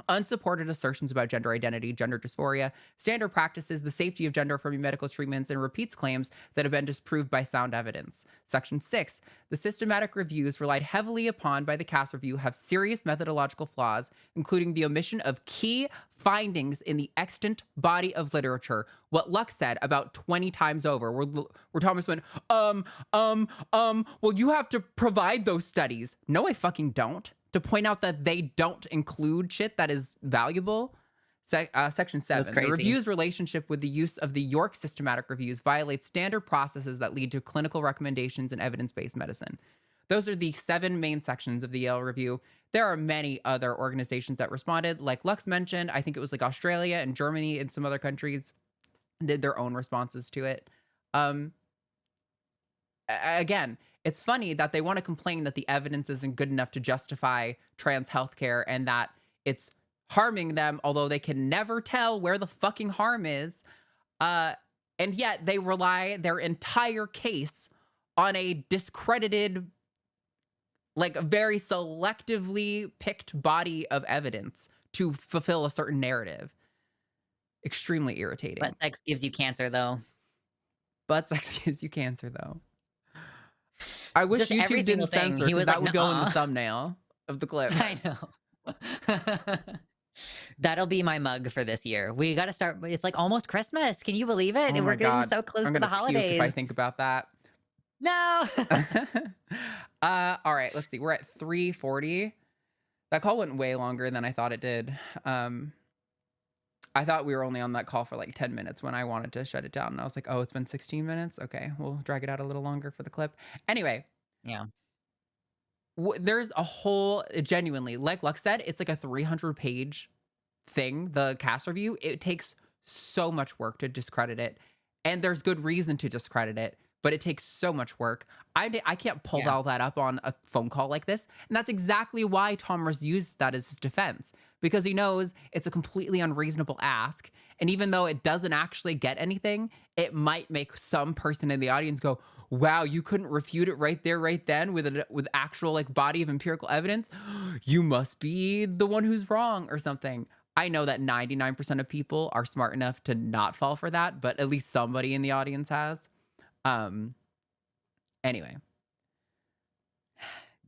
Speaker 1: unsupported assertions about gender identity, gender dysphoria, standard practices, the safety of gender-affirming medical treatments, and repeats claims that have been disproved by sound evidence. Section 6, the systematic reviews relied heavily upon by the CAS review have serious methodological flaws, including the omission of key findings in the extant body of literature. What Lux said about 20 times over, where Thomas went, well, you have to provide those studies. No, I fucking don't. To point out that they don't include shit that is valuable. Section 7. The review's relationship with the use of the York systematic reviews violates standard processes that lead to clinical recommendations in evidence-based medicine. Those are the 7 main sections of the Yale review. There are many other organizations that responded. Like Lux mentioned, I think it was like Australia and Germany and some other countries did their own responses to it. Again, it's funny that they want to complain that the evidence isn't good enough to justify trans healthcare and that it's harming them, although they can never tell where the fucking harm is. And yet they rely their entire case on a discredited, like very selectively picked body of evidence to fulfill a certain narrative. Extremely irritating.
Speaker 2: Butt sex gives you cancer, though.
Speaker 1: Butt sex gives you cancer, though. I wish
Speaker 2: Just every
Speaker 1: YouTube
Speaker 2: single
Speaker 1: didn't
Speaker 2: thing.
Speaker 1: censor
Speaker 2: He
Speaker 1: because
Speaker 2: was
Speaker 1: that
Speaker 2: like,
Speaker 1: would go in the
Speaker 2: "Nuh-uh."
Speaker 1: thumbnail of the clip.
Speaker 2: I know. That'll be my mug for this year. We got to start. It's like almost Christmas. Can you believe it?
Speaker 1: Oh
Speaker 2: And
Speaker 1: my
Speaker 2: we're getting
Speaker 1: God.
Speaker 2: so close
Speaker 1: I'm
Speaker 2: to the
Speaker 1: gonna puke
Speaker 2: holidays.
Speaker 1: if I think about that.
Speaker 2: No.
Speaker 1: All right, let's see. We're at 3:40. That call went way longer than I thought it did. I thought we were only on that call for like 10 minutes when I wanted to shut it down. And I was like, oh, it's been 16 minutes. Okay, we'll drag it out a little longer for the clip. Anyway.
Speaker 2: Yeah.
Speaker 1: There's a whole, genuinely, like Lux said, it's like a 300-page thing, the CAS review. It takes so much work to discredit it. And there's good reason to discredit it. but it takes so much work. I can't pull
Speaker 2: Yeah.
Speaker 1: all that up on a phone call like this. And that's exactly why Thomas used that as his defense, because he knows it's a completely unreasonable ask. And even though it doesn't actually get anything, it might make some person in the audience go, wow, you couldn't refute it right there, right then with actual like body of empirical evidence. You must be the one who's wrong or something. I know that 99% of people are smart enough to not fall for that, but at least somebody in the audience has. Anyway,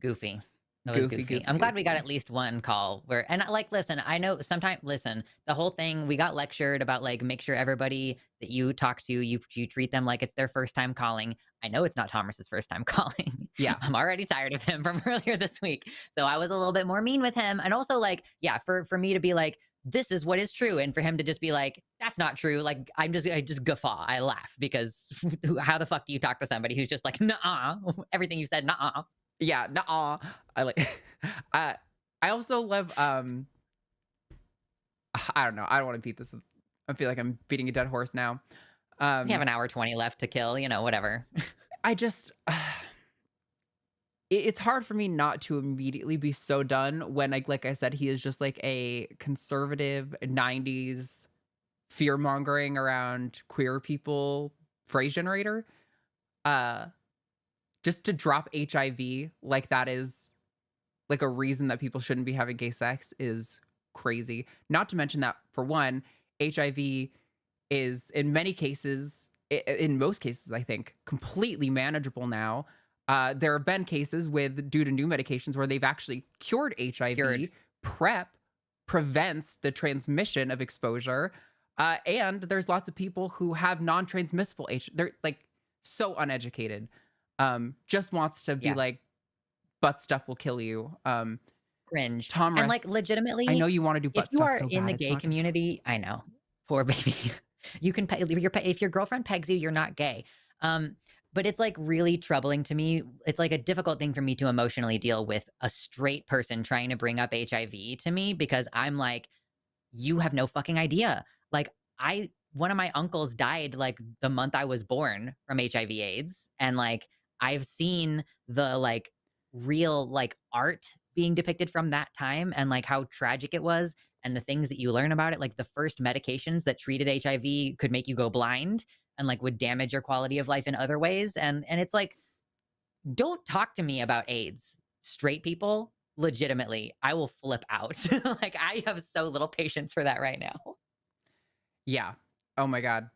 Speaker 2: Goofy. That was goofy. I'm glad we got
Speaker 1: goofy.
Speaker 2: at least one call where, and like, listen, I know sometimes, listen, the whole thing, we got lectured about like, make sure everybody that you talk to, you treat them like it's their first time calling. I know it's not Thomas's first time calling.
Speaker 1: Yeah.
Speaker 2: I'm already tired of him from earlier this week. So I was a little bit more mean with him. And also like, yeah, for me to be like, this is what is true. And for him to just be like, that's not true. Like, I just guffaw. I laugh because how the fuck do you talk to somebody who's just like, nah, everything you said, nah.
Speaker 1: Yeah, nuh-uh. I like I also love I don't know. I don't want to beat this. I feel like I'm beating a dead horse now.
Speaker 2: We have an hour 20 left to kill, whatever.
Speaker 1: I just it's hard for me not to immediately be so done when like I said, he is just like a conservative 90s fear mongering around queer people phrase generator. Just to drop HIV like that is like a reason that people shouldn't be having gay sex is crazy. Not to mention that, for one, HIV is in many cases, in most cases, I think, completely manageable now. There have been cases due to new medications where they've actually cured HIV. PrEP prevents the transmission of exposure. And there's lots of people who have non-transmissible HIV. They're like so uneducated. Just wants to be like, butt stuff will kill you.
Speaker 2: Cringe.
Speaker 1: Tom,
Speaker 2: and like legitimately,
Speaker 1: I know you want to do butt
Speaker 2: if you
Speaker 1: stuff
Speaker 2: are
Speaker 1: so
Speaker 2: in
Speaker 1: bad,
Speaker 2: the
Speaker 1: it's
Speaker 2: gay
Speaker 1: not gonna
Speaker 2: community, I know, poor baby. You can pay if your girlfriend pegs you, you're not gay. But it's like really troubling to me. It's like a difficult thing for me to emotionally deal with a straight person trying to bring up HIV to me because I'm like, you have no fucking idea. Like one of my uncles died like the month I was born from HIV AIDS. And like, I've seen the like real like art being depicted from that time and like how tragic it was and the things that you learn about it. Like the first medications that treated HIV could make you go blind and like would damage your quality of life in other ways. And it's like, don't talk to me about AIDS, straight people. Legitimately, I will flip out. Like I have so little patience for that right now.
Speaker 1: Yeah. Oh my God.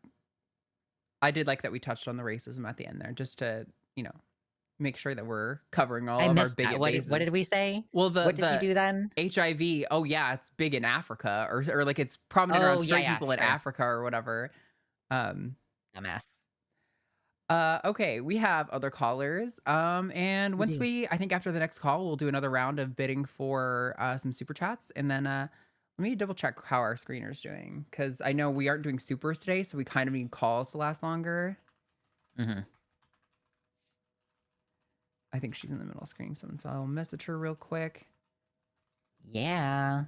Speaker 1: I did like that we touched on the racism at the end there, just to, make sure that we're covering all
Speaker 2: I
Speaker 1: of our
Speaker 2: missed
Speaker 1: bigot
Speaker 2: that.
Speaker 1: bases.
Speaker 2: What did we say?
Speaker 1: Well,
Speaker 2: What did you do then?
Speaker 1: HIV. Oh yeah, it's big in Africa, or like it's prominent around straight people in
Speaker 2: sure.
Speaker 1: Africa or whatever.
Speaker 2: Dumbass.
Speaker 1: Okay, we have other callers. And
Speaker 2: We do.
Speaker 1: I think after the next call, we'll do another round of bidding for some super chats, and then let me double check how our screener's doing, because I know we aren't doing supers today, so we kind of need calls to last longer.
Speaker 2: Mm-hmm.
Speaker 1: I think she's in the middle of screening something, so I'll message her real quick.
Speaker 2: Yeah.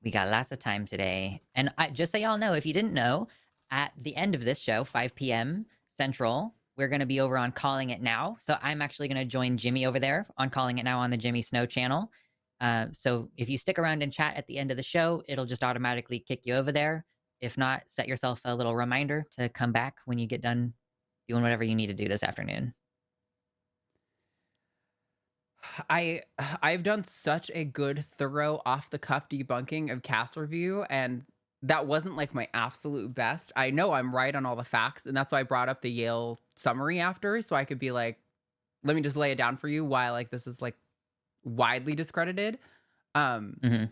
Speaker 2: We got lots of time today. And just so y'all know, if you didn't know, at the end of this show, 5 p.m. Central, we're going to be over on Calling It Now. So I'm actually going to join Jimmy over there on Calling It Now on the Jimmy Snow channel. So if you stick around and chat at the end of the show, it'll just automatically kick you over there. If not, set yourself a little reminder to come back when you get done doing whatever you need to do this afternoon.
Speaker 1: I've done such a good, thorough, off-the-cuff debunking of Cast Review, and that wasn't like my absolute best. I know I'm right on all the facts, and that's why I brought up the Yale summary after, so I could be like, let me just lay it down for you why like this is like widely discredited.
Speaker 2: Mm-hmm.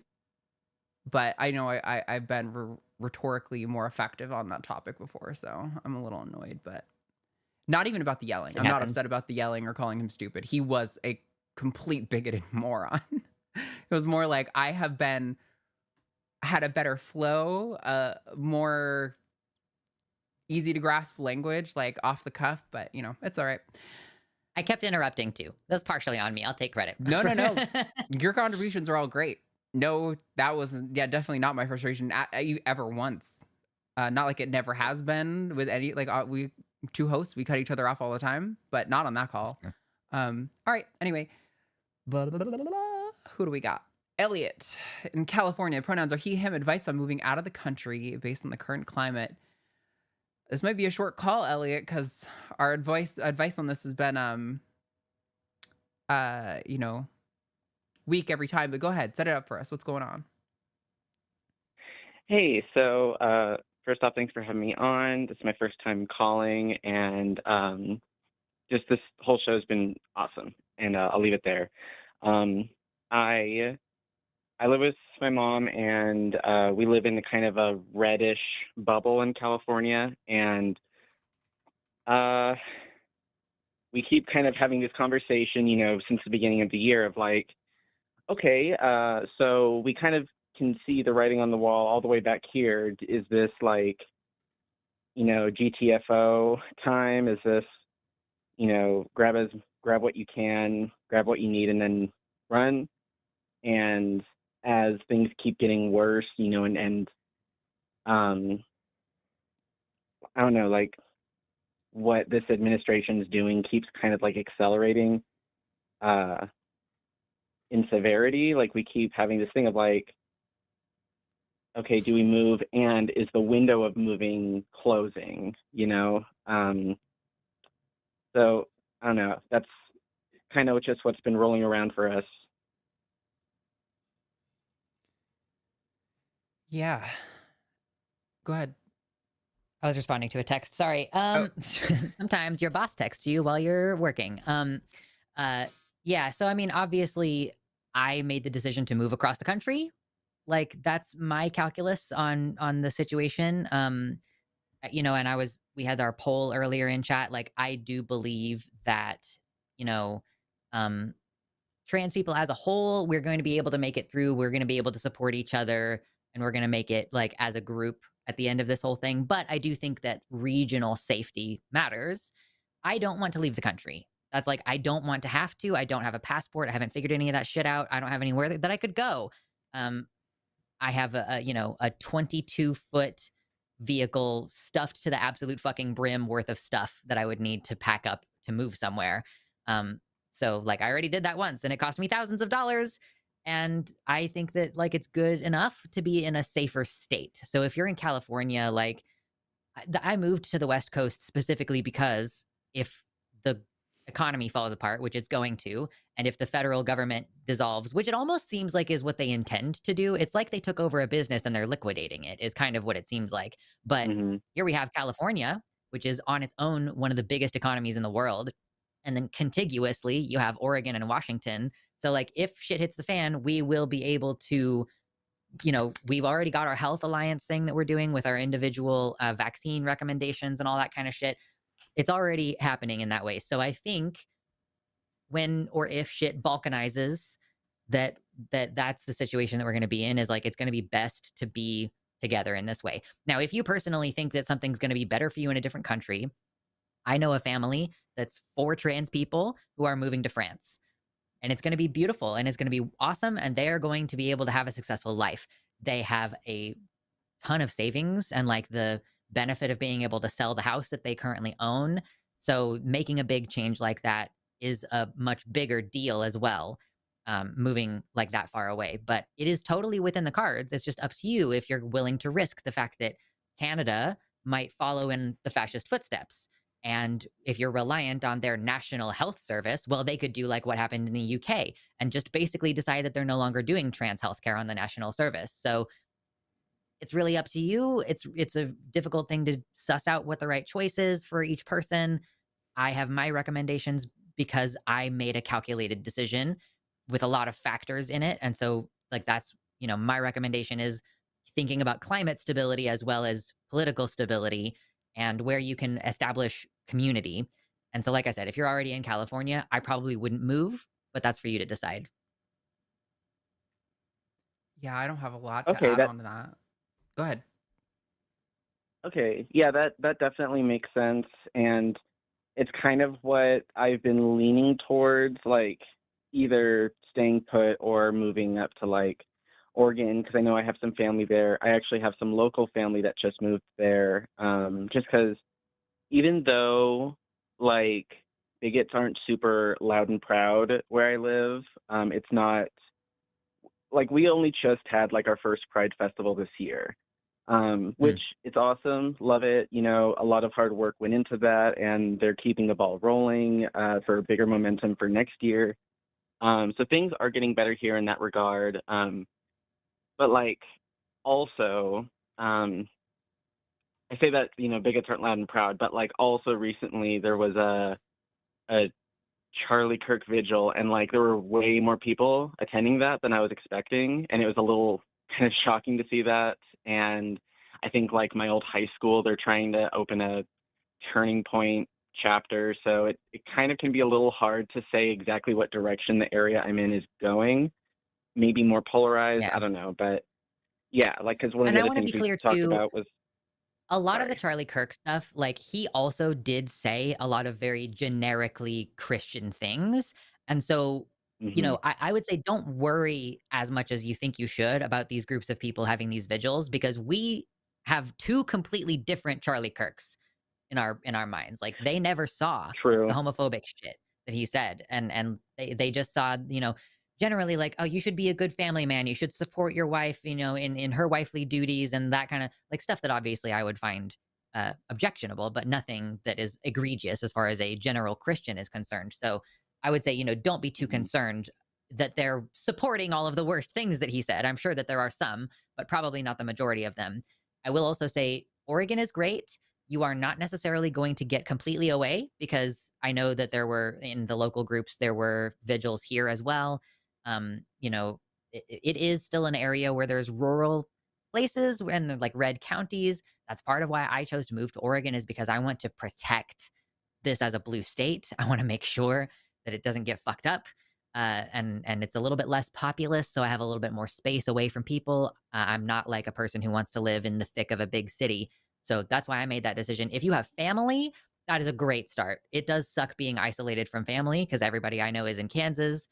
Speaker 1: But I know I've been rhetorically more effective on that topic before, so I'm a little annoyed, but not even about the yelling. I'm not upset about the yelling or calling him stupid. He was a complete bigoted moron. It was more like I have had a better flow, more easy to grasp language, like off the cuff, but it's all right.
Speaker 2: I kept interrupting too. That's partially on me. I'll take credit.
Speaker 1: No. Your contributions are all great. No, that was definitely not my frustration ever once. Not like it never has been with any, like, we two hosts, we cut each other off all the time, but not on that call. All right. Anyway, blah, blah, blah, blah, blah. Who do we got? Elliot in California. Pronouns are he, him. Advice on moving out of the country based on the current climate. This might be a short call, Elliot, because our advice on this has been you know, weak every time. But go ahead, set it up for us. What's going on?
Speaker 7: Hey, so first off, thanks for having me on. This is my first time calling, and just this whole show has been awesome, and I'll leave it there. I live with my mom, and we live in kind of a reddish bubble in California, and we keep kind of having this conversation, since the beginning of the year of like, okay, so we kind of can see the writing on the wall all the way back here. Is this like, GTFO time? Is this, grab what you can, grab what you need, and then run? And as things keep getting worse, and I don't know, like what this administration is doing keeps kind of like accelerating in severity. Like we keep having this thing of like, okay, do we move? And is the window of moving closing, So I don't know. That's kind of just what's been rolling around for us.
Speaker 1: Yeah. Go ahead.
Speaker 2: I was responding to a text. Sorry. Sometimes your boss texts you while you're working. Yeah. So, I mean, obviously, I made the decision to move across the country. Like, that's my calculus on the situation. And we had our poll earlier in chat. Like, I do believe that, trans people as a whole, we're going to be able to make it through. We're going to be able to support each other, and we're going to make it like as a group at the end of this whole thing. But I do think that regional safety matters. I don't want to leave the country. That's like, I don't want to have to. I don't have a passport. I haven't figured any of that shit out. I don't have anywhere that I could go. I have a 22-foot vehicle stuffed to the absolute fucking brim worth of stuff that I would need to pack up to move somewhere. So like I already did that once and it cost me thousands of dollars. And I think that like it's good enough to be in a safer state. So if you're in California, like I moved to the West Coast specifically because if the economy falls apart, which it's going to, and if the federal government dissolves, which it almost seems like is what they intend to do, it's like they took over a business and they're liquidating it, is kind of what it seems like. But here we have California, which is on its own one of the biggest economies in the world. And then contiguously, you have Oregon and Washington. So like if shit hits the fan, we will be able to, we've already got our health alliance thing that we're doing with our individual vaccine recommendations and all that kind of shit. It's already happening in that way. So I think when or if shit balkanizes, that's the situation that we're going to be in, is like it's going to be best to be together in this way. Now, if you personally think that something's going to be better for you in a different country, I know a family that's 4 trans people who are moving to France. And it's going to be beautiful and it's going to be awesome. And they are going to be able to have a successful life. They have a ton of savings and like the benefit of being able to sell the house that they currently own. So making a big change like that is a much bigger deal as well, moving like that far away. But it is totally within the cards. It's just up to you if you're willing to risk the fact that Canada might follow in the fascist footsteps. And if you're reliant on their national health service, well, they could do like what happened in the UK and just basically decide that they're no longer doing trans healthcare on the national service. So it's really up to you. It's a difficult thing to suss out what the right choice is for each person. I have my recommendations because I made a calculated decision with a lot of factors in it. And so like that's, my recommendation is thinking about climate stability as well as political stability and where you can establish community. And so, like I said, if you're already in California, I probably wouldn't move, but that's for you to decide.
Speaker 1: Yeah, I don't have a lot to add on to that. Go ahead.
Speaker 7: Okay. Yeah, that definitely makes sense. And it's kind of what I've been leaning towards, like either staying put or moving up to like Oregon because I know I have some family there. I actually have some local family that just moved there. Just because even though like bigots aren't super loud and proud where I live, it's not like we only just had like our first Pride Festival this year, which it's awesome, love it. You know, a lot of hard work went into that, and they're keeping the ball rolling for bigger momentum for next year. So things are getting better here in that regard. But like also, I say that you know bigots aren't loud and proud, but like also recently there was a Charlie Kirk vigil, and like there were way more people attending that than I was expecting, and it was a little kind of shocking to see that. And I think like my old high school, they're trying to open a turning point chapter, so it kind of can be a little hard to say exactly what direction the area I'm in is going. Maybe more polarized,
Speaker 2: Yeah.
Speaker 7: I don't know, but yeah, like because one of
Speaker 2: And
Speaker 7: the
Speaker 2: I
Speaker 7: other
Speaker 2: want to
Speaker 7: things
Speaker 2: be
Speaker 7: we
Speaker 2: clear
Speaker 7: talked
Speaker 2: too,
Speaker 7: about was
Speaker 2: a lot of the
Speaker 7: sorry.
Speaker 2: Charlie Kirk stuff, like he also did say a lot of very generically Christian things. And so, you
Speaker 7: Hmm.
Speaker 2: know, I would say don't worry as much as you think you should about these groups of people having these vigils because we have two completely different Charlie Kirks in our minds. Like they never saw the
Speaker 7: True.
Speaker 2: homophobic shit that he said. And they just saw, you know, generally like, oh, you should be a good family man. You should support your wife, you know, in her wifely duties and that kind of like stuff that obviously I would find objectionable, but nothing that is egregious as far as a general Christian is concerned. So I would say, you know, don't be too
Speaker 7: Hmm.
Speaker 2: concerned that they're supporting all of the worst things that he said. I'm sure that there are some, but probably not the majority of them. I will also say Oregon is great. You are not necessarily going to get completely away because I know that there were in the local groups, there were vigils here as well. You know, it is still an area where there's rural places and like red counties. That's part of why I chose to move to Oregon is because I want to protect this as a blue state. I want to make sure that it doesn't get fucked up. And it's a little bit less populous, so I have a little bit more space away from people. I'm not like a person who wants to live in the thick of a big city. So that's why I made that decision. If you have family, that is a great start. It does suck being isolated from family because everybody I know is in Kansas.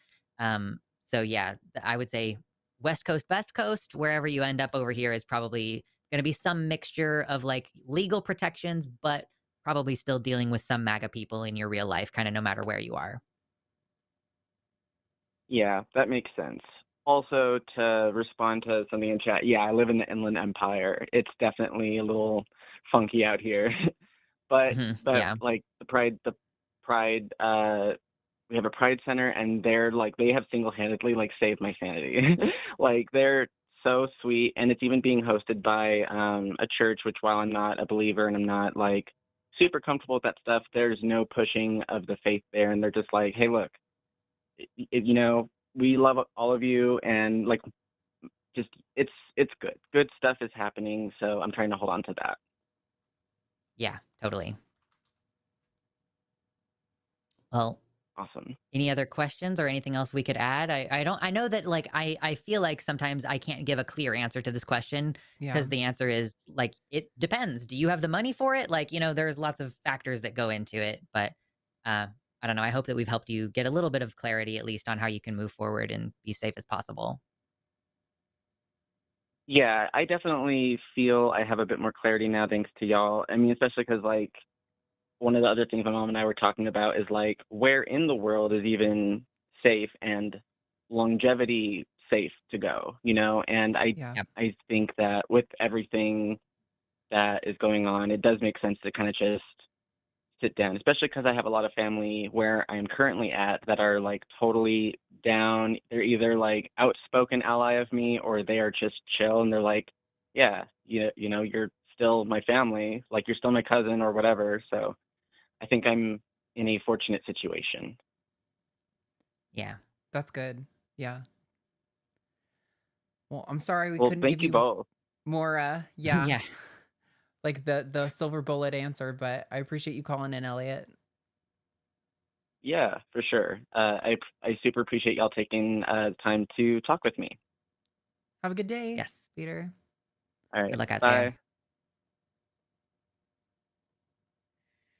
Speaker 2: So yeah, I would say West Coast, Best Coast, wherever you end up over here is probably going to be some mixture of like legal protections, but probably still dealing with some MAGA people in your real life, kind of no matter where you are.
Speaker 7: Yeah, that makes sense. Also, to respond to something in chat, yeah, I live in the Inland Empire. It's definitely a little funky out here. but
Speaker 2: Yeah.
Speaker 7: like the Pride we have a Pride Center and they're like they have single-handedly like saved my sanity. Like they're so sweet and it's even being hosted by a church which while I'm not a believer and I'm not like super comfortable with that stuff, there's no pushing of the faith there and they're just like, "Hey, look, you know, we love all of you and like just it's good stuff is happening, so I'm trying to hold on to that."
Speaker 2: Yeah, totally. Well,
Speaker 7: Awesome.
Speaker 2: any other questions or anything else we could add? I know that like I feel like sometimes I can't give a clear answer to this question
Speaker 1: Yeah.
Speaker 2: because the answer is like it depends. Do you have the money for it? Like, you know, there's lots of factors that go into it, but I don't know. I hope that we've helped you get a little bit of clarity at least on how you can move forward and be safe as possible.
Speaker 7: Yeah, I definitely feel I have a bit more clarity now thanks to y'all. I mean, especially because like one of the other things my mom and I were talking about is like where in the world is even safe and longevity safe to go, you know? And
Speaker 1: Yeah.
Speaker 2: Yep.
Speaker 7: I think that with everything that is going on, it does make sense to kind of just sit down, especially because I have a lot of family where I'm currently at that are like totally down. They're either like outspoken ally of me or they are just chill and they're like, yeah, you know, you're still my family, like you're still my cousin or whatever. So I think I'm in a fortunate situation.
Speaker 2: Yeah.
Speaker 1: That's good. Yeah. Well, I'm sorry we
Speaker 7: Well,
Speaker 1: couldn't
Speaker 7: thank
Speaker 1: give
Speaker 7: you
Speaker 1: you
Speaker 7: both.
Speaker 1: more yeah,
Speaker 2: Yeah.
Speaker 1: like the silver bullet answer, but I appreciate you calling in, Elliot.
Speaker 7: Yeah, for sure. I super appreciate y'all taking time to talk with me.
Speaker 1: Have a good day,
Speaker 2: Yes.
Speaker 1: Peter.
Speaker 7: All right,
Speaker 2: Good luck out
Speaker 7: bye.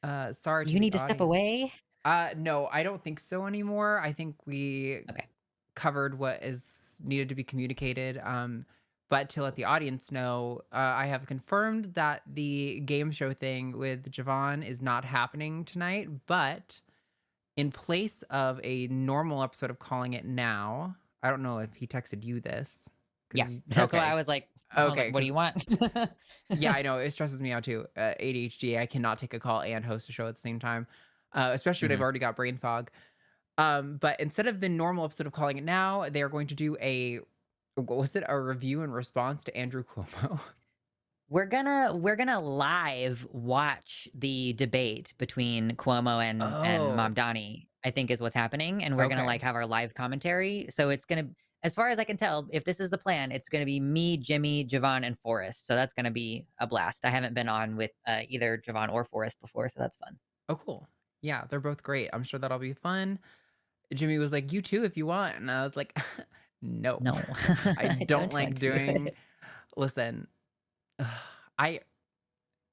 Speaker 1: there. Sorry to
Speaker 2: You
Speaker 1: the
Speaker 2: need to step
Speaker 1: audience.
Speaker 2: away.
Speaker 1: No, I don't think so anymore. I think we
Speaker 2: Okay.
Speaker 1: covered what is needed to be communicated. But to let the audience know, I have confirmed that the game show thing with Javon is not happening tonight, but in place of a normal episode of Calling It Now, I don't know if he texted you this.
Speaker 2: Yeah,
Speaker 1: 'Cause
Speaker 2: that's why I
Speaker 1: okay.
Speaker 2: was like,
Speaker 1: Okay,
Speaker 2: what do
Speaker 1: 'cause
Speaker 2: you want?
Speaker 1: yeah, I know it stresses me out too. ADHD, I cannot take a call and host a show at the same time, especially when I've
Speaker 2: Mhm.
Speaker 1: already got brain fog. But instead of the normal episode of Calling It Now, they are going to do what was it? A review and response to Andrew Cuomo.
Speaker 2: We're gonna live watch the debate between Cuomo and
Speaker 1: Oh,
Speaker 2: Mamdani, I think is what's happening, and we're gonna
Speaker 1: okay.
Speaker 2: like have our live commentary. So it's gonna, as far as I can tell, if this is the plan, it's gonna be me, Jimmy, Javon, and Forrest. So that's gonna be a blast. I haven't been on with either Javon or Forrest before, so that's fun.
Speaker 1: Oh, cool. Yeah, they're both great. I'm sure that'll be fun. Jimmy was like, "You too, if you want," and I was like, "No,
Speaker 2: No,
Speaker 1: I
Speaker 2: I
Speaker 1: don't
Speaker 2: don't want
Speaker 1: like
Speaker 2: to.
Speaker 1: doing." Listen, I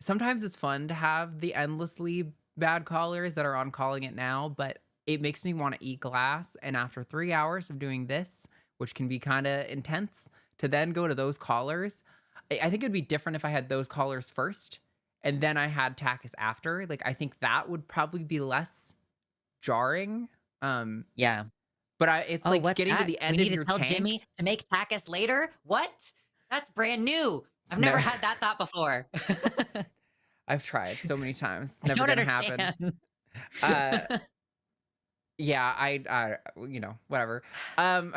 Speaker 1: sometimes it's fun to have the endlessly bad callers that are on Calling It Now, but it makes me want to eat glass. And after 3 hours of doing this, which can be kind of intense, to then go to those callers, I think it'd be different if I had those callers first and then I had TACIS after. Like, I think that would probably be less jarring. Um,
Speaker 2: Yeah.
Speaker 1: it's
Speaker 2: Oh,
Speaker 1: like
Speaker 2: what's
Speaker 1: getting to
Speaker 2: that?
Speaker 1: the
Speaker 2: We
Speaker 1: end
Speaker 2: need
Speaker 1: of
Speaker 2: to
Speaker 1: your
Speaker 2: tell
Speaker 1: tank.
Speaker 2: Jimmy to make tacos later? What? That's brand new. I've
Speaker 1: No,
Speaker 2: never had that thought before.
Speaker 1: I've tried so many times. It's
Speaker 2: I
Speaker 1: never
Speaker 2: don't
Speaker 1: gonna happen.
Speaker 2: understand.
Speaker 1: Uh, Yeah, whatever. Um,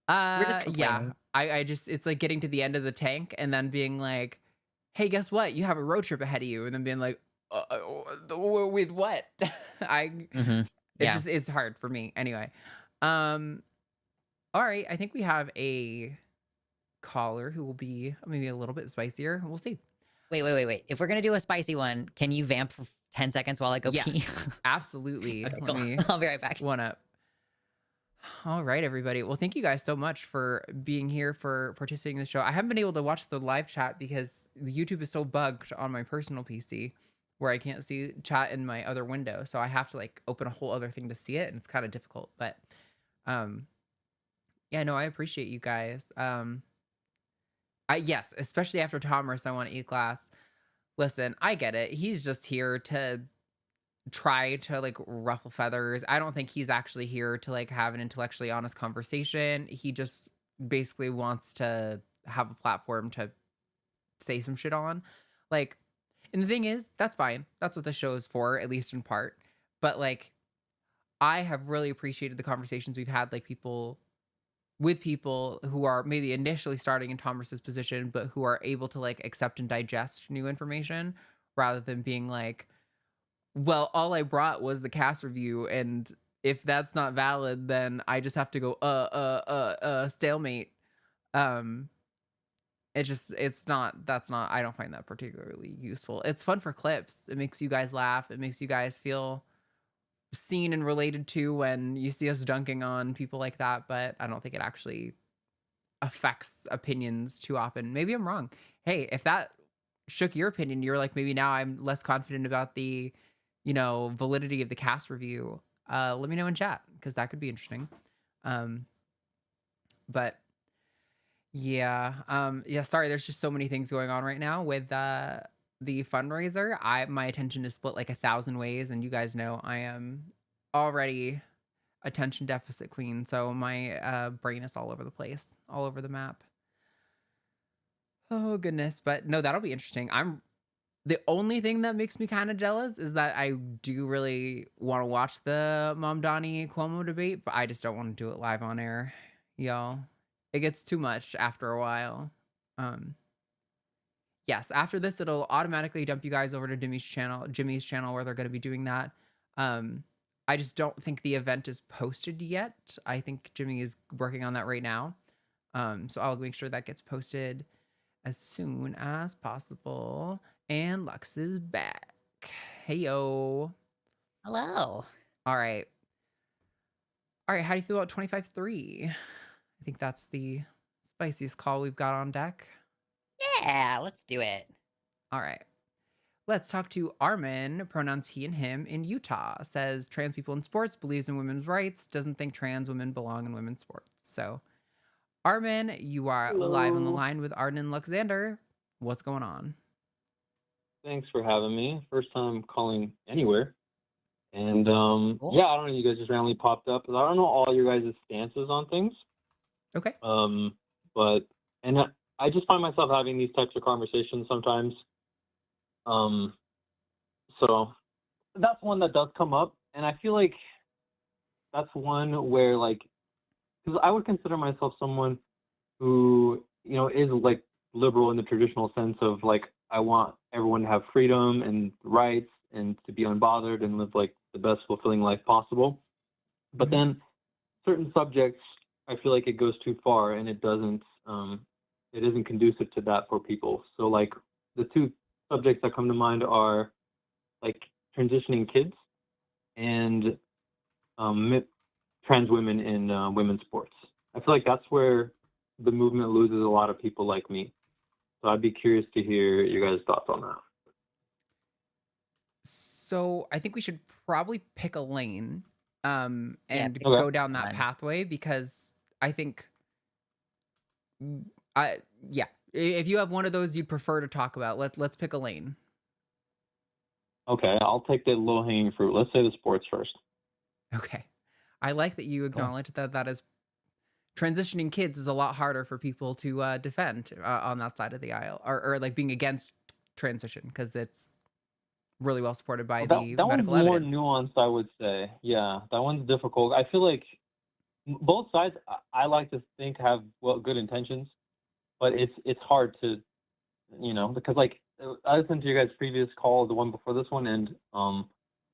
Speaker 2: We're just
Speaker 1: yeah,
Speaker 2: complaining.
Speaker 1: I just it's like getting to the end of the tank and then being like, "Hey, guess what? You have a road trip ahead of you," and then being like, with what?" I
Speaker 2: Mhm. Yeah.
Speaker 1: it's hard for me anyway. Um, all right, I think we have a caller who will be maybe a little bit spicier. We'll see.
Speaker 2: Wait. If we're gonna do a spicy one, can you vamp for 10 seconds while I go
Speaker 1: Yes,
Speaker 2: pee?
Speaker 1: absolutely.
Speaker 2: Okay,
Speaker 1: Let
Speaker 2: cool.
Speaker 1: me
Speaker 2: I'll be right back.
Speaker 1: one up. All right, everybody. Well, thank you guys so much for being here, for participating in the show. I haven't been able to watch the live chat because the YouTube is so bugged on my personal PC where I can't see chat in my other window. So I have to like open a whole other thing to see it, and it's kind of difficult. But um yeah, no, I appreciate you guys. Yes, especially after Thomas, I want to eat glass. Listen, I get it. He's just here to try to like ruffle feathers. I don't think he's actually here to like have an intellectually honest conversation. He just basically wants to have a platform to say some shit on. Like, and the thing is, that's fine. That's what the show is for, at least in part. But like, I have really appreciated the conversations we've had, like people who are maybe initially starting in Thomas's position, but who are able to like accept and digest new information rather than being like, well, all I brought was the cast review, and if that's not valid, then I just have to go stalemate. Um, it's not that's not I don't find that particularly useful. It's fun for clips. It makes you guys laugh. It makes you guys feel seen and related to when you see us dunking on people like that, but I don't think it actually affects opinions too often. Maybe I'm wrong. Hey, if that shook your opinion, you're like, maybe now I'm less confident about the, validity of the cast review. Let me know in chat because that could be interesting. But yeah, sorry, there's just so many things going on right now with the fundraiser. My attention is split like 1,000 ways, and you guys know I am already attention deficit queen, so my brain is all over the place, all over the map. Oh goodness, but no, that'll be interesting. The only thing that makes me kind of jealous is that I do really want to watch the Mamdani Cuomo debate, but I just don't want to do it live on air, y'all. It gets too much after a while. Yes, after this, it'll automatically dump you guys over to Jimmy's channel where they're going to be doing that. I just don't think the event is posted yet. I think Jimmy is working on that right now. So I'll make sure that gets posted as soon as possible. And Lux is back. Hey, yo.
Speaker 2: Hello.
Speaker 1: All right. How do you feel about 25-3? I think that's the spiciest call we've got on deck.
Speaker 2: Yeah, let's do it.
Speaker 1: All right. Let's talk to Armin, pronouns he and him, in Utah. Says trans people in sports, believes in women's rights, doesn't think trans women belong in women's sports. So Armin, you are live on the
Speaker 8: Hello.
Speaker 1: line with Arden Luxander. What's going on?
Speaker 8: Thanks for having me. First time calling anywhere. And
Speaker 2: Cool.
Speaker 8: yeah, I don't know, you guys just randomly popped up. I don't know all your guys' stances on things.
Speaker 1: Okay.
Speaker 8: But and I just find myself having these types of conversations sometimes. So that's one that does come up, and I feel like that's one where like, because I would consider myself someone who, you know, is like liberal in the traditional sense of like, I want everyone to have freedom and rights and to be unbothered and live like the best fulfilling life possible. But
Speaker 1: Mhm.
Speaker 8: then certain subjects, I feel like it goes too far and it isn't conducive to that for people. So like the two subjects that come to mind are like transitioning kids and trans women in women's sports. I feel like that's where the movement loses a lot of people like me. So I'd be curious to hear your guys' thoughts on that.
Speaker 1: So I think we should probably pick a lane
Speaker 2: Yeah,
Speaker 1: and
Speaker 2: pick
Speaker 8: Okay.
Speaker 1: go down that
Speaker 2: one.
Speaker 1: pathway because I think I yeah, if you have one of those you'd prefer to talk about, let's pick a lane.
Speaker 8: Okay, I'll take the low-hanging fruit. Let's say the sports first.
Speaker 1: Okay. I like that you acknowledge that is transitioning kids is a lot harder for people to defend on that side of the aisle or like being against transition because it's really well supported by
Speaker 8: Well,
Speaker 1: the
Speaker 8: that one's
Speaker 1: medical
Speaker 8: more
Speaker 1: evidence.
Speaker 8: nuanced, I would say. Yeah, that one's difficult. I feel like both sides, I like to think have good intentions, but it's hard to, because like I listened to your guys' previous call, the one before this one, and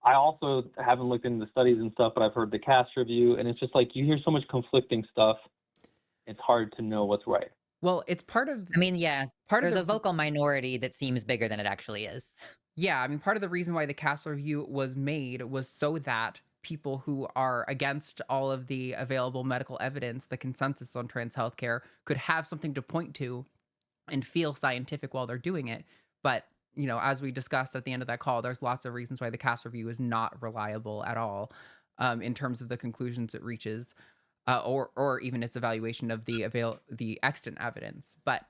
Speaker 8: I also haven't looked into the studies and stuff, but I've heard the cast review, and it's just like you hear so much conflicting stuff. It's hard to know what's right.
Speaker 1: Well, it's part of
Speaker 2: I mean, yeah,
Speaker 1: part of
Speaker 2: there's a
Speaker 1: the
Speaker 2: vocal minority that seems bigger than it actually is.
Speaker 1: yeah, I mean part of the reason why the cast review was made was so that people who are against all of the available medical evidence, the consensus on trans healthcare, could have something to point to and feel scientific while they're doing it. But, as we discussed at the end of that call, there's lots of reasons why the cast review is not reliable at all in terms of the conclusions it reaches, or even its evaluation of the extant evidence. But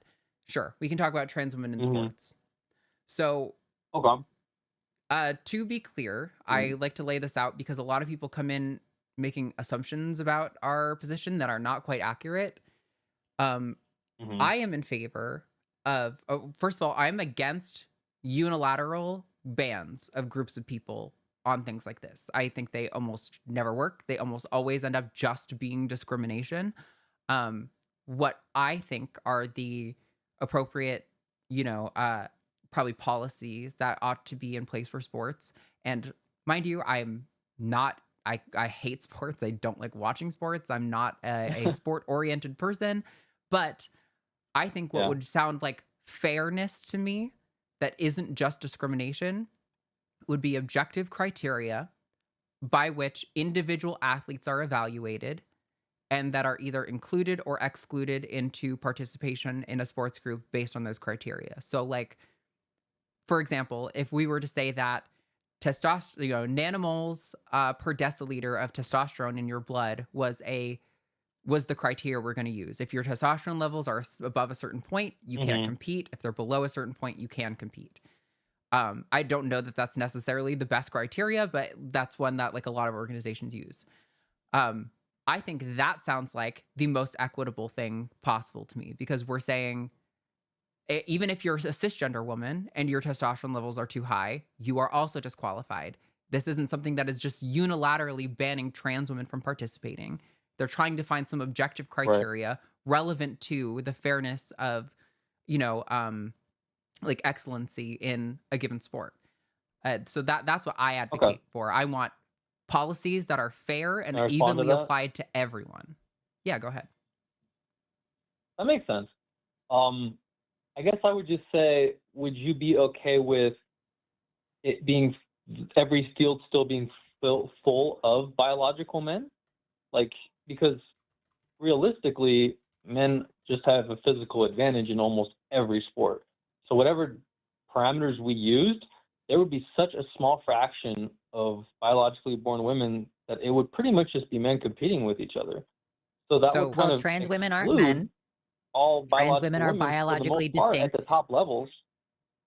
Speaker 1: sure, we can talk about trans women in
Speaker 8: Mm-hmm.
Speaker 1: sports. So,
Speaker 8: Okay.
Speaker 1: to be clear, I
Speaker 8: Mm.
Speaker 1: like to lay this out because a lot of people come in making assumptions about our position that are not quite accurate. Um,
Speaker 8: Mm-hmm.
Speaker 1: I am in favor of, first of all, I'm against unilateral bans of groups of people on things like this. I think they almost never work. They almost always end up just being discrimination. What I think are the appropriate, probably policies that ought to be in place for sports. And mind you, I hate sports. I don't like watching sports. I'm not a sport oriented person, but I think what
Speaker 8: Yeah.
Speaker 1: would sound like fairness to me that isn't just discrimination would be objective criteria by which individual athletes are evaluated and that are either included or excluded into participation in a sports group based on those criteria. So like, for example, if we were to say that testosterone, nanomoles per deciliter of testosterone in your blood was the criteria we're going to use. If your testosterone levels are above a certain point, you can't
Speaker 8: Mm-hmm.
Speaker 1: compete. If they're below a certain point, you can compete. I don't know that that's necessarily the best criteria, but that's one that like a lot of organizations use. I think that sounds like the most equitable thing possible to me because we're saying even if you're a cisgender woman and your testosterone levels are too high, you are also disqualified. This isn't something that is just unilaterally banning trans women from participating. They're trying to find some objective
Speaker 8: Right.
Speaker 1: criteria relevant to the fairness of, like excellency in a given sport. So that's what I
Speaker 8: Okay.
Speaker 1: advocate for. I want policies that are fair
Speaker 8: Can
Speaker 1: and
Speaker 8: I respond to
Speaker 1: evenly
Speaker 8: that?
Speaker 1: applied to everyone. Yeah, go ahead.
Speaker 8: That makes sense. I guess I would just say, would you be okay with it being every field still being full of biological men? Like, because realistically, men just have a physical advantage in almost every sport. So whatever parameters we used, there would be such a small fraction of biologically born women that it would pretty much just be men competing with each other. So that
Speaker 1: So
Speaker 8: would kind
Speaker 2: Well,
Speaker 8: of
Speaker 2: trans women aren't
Speaker 8: exclude
Speaker 2: men.
Speaker 8: all
Speaker 2: Trans women
Speaker 8: biological
Speaker 2: are
Speaker 8: women for the
Speaker 2: biologically
Speaker 8: most part at the
Speaker 2: distinct.
Speaker 8: top levels.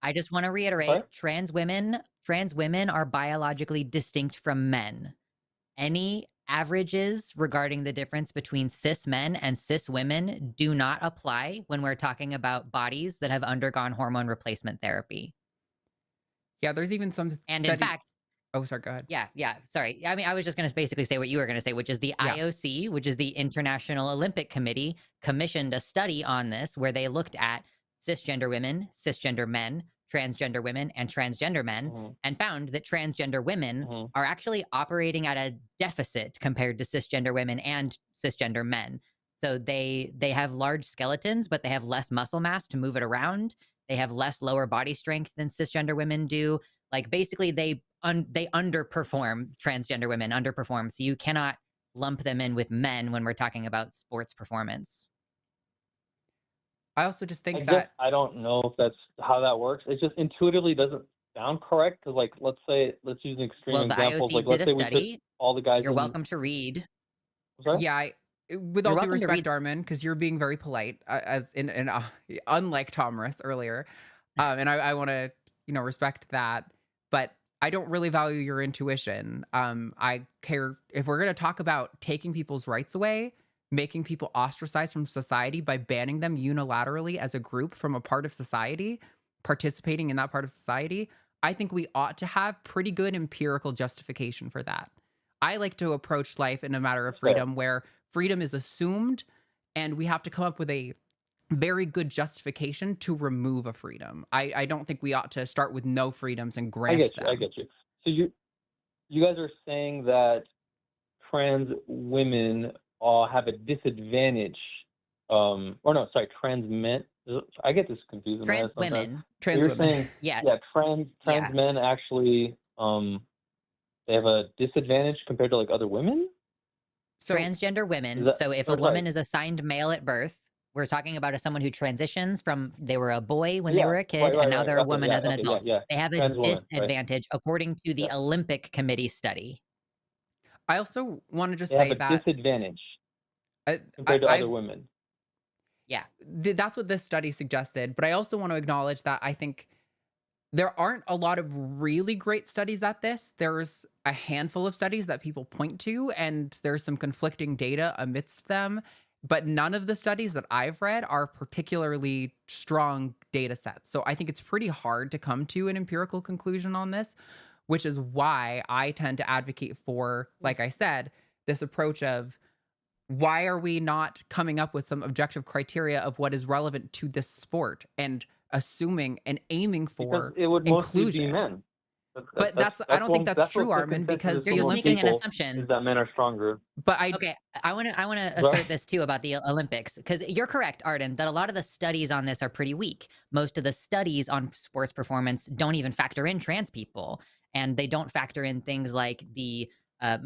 Speaker 2: I just want to
Speaker 8: Sorry?
Speaker 2: reiterate, trans women are biologically distinct from men. Any averages regarding the difference between cis men and cis women do not apply when we're talking about bodies that have undergone hormone replacement therapy.
Speaker 1: yeah, there's even some
Speaker 2: And in
Speaker 1: study.
Speaker 2: fact,
Speaker 1: Oh, sorry. Go ahead.
Speaker 2: yeah, sorry. I mean, I was just going to basically say what you were going to say, which is the
Speaker 1: Yeah.
Speaker 2: IOC, which is the International Olympic Committee, commissioned a study on this where they looked at cisgender women, cisgender men, transgender women, and transgender men,
Speaker 8: Mhm,
Speaker 2: and found that transgender women
Speaker 8: mhm.
Speaker 2: are actually operating at a deficit compared to cisgender women and cisgender men. So they have large skeletons, but they have less muscle mass to move it around. They have less lower body strength than cisgender women do. Like basically they underperform. Transgender women underperform, so you cannot lump them in with men when we're talking about sports performance.
Speaker 1: I also just
Speaker 8: I
Speaker 1: think
Speaker 8: guess
Speaker 1: that
Speaker 8: I don't know if that's how that works. It just intuitively doesn't sound correct because, like, let's use an extreme
Speaker 2: Well, the
Speaker 8: example.
Speaker 2: IOC
Speaker 8: Like,
Speaker 2: did
Speaker 8: let's
Speaker 2: a
Speaker 8: say we put
Speaker 2: study.
Speaker 8: all the guys
Speaker 2: You're
Speaker 8: in.
Speaker 2: welcome to read.
Speaker 8: Sorry?
Speaker 1: yeah, with
Speaker 2: You're
Speaker 1: all due
Speaker 2: welcome to
Speaker 1: respect,
Speaker 2: read.
Speaker 1: Armin, because you're being very polite, as in unlike Tomris earlier, and I want to respect that, but I don't really value your intuition. I care if we're going to talk about taking people's rights away, making people ostracized from society by banning them unilaterally as a group from a part of society, participating in that part of society. I think we ought to have pretty good empirical justification for that. I like to approach life in a matter of
Speaker 8: Fair.
Speaker 1: freedom where freedom is assumed and we have to come up with a very good justification to remove a freedom. I don't think we ought to start with no freedoms and
Speaker 8: I
Speaker 1: grant
Speaker 8: get you. I
Speaker 1: them.
Speaker 8: get you. So you guys are saying that trans women have a disadvantage, or no, sorry, trans men. I get this confused in my head
Speaker 2: Trans
Speaker 8: sometimes.
Speaker 2: women.
Speaker 8: So
Speaker 1: Trans
Speaker 8: you're
Speaker 1: women.
Speaker 8: saying,
Speaker 2: Yeah.
Speaker 8: trans
Speaker 2: Yeah.
Speaker 8: men actually they have a disadvantage compared to like other women?
Speaker 1: So
Speaker 2: Transgender women.
Speaker 8: that-
Speaker 2: So if a
Speaker 8: or sorry.
Speaker 2: woman is assigned male at birth, we're talking about someone who transitions from they were a boy when they
Speaker 8: Yeah,
Speaker 2: were a kid and now
Speaker 8: right.
Speaker 2: they're a
Speaker 8: Okay,
Speaker 2: woman
Speaker 8: yeah,
Speaker 2: as an
Speaker 8: okay,
Speaker 2: adult.
Speaker 8: yeah.
Speaker 2: They have a
Speaker 8: Trans woman, right.
Speaker 2: disadvantage according to the
Speaker 8: Yeah.
Speaker 2: Olympic Committee study.
Speaker 1: I also want to just
Speaker 8: They have
Speaker 1: say
Speaker 8: a
Speaker 1: that
Speaker 8: disadvantage
Speaker 1: I,
Speaker 8: compared to
Speaker 1: I,
Speaker 8: other women.
Speaker 2: Yeah.
Speaker 1: that's what this study suggested. But I also want to acknowledge that I think there aren't a lot of really great studies at this. There's a handful of studies that people point to, and there's some conflicting data amidst them. But none of the studies that I've read are particularly strong data sets. So I think it's pretty hard to come to an empirical conclusion on this, which is why I tend to advocate for, like I said, this approach of why are we not coming up with some objective criteria of what is relevant to this sport and assuming and aiming
Speaker 8: Because
Speaker 1: for
Speaker 8: it would mostly be
Speaker 1: inclusion?
Speaker 8: men.
Speaker 1: But I don't think that's true,
Speaker 8: what the
Speaker 1: Armin,
Speaker 8: consensus
Speaker 1: because
Speaker 8: is
Speaker 1: the
Speaker 2: You're just
Speaker 8: for most
Speaker 2: making an
Speaker 1: Olympic.
Speaker 2: assumption.
Speaker 8: is that men are stronger.
Speaker 1: But I
Speaker 2: Okay, I want to
Speaker 8: Sorry?
Speaker 2: assert this too about the Olympics because you're correct, Arden, that a lot of the studies on this are pretty weak. Most of the studies on sports performance don't even factor in trans people, and they don't factor in things like the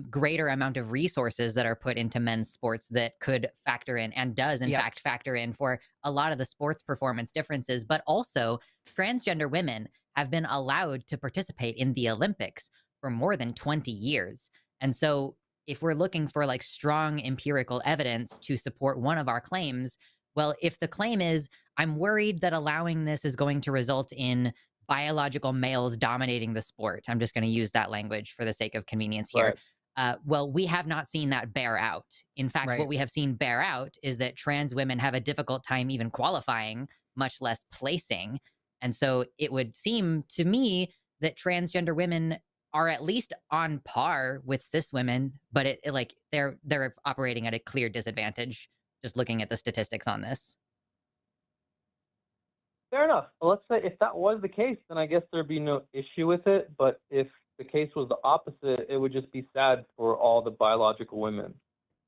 Speaker 2: greater amount of resources that are put into men's sports that could factor in and does in
Speaker 1: Yep.
Speaker 2: fact factor in for a lot of the sports performance differences. But also, transgender women have been allowed to participate in the Olympics for more than 20 years. And so if we're looking for like strong empirical evidence to support one of our claims, well, if the claim is, I'm worried that allowing this is going to result in biological males dominating the sport, I'm just going to use that language for the sake of convenience here. Well, we have not seen that bear out. In fact,
Speaker 1: Right.
Speaker 2: what we have seen bear out is that trans women have a difficult time even qualifying, much less placing. And so it would seem to me that transgender women are at least on par with cis women, but it like they're operating at a clear disadvantage just looking at the statistics on this.
Speaker 8: Fair enough. Well, let's say if that was the case, then I guess there'd be no issue with it. But if the case was the opposite, it would just be sad for all the biological women.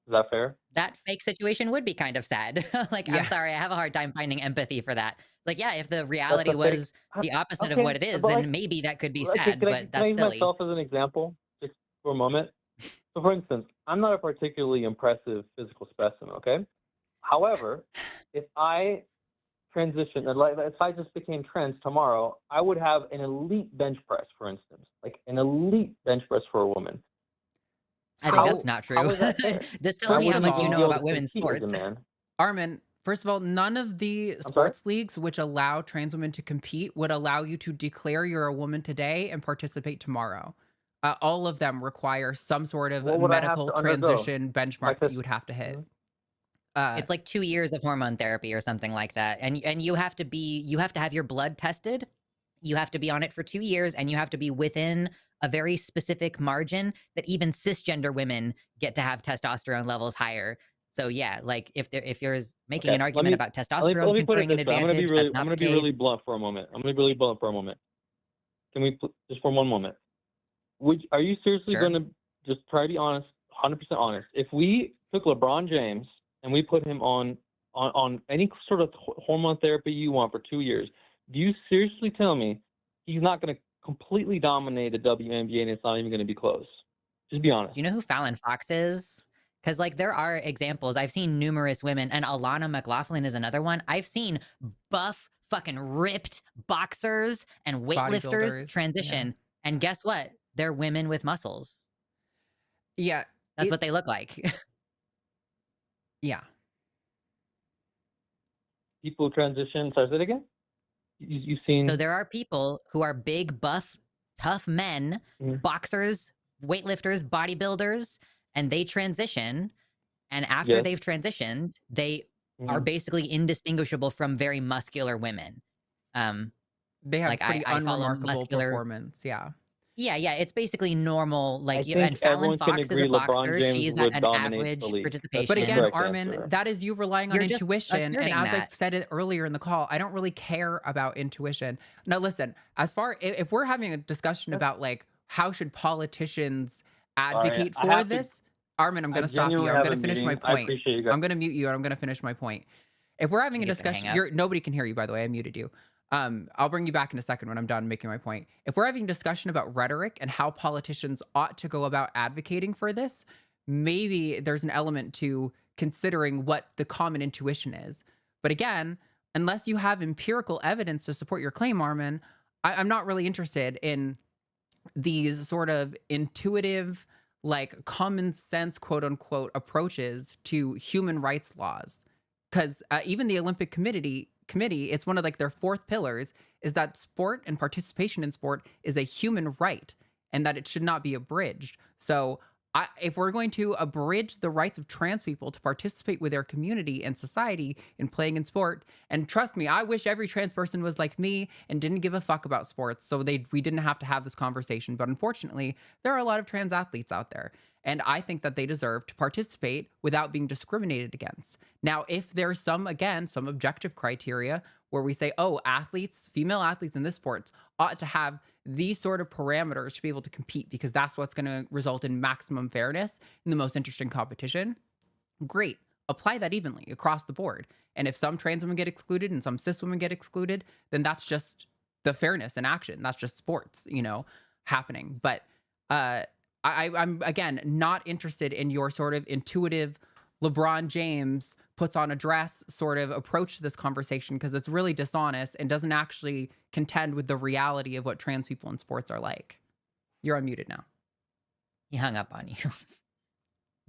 Speaker 8: Is that fair?
Speaker 2: That fake situation would be kind of sad. Like, I'm
Speaker 1: Yeah.
Speaker 2: sorry, I have a hard time finding empathy for that. Like, yeah, if the reality
Speaker 8: a fake-
Speaker 2: was the opposite of
Speaker 8: Okay,
Speaker 2: what it is,
Speaker 8: but,
Speaker 2: then
Speaker 8: like-
Speaker 2: maybe that could be
Speaker 8: Like,
Speaker 2: sad,
Speaker 8: can I
Speaker 2: but that's
Speaker 8: use
Speaker 2: silly.
Speaker 8: myself as an example just for a moment? So, for instance, I'm not a particularly impressive physical specimen, okay? However, if I transition, like if I just became trans tomorrow, I would have an elite bench press, for instance, like an elite bench press for a woman.
Speaker 2: I think that's
Speaker 1: So,
Speaker 2: not
Speaker 8: How
Speaker 2: true.
Speaker 8: is that fair?
Speaker 2: This tells
Speaker 8: Why
Speaker 2: me how
Speaker 1: first of
Speaker 8: wouldn't
Speaker 2: much you
Speaker 8: you be
Speaker 2: know
Speaker 1: all,
Speaker 8: able to
Speaker 2: about women's
Speaker 8: compete as a
Speaker 2: sports.
Speaker 8: man?
Speaker 1: Armin, first of all, none of the
Speaker 8: I'm sorry?
Speaker 1: sports leagues which allow trans women to compete would allow you to declare you're a woman today and participate tomorrow. All of them require some sort of
Speaker 8: What would I have
Speaker 1: medical
Speaker 8: to undergo?
Speaker 1: transition
Speaker 8: My
Speaker 1: benchmark that
Speaker 8: test.
Speaker 1: you would have to hit.
Speaker 8: Mhm.
Speaker 1: Uh,
Speaker 2: It's like 2 years of hormone therapy or something like that. And you have to have your blood tested. You have to be on it for 2 years, and you have to be within a very specific margin that even cisgender women get to have testosterone levels higher. So yeah, like if you're making
Speaker 8: Okay,
Speaker 2: an
Speaker 8: let
Speaker 2: argument
Speaker 8: me
Speaker 2: about
Speaker 8: let
Speaker 2: testosterone
Speaker 8: me put it
Speaker 2: conferring an
Speaker 8: this way. I'm gonna be
Speaker 2: advantage, that's
Speaker 8: really
Speaker 2: not the case.
Speaker 8: blunt for a moment. I'm gonna be really blunt for a moment. Can we just for one moment? Are you seriously
Speaker 2: Sure.
Speaker 8: going to just try to be honest, 100% honest? If we took LeBron James and we put him on any sort of hormone therapy you want for 2 years, do you seriously tell me he's not going to completely dominate the WNBA and it's not even going to be close? Just be honest.
Speaker 2: Do you know who Fallon Fox is? Because like there are examples. I've seen numerous women, and Alana McLaughlin is another one. I've seen buff, fucking ripped boxers and weightlifters
Speaker 1: bodybuilders. Yeah.
Speaker 2: transition. And guess what? They're women with muscles.
Speaker 1: Yeah.
Speaker 2: That's what they look like.
Speaker 1: Yeah.
Speaker 8: People transition. Sorry, say it again? You've seen.
Speaker 2: So there are people who are big, buff, tough men,
Speaker 8: Mhm.
Speaker 2: boxers, weightlifters, bodybuilders, and they transition. And after
Speaker 8: Yes.
Speaker 2: they've transitioned, they are
Speaker 8: Mhm.
Speaker 2: basically indistinguishable from very muscular women.
Speaker 1: They have
Speaker 2: Like
Speaker 1: pretty
Speaker 2: I follow
Speaker 1: unremarkable
Speaker 2: muscular.
Speaker 1: performance. Yeah.
Speaker 2: Yeah, it's basically normal.
Speaker 8: I
Speaker 2: Like, and
Speaker 8: think
Speaker 2: Fallon
Speaker 8: everyone can
Speaker 2: Fox is
Speaker 8: agree
Speaker 2: a
Speaker 8: LeBron
Speaker 2: boxer.
Speaker 8: James
Speaker 2: She's at
Speaker 8: would
Speaker 2: an
Speaker 8: dominate the
Speaker 2: average
Speaker 8: league. That's
Speaker 1: But
Speaker 8: the
Speaker 2: participation.
Speaker 1: again,
Speaker 8: correct
Speaker 1: Armin,
Speaker 8: answer.
Speaker 1: that is you relying on
Speaker 2: You're just
Speaker 1: intuition. And
Speaker 2: asserting
Speaker 1: as I
Speaker 2: that.
Speaker 1: said it earlier in the call, I don't really care about intuition. Now, listen, as far if we're having a discussion about like how should politicians
Speaker 8: Sorry,
Speaker 1: advocate
Speaker 8: I
Speaker 1: for
Speaker 8: have to.
Speaker 1: this, Armin, I'm
Speaker 8: I
Speaker 1: going to stop you.
Speaker 8: genuinely
Speaker 1: I'm
Speaker 8: have
Speaker 1: going
Speaker 8: a
Speaker 1: to finish my
Speaker 8: meeting. I
Speaker 1: point.
Speaker 8: appreciate you guys.
Speaker 1: I'm going to mute you and I'm going to finish my point. If we're having a
Speaker 2: He's gonna hang
Speaker 1: discussion,
Speaker 2: up.
Speaker 1: nobody can hear you, by the way. I muted you. I'll bring you back in a second when I'm done making my point. If we're having a discussion about rhetoric and how politicians ought to go about advocating for this, maybe there's an element to considering what the common intuition is. But again, unless you have empirical evidence to support your claim, Armin, I'm not really interested in these sort of intuitive, like common sense, quote unquote, approaches to human rights laws. Because even the Olympic committee, it's one of like their fourth pillars is that sport and participation in sport is a human right and that it should not be abridged. So if we're going to abridge the rights of trans people to participate with their community and society in playing in sport, and trust me, I wish every trans person was like me and didn't give a fuck about sports, so we didn't have to have this conversation. But unfortunately, there are a lot of trans athletes out there, and I think that they deserve to participate without being discriminated against. Now, if there's some objective criteria where we say, oh, female athletes in this sport ought to have these sort of parameters to be able to compete because that's what's going to result in maximum fairness in the most interesting competition, great. Apply that evenly across the board. And if some trans women get excluded and some cis women get excluded, then that's just the fairness in action. That's just sports, happening. But I'm again not interested in your sort of intuitive LeBron James puts on a dress sort of approach to this conversation because it's really dishonest and doesn't actually contend with the reality of what trans people in sports are like. You're unmuted now.
Speaker 2: He hung up on you.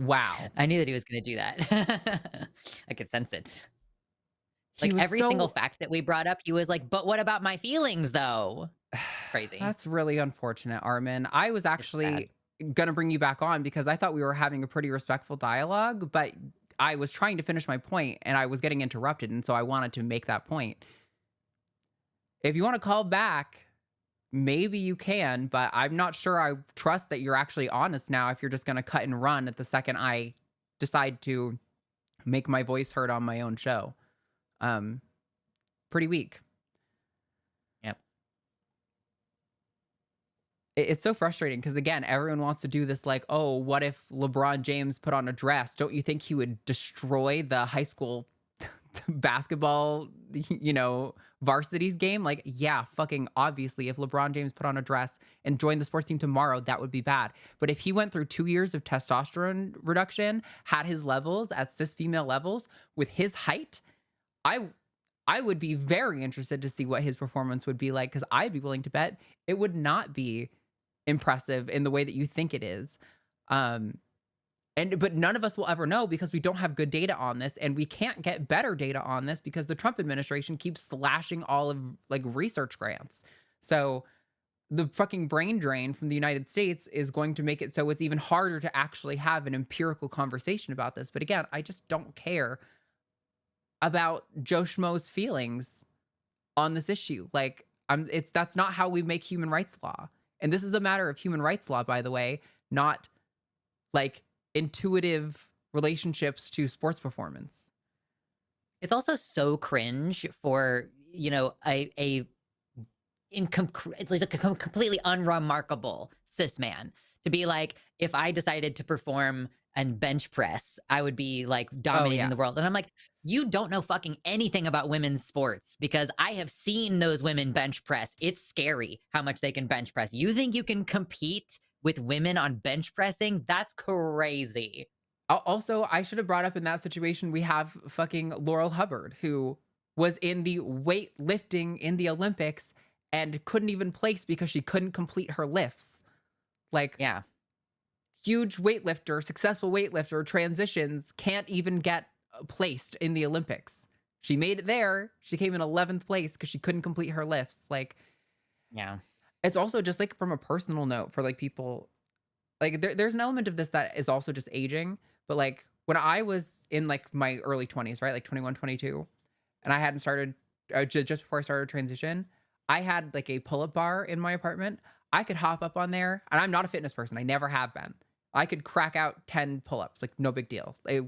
Speaker 1: Wow.
Speaker 2: I knew that he was going to do that. I could sense it. Like every single fact that we brought up, he was like, but what about my feelings though? Crazy.
Speaker 1: That's really unfortunate, Armin. I was actually going to bring you back on because I thought we were having a pretty respectful dialogue, but I was trying to finish my point and I was getting interrupted. And so I wanted to make that point. If you want to call back, maybe you can, but I'm not sure I trust that you're actually honest now if you're just going to cut and run at the second I decide to make my voice heard on my own show. Pretty weak.
Speaker 2: Yep.
Speaker 1: It's so frustrating because, again, everyone wants to do this like, oh, what if LeBron James put on a dress? Don't you think he would destroy the high school basketball, varsities game? Like, yeah, fucking obviously, if LeBron James put on a dress and joined the sports team tomorrow, that would be bad. But if he went through 2 years of testosterone reduction, had his levels at cis female levels with his height, I would be very interested to see what his performance would be like because I'd be willing to bet it would not be impressive in the way that you think it is. But none of us will ever know because we don't have good data on this, and we can't get better data on this because the Trump administration keeps slashing all of like research grants. So the fucking brain drain from the United States is going to make it so it's even harder to actually have an empirical conversation about this. But again, I just don't care about Joe Schmo's feelings on this issue. Like, that's not how we make human rights law. And this is a matter of human rights law, by the way, not like intuitive relationships to sports performance.
Speaker 2: It's also so cringe for, you know, it's like a completely unremarkable cis man to be like, if I decided to perform and bench press, I would be like dominating the world. And I'm like, you don't know fucking anything about women's sports because I have seen those women bench press. It's scary how much they can bench press. You think you can compete with women on bench pressing? That's crazy.
Speaker 1: Also, I should have brought up in that situation, we have fucking Laurel Hubbard, who was in the weightlifting in the Olympics and couldn't even place because she couldn't complete her lifts. Like,
Speaker 2: yeah,
Speaker 1: huge weightlifter, successful weightlifter, transitions, can't even get placed in the Olympics. She made it there. She came in 11th place because she couldn't complete her lifts. Like,
Speaker 2: yeah.
Speaker 1: It's also just like from a personal note for like people, like there's an element of this that is also just aging. But like when I was in like my early 20s, right? Like 21, 22, and I hadn't started, just before I started transition, I had like a pull-up bar in my apartment. I could hop up on there, and I'm not a fitness person. I never have been. I could crack out 10 pull-ups, like no big deal. It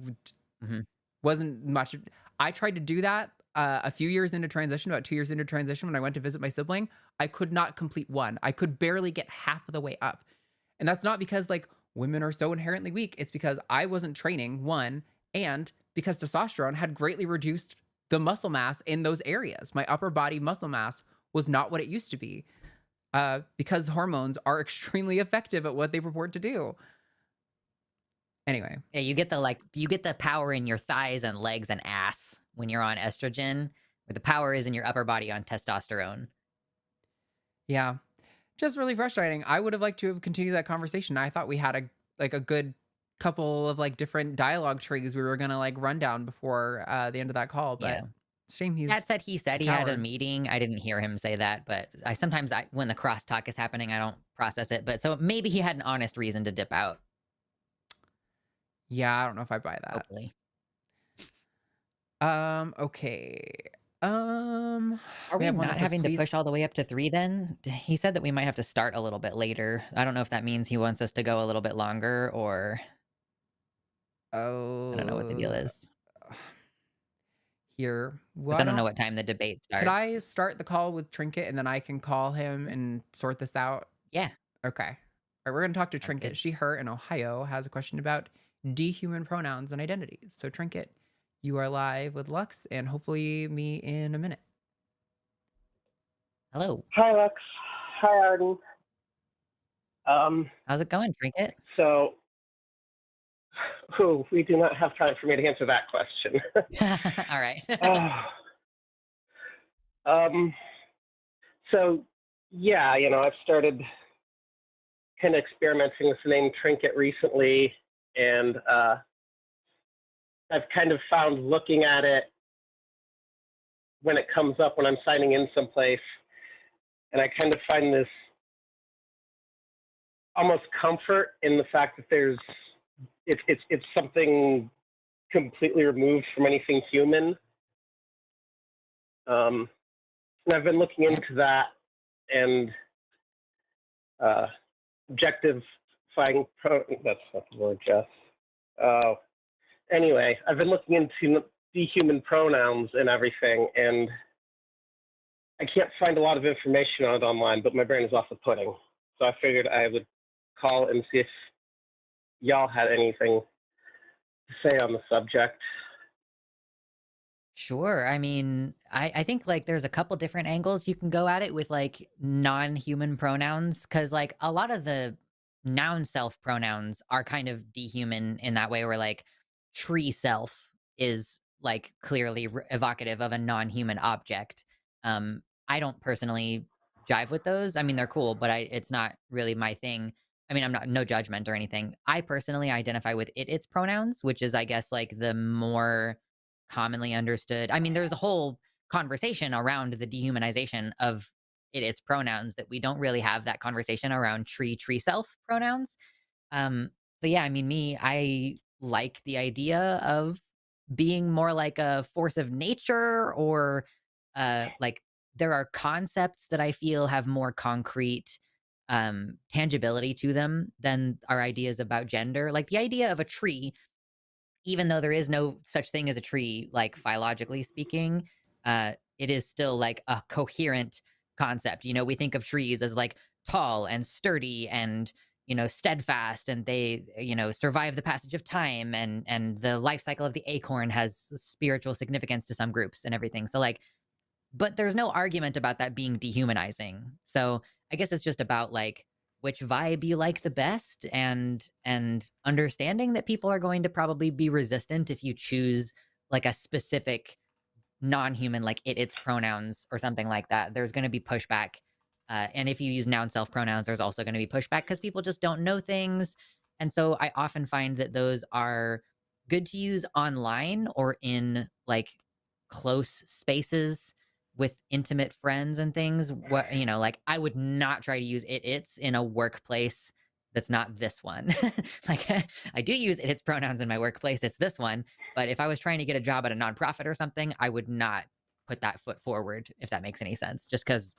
Speaker 1: wasn't much. I tried to do that a few years into transition, about 2 years into transition, when I went to visit my sibling. I could not complete one. I could barely get half of the way up. And that's not because like women are so inherently weak. It's because I wasn't training, one, and because testosterone had greatly reduced the muscle mass in those areas. My upper body muscle mass was not what it used to be, because hormones are extremely effective at what they purport to do. Anyway.
Speaker 2: Yeah, you get the power in your thighs and legs and ass when you're on estrogen, where the power is in your upper body on testosterone.
Speaker 1: Yeah. Just really frustrating. I would have liked to have continued that conversation. I thought we had a good couple of like different dialogue trees we were gonna like run down before the end of that call, but
Speaker 2: Yeah.
Speaker 1: shame he's
Speaker 2: That said, he said he had a
Speaker 1: coward.
Speaker 2: meeting. I didn't hear him say that, but sometimes when the crosstalk is happening, I don't process it. But so maybe he had an honest reason to dip out.
Speaker 1: Yeah, I don't know if I buy that.
Speaker 2: Hopefully.
Speaker 1: Okay.
Speaker 2: Are we
Speaker 1: have one
Speaker 2: not
Speaker 1: that says,
Speaker 2: having to
Speaker 1: "Please."
Speaker 2: push all the way up to 3 then? He said that we might have to start a little bit later. I don't know if that means he wants us to go a little bit longer or I don't know what the deal
Speaker 1: Oh,
Speaker 2: is.
Speaker 1: here.
Speaker 2: 'Cause
Speaker 1: Why
Speaker 2: I don't know
Speaker 1: don't
Speaker 2: what time the debate
Speaker 1: could I
Speaker 2: starts.
Speaker 1: start the call with Trinket and then I can call him and sort this out?
Speaker 2: Yeah,
Speaker 1: Okay. All right, we're gonna talk to
Speaker 2: sounds
Speaker 1: Trinket.
Speaker 2: good.
Speaker 1: She, her in Ohio has a question about dehuman pronouns and identities. So Trinket, you are live with Lux and hopefully me in a minute.
Speaker 2: Hello.
Speaker 9: Hi, Lux. Hi, Arden.
Speaker 2: How's it going, Trinket?
Speaker 9: So, we do not have time for me to answer that question.
Speaker 2: All right.
Speaker 9: So, yeah, I've started kind of experimenting with the name Trinket recently, and I've kind of found looking at it when it comes up when I'm signing in someplace, and I kind of find this almost comfort in the fact that it's something completely removed from anything human. And I've been looking into that and objectifying that's not the word, Jess. Anyway, I've been looking into dehuman pronouns and everything, and I can't find a lot of information on it online, but my brain is off the pudding. So I figured I would call and see if y'all had anything to say on the subject.
Speaker 2: Sure. I mean, I think like there's a couple different angles you can go at it with like non-human pronouns, because like a lot of the noun self pronouns are kind of dehuman in that way, where like tree self is like clearly evocative of a non-human object. I don't personally jive with those. I mean, they're cool, but it's not really my thing. I mean, I'm not, no judgment or anything. I personally identify with its pronouns, which is, I guess, like the more commonly understood. I mean, there's a whole conversation around the dehumanization of its pronouns that we don't really have that conversation around tree self pronouns. Um, so yeah, I mean, I like the idea of being more like a force of nature, or like there are concepts that I feel have more concrete tangibility to them than our ideas about gender. Like the idea of a tree, even though there is no such thing as a tree, like phylogically speaking, it is still like a coherent concept. You know, we think of trees as like tall and sturdy and, you know, steadfast, and they, you know, survive the passage of time, and the life cycle of the acorn has spiritual significance to some groups and everything. So like, but there's no argument about that being dehumanizing. So I guess it's just about like which vibe you like the best, and understanding that people are going to probably be resistant if you choose like a specific non-human, like its pronouns or something like that. There's going to be pushback. And if you use noun self pronouns, there's also going to be pushback because people just don't know things. And so I often find that those are good to use online or in like close spaces with intimate friends and things. What, you know, like I would not try to use its in a workplace that's not this one. Like I do use its pronouns in my workplace. It's this one. But if I was trying to get a job at a nonprofit or something, I would not put that foot forward, if that makes any sense, just because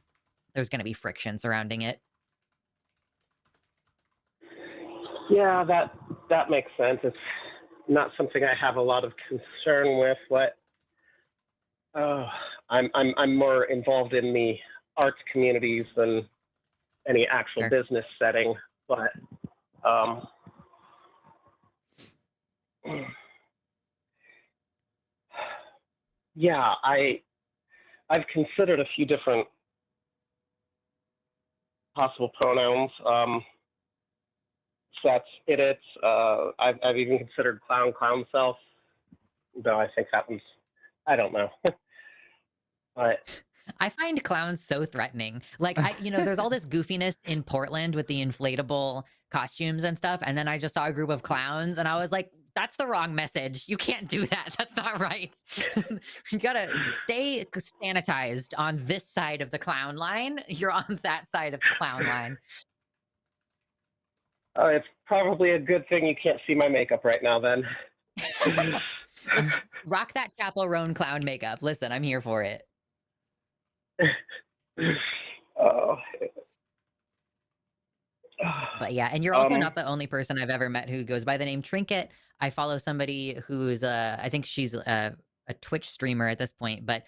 Speaker 2: there's going to be friction surrounding it.
Speaker 9: Yeah, that makes sense. It's not something I have a lot of concern with. I'm more involved in the arts communities than any actual
Speaker 2: Sure.
Speaker 9: business setting, but yeah, I've considered a few different possible pronouns. So that's it. I've even considered clown self, though I think that one's, I don't know. But
Speaker 2: I find clowns so threatening. Like you know, there's all this goofiness in Portland with the inflatable costumes and stuff, and then I just saw a group of clowns, and I was like, "That's the wrong message. You can't do that. That's not right. You gotta stay sanitized on this side of the clown line. You're on that side of the clown line."
Speaker 9: it's probably a good thing you can't see my makeup right now, then.
Speaker 2: Listen, rock that Chappell Roan clown makeup. Listen, I'm here for it.
Speaker 9: Oh.
Speaker 2: But yeah, and you're also not the only person I've ever met who goes by the name Trinket. I follow somebody who's I think she's a Twitch streamer at this point, but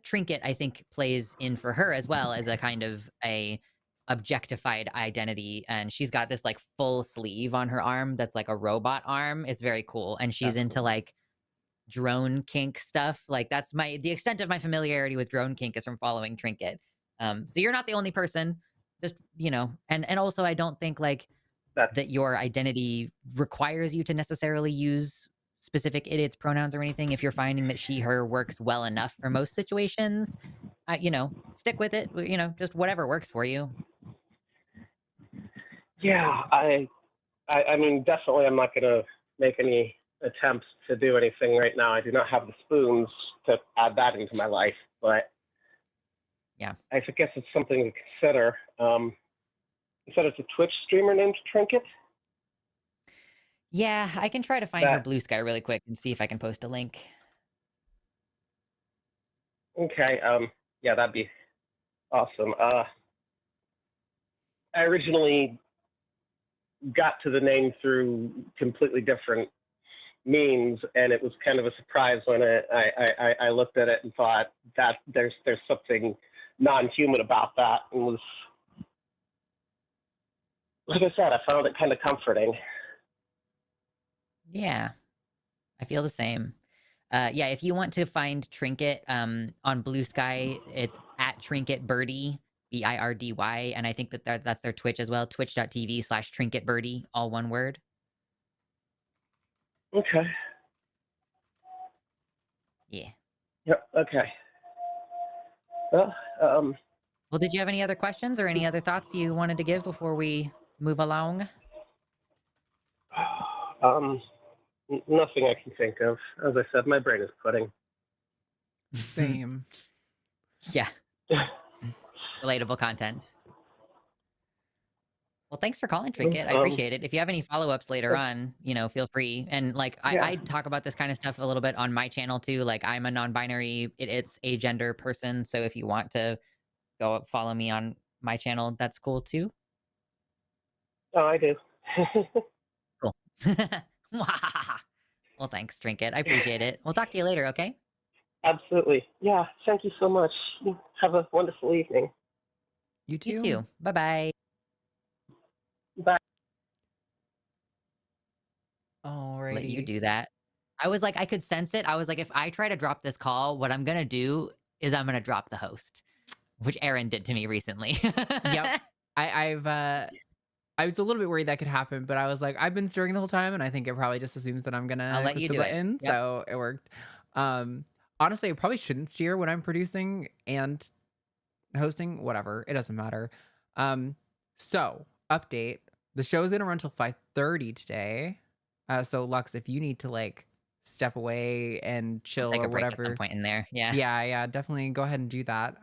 Speaker 2: Trinket I think plays in for her as well as a kind of a objectified identity, and she's got this like full sleeve on her arm that's like a robot arm. It's very cool, and she's
Speaker 1: That's
Speaker 2: into
Speaker 1: cool.
Speaker 2: like drone kink stuff. Like that's the extent of my familiarity with drone kink is from following Trinket. So you're not the only person. Just, you know, and also I don't think like that your identity requires you to necessarily use specific its pronouns or anything. If you're finding that she her works well enough for most situations, you know, stick with it. You know, just whatever works for you.
Speaker 9: Yeah, I mean, definitely I'm not going to make any attempts to do anything right now. I do not have the spoons to add that into my life, but
Speaker 2: yeah,
Speaker 9: I guess it's something to consider. You said it's a Twitch streamer named Trinket?
Speaker 2: Yeah, I can try to find her Blue Sky really quick and see if I can post a link.
Speaker 9: Okay, yeah, that'd be awesome. I originally got to the name through completely different means, and it was kind of a surprise when I looked at it and thought that there's something non-human about that, and was, like I said, I found it kind of comforting.
Speaker 2: Yeah, I feel the same. Yeah, if you want to find Trinket on Blue Sky, it's at Trinket Birdie, BIRDY, and I think that's their Twitch as well, twitch.tv/TrinketBirdie, all one word.
Speaker 9: Okay.
Speaker 2: Yeah.
Speaker 9: Yep. Okay. Well,
Speaker 2: Well, did you have any other questions or any other thoughts you wanted to give before we move along?
Speaker 9: Nothing I can think of. As I said, my brain is pudding.
Speaker 1: Same.
Speaker 2: Yeah, relatable content. Well, thanks for calling, Trinket. I appreciate it. If you have any follow-ups later on, feel free. And like
Speaker 9: Yeah.
Speaker 2: I talk about this kind of stuff a little bit on my channel too. Like I'm a non-binary, it's a gender person. So if you want to go follow me on my channel, that's cool too.
Speaker 9: Oh, I do.
Speaker 2: Cool. Well, thanks, Trinket. I appreciate it. We'll talk to you later, okay?
Speaker 9: Absolutely. Yeah. Thank you so much. Have a wonderful evening.
Speaker 1: You too.
Speaker 2: You too. Bye-bye.
Speaker 9: Bye.
Speaker 2: Let you
Speaker 1: Alrighty.
Speaker 2: do that. I was like, I could sense it. I was like, if I try to drop this call, what I'm gonna do is I'm gonna drop the host, which Aaron did to me recently.
Speaker 1: Yep. I was a little bit worried that could happen, but I was like, I've been steering the whole time, and I think it probably just assumes that I'm
Speaker 2: I'll
Speaker 1: gonna
Speaker 2: let
Speaker 1: click
Speaker 2: you
Speaker 1: the
Speaker 2: do it.
Speaker 1: button.
Speaker 2: Yep.
Speaker 1: So it worked. Honestly, I probably shouldn't steer when I'm producing and hosting. Whatever, it doesn't matter. So update: the show's gonna run till 5:30 today. So Lux, if you need to like step away and
Speaker 2: I'll
Speaker 1: chill
Speaker 2: take
Speaker 1: or
Speaker 2: a break at some
Speaker 1: whatever,
Speaker 2: point in there. Yeah.
Speaker 1: yeah, definitely go ahead and do that.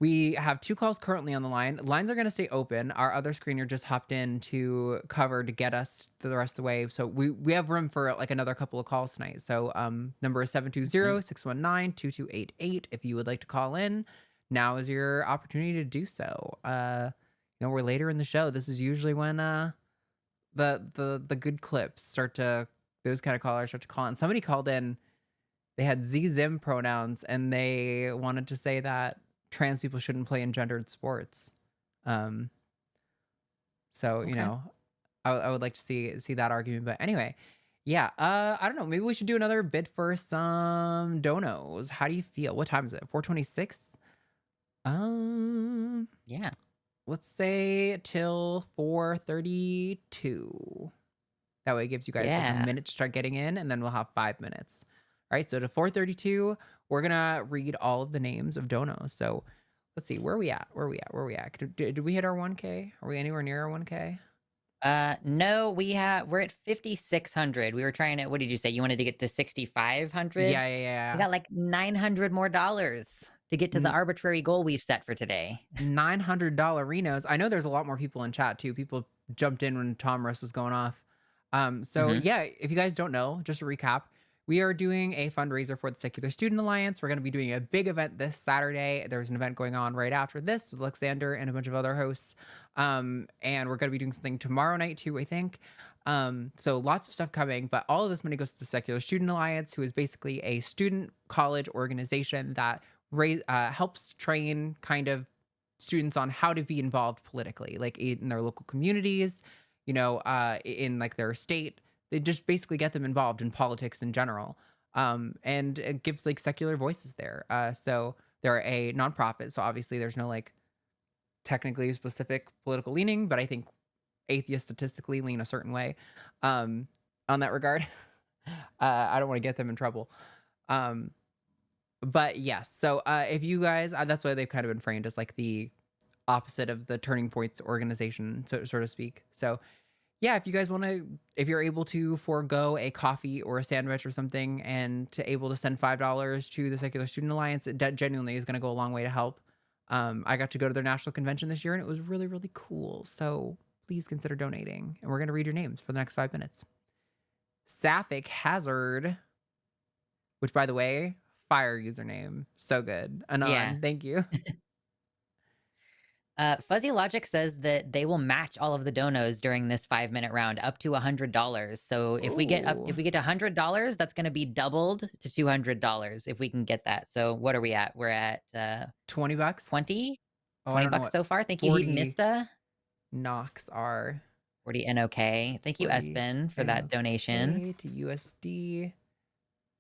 Speaker 1: We have 2 calls currently on the line. Lines are going to stay open. Our other screener just hopped in to cover to get us to the rest of the way. So we have room for like another couple of calls tonight. So number is 720-619-2288. If you would like to call in, now is your opportunity to do so. We're later in the show. This is usually when the good clips those kind of callers start to call in. Somebody called in, they had Z-Zim pronouns, and they wanted to say that trans people shouldn't play in gendered sports. So
Speaker 2: Okay.
Speaker 1: I would like to see that argument. But anyway, yeah. I don't know. Maybe we should do another bid for some donos. How do you feel? What time is it? 4:26.
Speaker 2: Yeah.
Speaker 1: Let's say till 4:32. That way it gives you guys like a
Speaker 2: Yeah.
Speaker 1: minute to start getting in, and then we'll have 5 minutes. All right, so to 4:32, we're gonna read all of the names of donos. So let's see, where are we at? Did we hit our 1K? Are we anywhere near our 1K?
Speaker 2: No, we're at 5,600. We were trying to, what did you say? You wanted to get to 6,500?
Speaker 1: Yeah.
Speaker 2: We got like $900 more to get to the arbitrary goal we've set for today.
Speaker 1: $900 Renos. I know there's a lot more people in chat too. People jumped in when Tom Russ was going off. Yeah, if you guys don't know, just to recap, we are doing a fundraiser for the Secular Student Alliance. We're going to be doing a big event this Saturday. There's an event going on right after this with Luxander and a bunch of other hosts. And we're going to be doing something tomorrow night too, I think. So lots of stuff coming, but all of this money goes to the Secular Student Alliance, who is basically a student college organization that helps train kind of students on how to be involved politically, like in their local communities, in like their state. They just basically get them involved in politics in general. And it gives like secular voices there. So they're a nonprofit. So obviously there's no like technically specific political leaning, but I think atheists statistically lean a certain way on that regard. I don't want to get them in trouble. But yes, so if you guys, that's why they've kind of been framed as like the opposite of the Turning Points organization, so to speak. So yeah, if you guys want to, if you're able to forego a coffee or a sandwich or something and to able to send $5 to the Secular Student Alliance, it genuinely is going to go a long way to help. I got to go to their national convention this year and it was really, really cool. So please consider donating. And we're going to read your names for the next 5 minutes. Sapphic Hazard, which by the way, fire username. So good. Anon,
Speaker 2: Yeah.
Speaker 1: thank you.
Speaker 2: Fuzzy Logic says that they will match all of the donos during this 5-minute round up to $100. So if we get to $100, that's going to be doubled to $200 if we can get that. So what are we at? We're at
Speaker 1: $20.
Speaker 2: 20?
Speaker 1: Oh, I don't know
Speaker 2: $20
Speaker 1: what
Speaker 2: so far. Thank you,
Speaker 1: 40
Speaker 2: Hedonista.
Speaker 1: Knox are.
Speaker 2: 40 NOK. Thank you,
Speaker 1: 40
Speaker 2: Espen, for that donation.
Speaker 1: NOK to USD.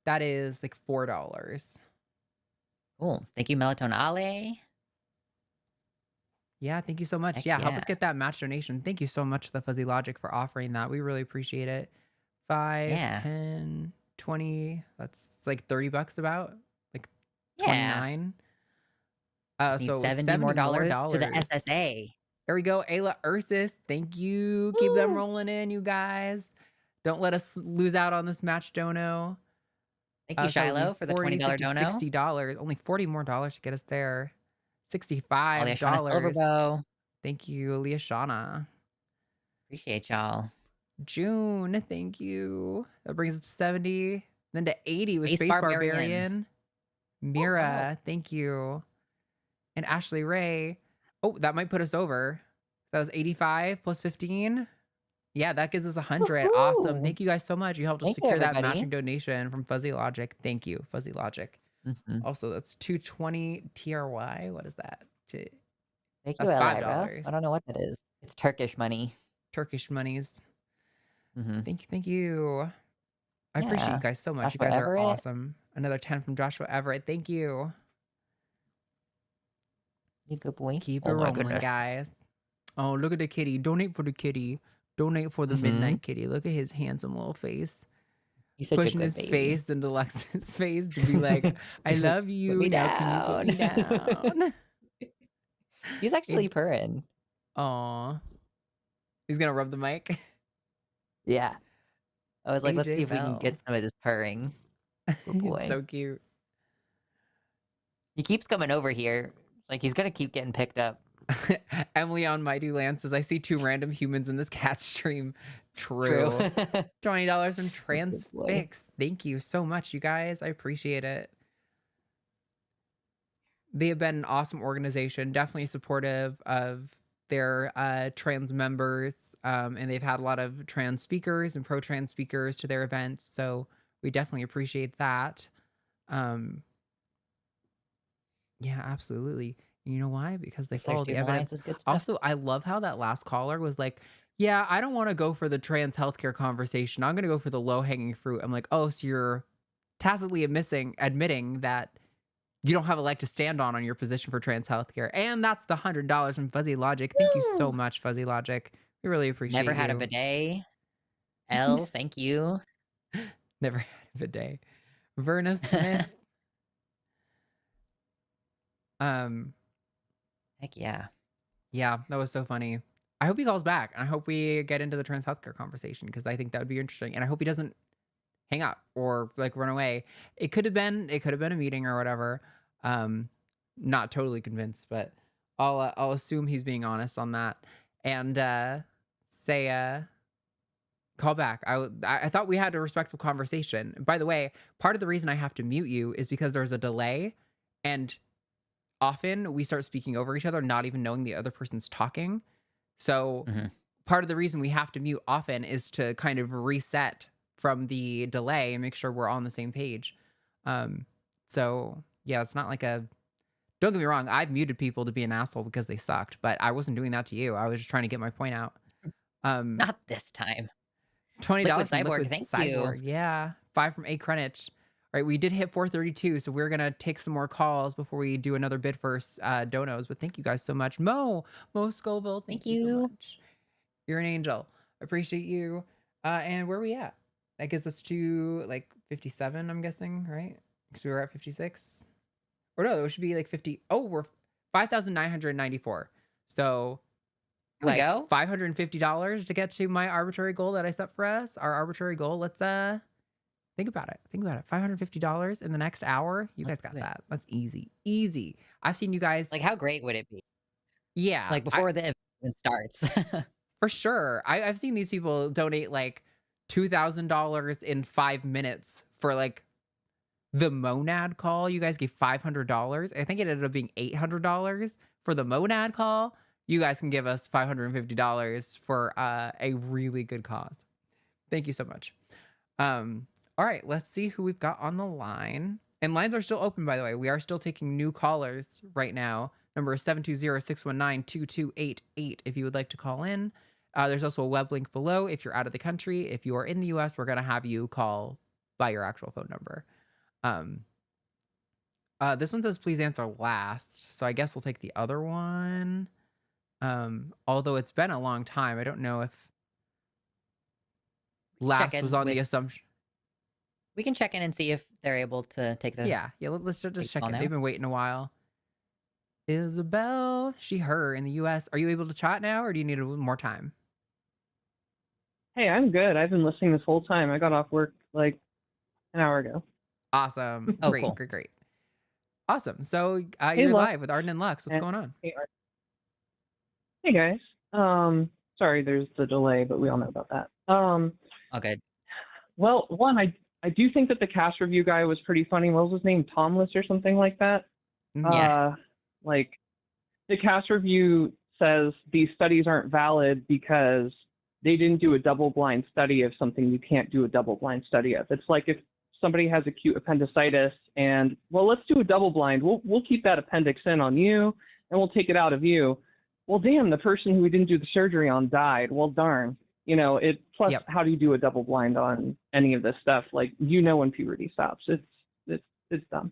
Speaker 1: That is like $4.
Speaker 2: Cool. Thank you, Melatonin Ale.
Speaker 1: Yeah, thank you so much.
Speaker 2: Heck
Speaker 1: Yeah, help
Speaker 2: yeah.
Speaker 1: us get that match donation. Thank you so much to the Fuzzy Logic for offering that. We really appreciate it. 5,
Speaker 2: Yeah.
Speaker 1: 10, 20. That's like $30 about. Like
Speaker 2: Yeah.
Speaker 1: 29.
Speaker 2: Just need
Speaker 1: So
Speaker 2: $70 more
Speaker 1: $70
Speaker 2: to the SSA.
Speaker 1: There we go. Ayla Ursus. Thank you. Keep them
Speaker 2: Woo!
Speaker 1: rolling in, you guys. Don't let us lose out on this match dono.
Speaker 2: Thank you,
Speaker 1: So that would be
Speaker 2: Shiloh, for the
Speaker 1: $40,
Speaker 2: $20
Speaker 1: $50,
Speaker 2: dono.
Speaker 1: $60. Only 40 more dollars to get us there.
Speaker 2: Aliashana Silver
Speaker 1: $65.
Speaker 2: Bow.
Speaker 1: Thank you, Aliashana.
Speaker 2: Appreciate y'all.
Speaker 1: June, thank you. That brings us to 70. Then to 80 with
Speaker 2: Space
Speaker 1: Space
Speaker 2: Barbarian.
Speaker 1: Barbarian. Mira, thank you. And Ashley Ray. Oh, that might put us over. That was 85 plus 15. Yeah, that gives us 100. Awesome.
Speaker 2: Woohoo!
Speaker 1: Thank you guys so much. You helped us
Speaker 2: Thank you,
Speaker 1: secure that
Speaker 2: everybody.
Speaker 1: matching donation from Fuzzy Logic. Thank you, Fuzzy Logic. Also, that's 220 TRY. What is that?
Speaker 2: Thank
Speaker 1: That's
Speaker 2: you, Elira.
Speaker 1: $5.
Speaker 2: I don't know what that is. It's Turkish money.
Speaker 1: Turkish monies.
Speaker 2: Mm-hmm.
Speaker 1: Thank you. I appreciate you
Speaker 2: Yeah.
Speaker 1: guys so much.
Speaker 2: Joshua
Speaker 1: You guys
Speaker 2: Everett.
Speaker 1: are awesome. Another 10 from Joshua Everett. Thank you.
Speaker 2: You good boy.
Speaker 1: Keep it
Speaker 2: Oh my
Speaker 1: rolling,
Speaker 2: goodness.
Speaker 1: guys. Oh, look at the kitty. Donate for the kitty. Donate for the midnight kitty. Look at his handsome little face.
Speaker 2: He's such a
Speaker 1: Pushing
Speaker 2: good
Speaker 1: his
Speaker 2: baby.
Speaker 1: face into Lex's face to be like, I love you.
Speaker 2: Put me
Speaker 1: Now can you put me down?
Speaker 2: He's actually purring.
Speaker 1: Aw. He's gonna rub the mic.
Speaker 2: Yeah. I was like, let's
Speaker 1: AJ
Speaker 2: see if we can
Speaker 1: Bell.
Speaker 2: get some of this purring. Good boy.
Speaker 1: It's so cute.
Speaker 2: He keeps coming over here. Like, he's gonna keep getting picked up.
Speaker 1: Emily on Mighty Land says, I see 2 random humans in this cat stream. True. $20 from Transfix. Thank you so much, you guys. I appreciate it. They have been an awesome organization, definitely supportive of their trans members, and they've had a lot of trans speakers and pro-trans speakers to their events, so we definitely appreciate that. Yeah, absolutely. You know why? Because they follow the evidence.
Speaker 2: Is good stuff.
Speaker 1: Also, I love how that last caller was like, yeah, I don't want to go for the trans healthcare conversation. I'm going to go for the low-hanging fruit. I'm like, oh, so you're tacitly admitting that you don't have a leg to stand on your position for trans healthcare. And that's the $100 from Fuzzy Logic. Thank you so much, Fuzzy Logic. We really appreciate
Speaker 2: Never had a
Speaker 1: you.
Speaker 2: bidet. L, thank you.
Speaker 1: Never had a bidet. Verna Smith.
Speaker 2: Heck yeah.
Speaker 1: Yeah, that was so funny. I hope he calls back. And I hope we get into the trans healthcare conversation because I think that would be interesting. And I hope he doesn't hang up or like run away. It could have been a meeting or whatever. Not totally convinced, but I'll assume he's being honest on that and say call back. I thought we had a respectful conversation. By the way, part of the reason I have to mute you is because there's a delay and often we start speaking over each other, not even knowing the other person's talking. So part of the reason we have to mute often is to kind of reset from the delay and make sure we're all on the same page. So yeah, it's not like don't get me wrong. I've muted people to be an asshole because they sucked, but I wasn't doing that to you. I was just trying to get my point out.
Speaker 2: Not this time.
Speaker 1: $20
Speaker 2: Liquid
Speaker 1: from
Speaker 2: Cyborg,
Speaker 1: Liquid
Speaker 2: thank
Speaker 1: Cyborg.
Speaker 2: you.
Speaker 1: Yeah. 5 from A Credit. All right, we did hit 432, so we're gonna take some more calls before we do another bid for donos. But thank you guys so much, Mo Scoville. Thank you so much. You're an angel. Appreciate you. And where are we at? That gets us to like 57, I'm guessing, right? Because we were at 56. Or no, it should be like 50. Oh, we're 5,994. So
Speaker 2: Here we
Speaker 1: like
Speaker 2: go.
Speaker 1: $550 to get to my arbitrary goal that I set for us. Our arbitrary goal. Let's think about it. $550 in the next hour. You guys got that. That's easy. Easy. I've seen you guys.
Speaker 2: Like, how great would it be?
Speaker 1: Yeah.
Speaker 2: Like, before the event starts.
Speaker 1: For sure. I've seen these people donate like $2,000 in 5 minutes for like the monad call. You guys gave $500. I think it ended up being $800 for the monad call. You guys can give us $550 for a really good cause. Thank you so much. All right, let's see who we've got on the line. And lines are still open, by the way. We are still taking new callers right now. Number is 720-619-2288 if you would like to call in. There's also a web link below if you're out of the country. If you are in the US, we're going to have you call by your actual phone number. This one says, please answer last. So I guess we'll take the other one. Although it's been a long time. I don't know if last was on the assumption.
Speaker 2: We can check in and see if they're able to take the.
Speaker 1: Yeah. Let's just check in.
Speaker 2: Now.
Speaker 1: They've been waiting a while. Isabel, she, her in the US. Are you able to chat now or do you need a little more time?
Speaker 10: Hey, I'm good. I've been listening this whole time. I got off work like an hour ago.
Speaker 1: Awesome.
Speaker 2: Oh,
Speaker 1: Great,
Speaker 2: cool.
Speaker 1: great, great. Awesome. So
Speaker 10: Hey,
Speaker 1: you're
Speaker 10: Lux.
Speaker 1: live with Arden and Lux. What's
Speaker 10: And
Speaker 1: going on?
Speaker 10: hey, Art. Hey, guys. Sorry, there's the delay, but we all know about that.
Speaker 2: Okay.
Speaker 10: Well, one, I do think that the cast review guy was pretty funny. What was his name? Tomless or something like that.
Speaker 2: Yeah.
Speaker 10: Like the cast review says these studies aren't valid because they didn't do a double-blind study of something you can't do a double-blind study of. It's like if somebody has acute appendicitis and, well, let's do a double-blind. We'll keep that appendix in on you and we'll take it out of you. Well, damn, the person who we didn't do the surgery on died. Well, darn. You know, plus
Speaker 1: Yep.
Speaker 10: how do you do a double-blind on any of this stuff? Like, you know when puberty stops. It's dumb.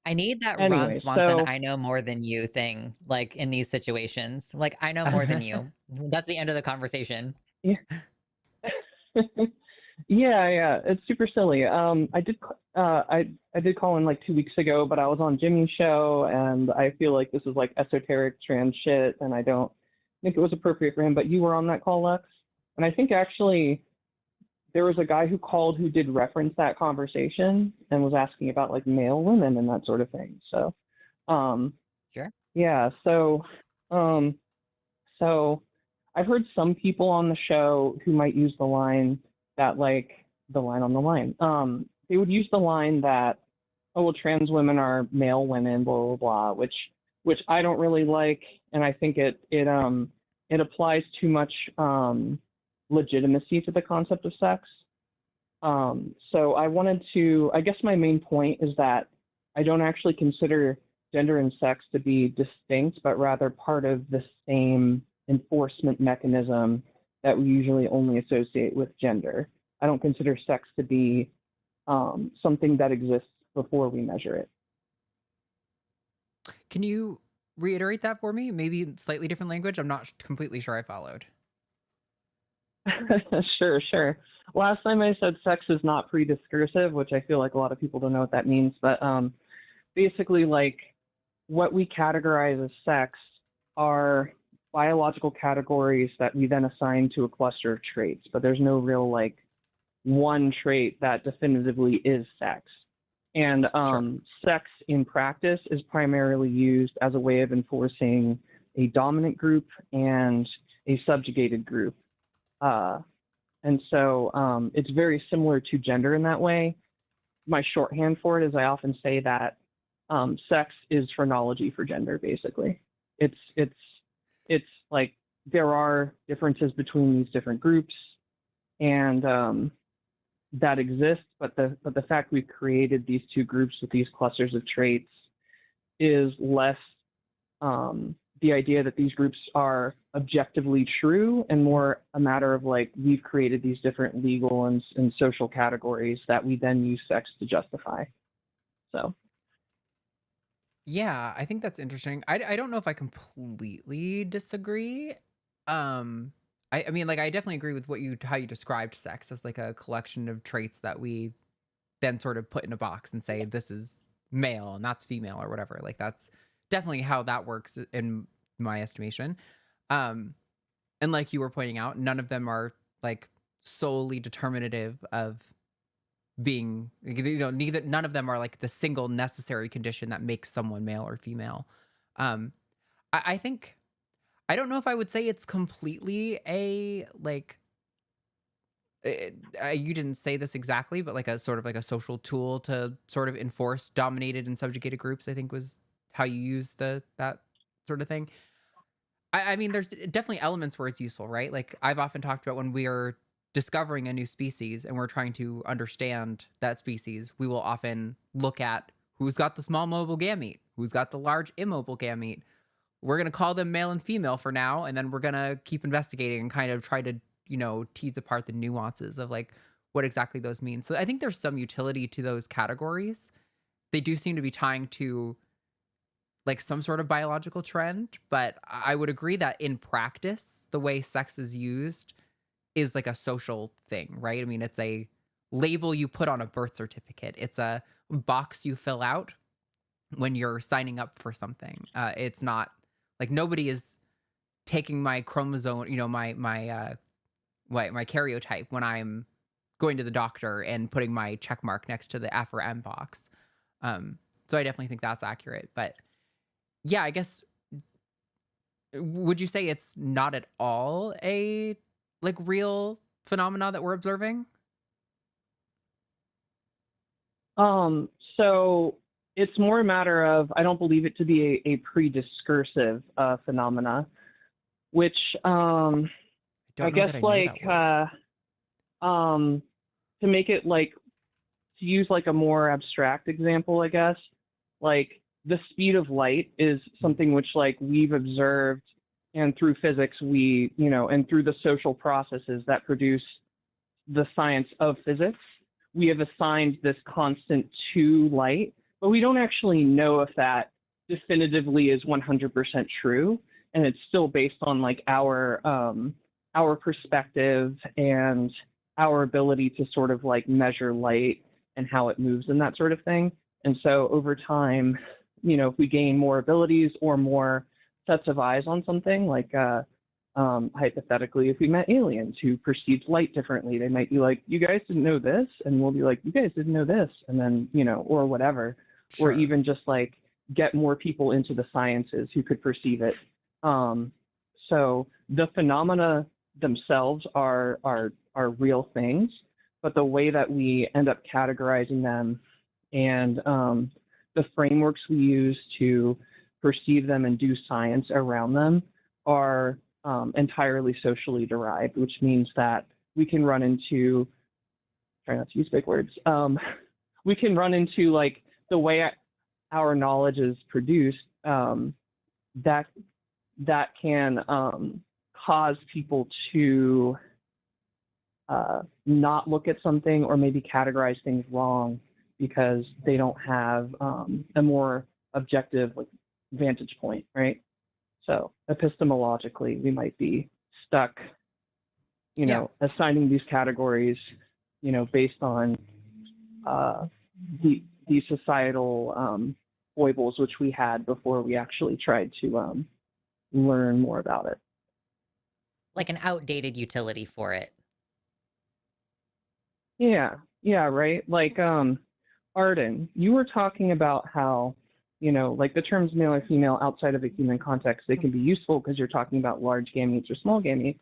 Speaker 2: I need that Ron
Speaker 10: Anyway,
Speaker 2: Swanson
Speaker 10: so
Speaker 2: I know more than you thing, like in these situations. Like, I know more than you. That's the end of the conversation.
Speaker 10: yeah. Yeah, it's super silly. I did call in like 2 weeks ago, but I was on Jimmy's show, and I feel like this is like esoteric trans shit, and I don't think it was appropriate for him. But you were on that call, Lex, and I think actually there was a guy who called who did reference that conversation and was asking about like male women and that sort of thing. So,
Speaker 2: Sure.
Speaker 10: yeah. So I've heard some people on the show who might use the line that like the line on the line. They would use the line that, oh well, trans women are male women, blah blah blah, which I don't really like, and I think it applies too much legitimacy to the concept of sex. So I guess my main point is that I don't actually consider gender and sex to be distinct, but rather part of the same enforcement mechanism that we usually only associate with gender. I don't consider sex to be something that exists before we measure it.
Speaker 1: Can you reiterate that for me? Maybe in slightly different language. I'm not completely sure I followed.
Speaker 10: Sure. Last time I said sex is not pre-discursive, which I feel like a lot of people don't know what that means, but basically like what we categorize as sex are biological categories that we then assign to a cluster of traits, but there's no real like one trait that definitively is sex. And sex in practice is primarily used as a way of enforcing a dominant group and a subjugated group. And so it's very similar to gender in that way. My shorthand for it is I often say that sex is phrenology for gender, basically. It's like there are differences between these different groups and that exist, but the fact we've created these two groups with these clusters of traits is less the idea that these groups are objectively true and more a matter of like we've created these different legal and social categories that we then use sex to justify. So
Speaker 1: Yeah, I think that's interesting. I don't know if I completely disagree. I mean, like, I definitely agree with how you described sex as like a collection of traits that we then sort of put in a box and say this is male and that's female or whatever. Like that's definitely how that works in my estimation. And like you were pointing out, none of them are like solely determinative of being, none of them are like the single necessary condition that makes someone male or female. I think, I don't know if I would say it's completely a like, you didn't say this exactly, but like a sort of like a social tool to sort of enforce dominated and subjugated groups, I think was how you use that sort of thing. I mean, there's definitely elements where it's useful, right? Like I've often talked about when we are discovering a new species and we're trying to understand that species, we will often look at who's got the small mobile gamete, who's got the large immobile gamete. We're going to call them male and female for now, and then we're going to keep investigating and kind of try to, tease apart the nuances of like what exactly those mean. So I think there's some utility to those categories. They do seem to be tying to like some sort of biological trend, but I would agree that in practice, the way sex is used is like a social thing, right? I mean, it's a label you put on a birth certificate. It's a box you fill out when you're signing up for something. It's not like nobody is taking my chromosome, my karyotype when I'm going to the doctor and putting my check mark next to the F or M box. So I definitely think that's accurate. But yeah, I guess, would you say it's not at all a like real phenomena that we're observing?
Speaker 10: So it's more a matter of, I don't believe it to be a pre-discursive phenomena, which
Speaker 1: Don't
Speaker 10: I
Speaker 1: know
Speaker 10: guess
Speaker 1: that I know
Speaker 10: like
Speaker 1: that word.
Speaker 10: to make it like, to use like a more abstract example, I guess, like the speed of light is something which like we've observed, and through physics we, and through the social processes that produce the science of physics, we have assigned this constant to light, but we don't actually know if that definitively is 100% true, and it's still based on like our perspective and our ability to sort of like measure light and how it moves and that sort of thing. And so over time, if we gain more abilities or more sets of eyes on something, like hypothetically, if we met aliens who perceived light differently, they might be like, you guys didn't know this, and we'll be like, you guys didn't know this, and then, or whatever.
Speaker 1: Sure.
Speaker 10: Or even just like get more people into the sciences who could perceive it. So the phenomena themselves are real things, but the way that we end up categorizing them and the frameworks we use to perceive them and do science around them are entirely socially derived, which means that we can run into, try not to use big words, we can run into like the way our knowledge is produced, that can cause people to not look at something or maybe categorize things wrong because they don't have a more objective like vantage point, right? So epistemologically, we might be stuck, assigning these categories, based on the societal foibles which we had before we actually tried to learn more about it.
Speaker 2: Like an outdated utility for it.
Speaker 10: Yeah, right. Like Arden, you were talking about how, like the terms male or female outside of a human context, they can be useful because you're talking about large gametes or small gametes.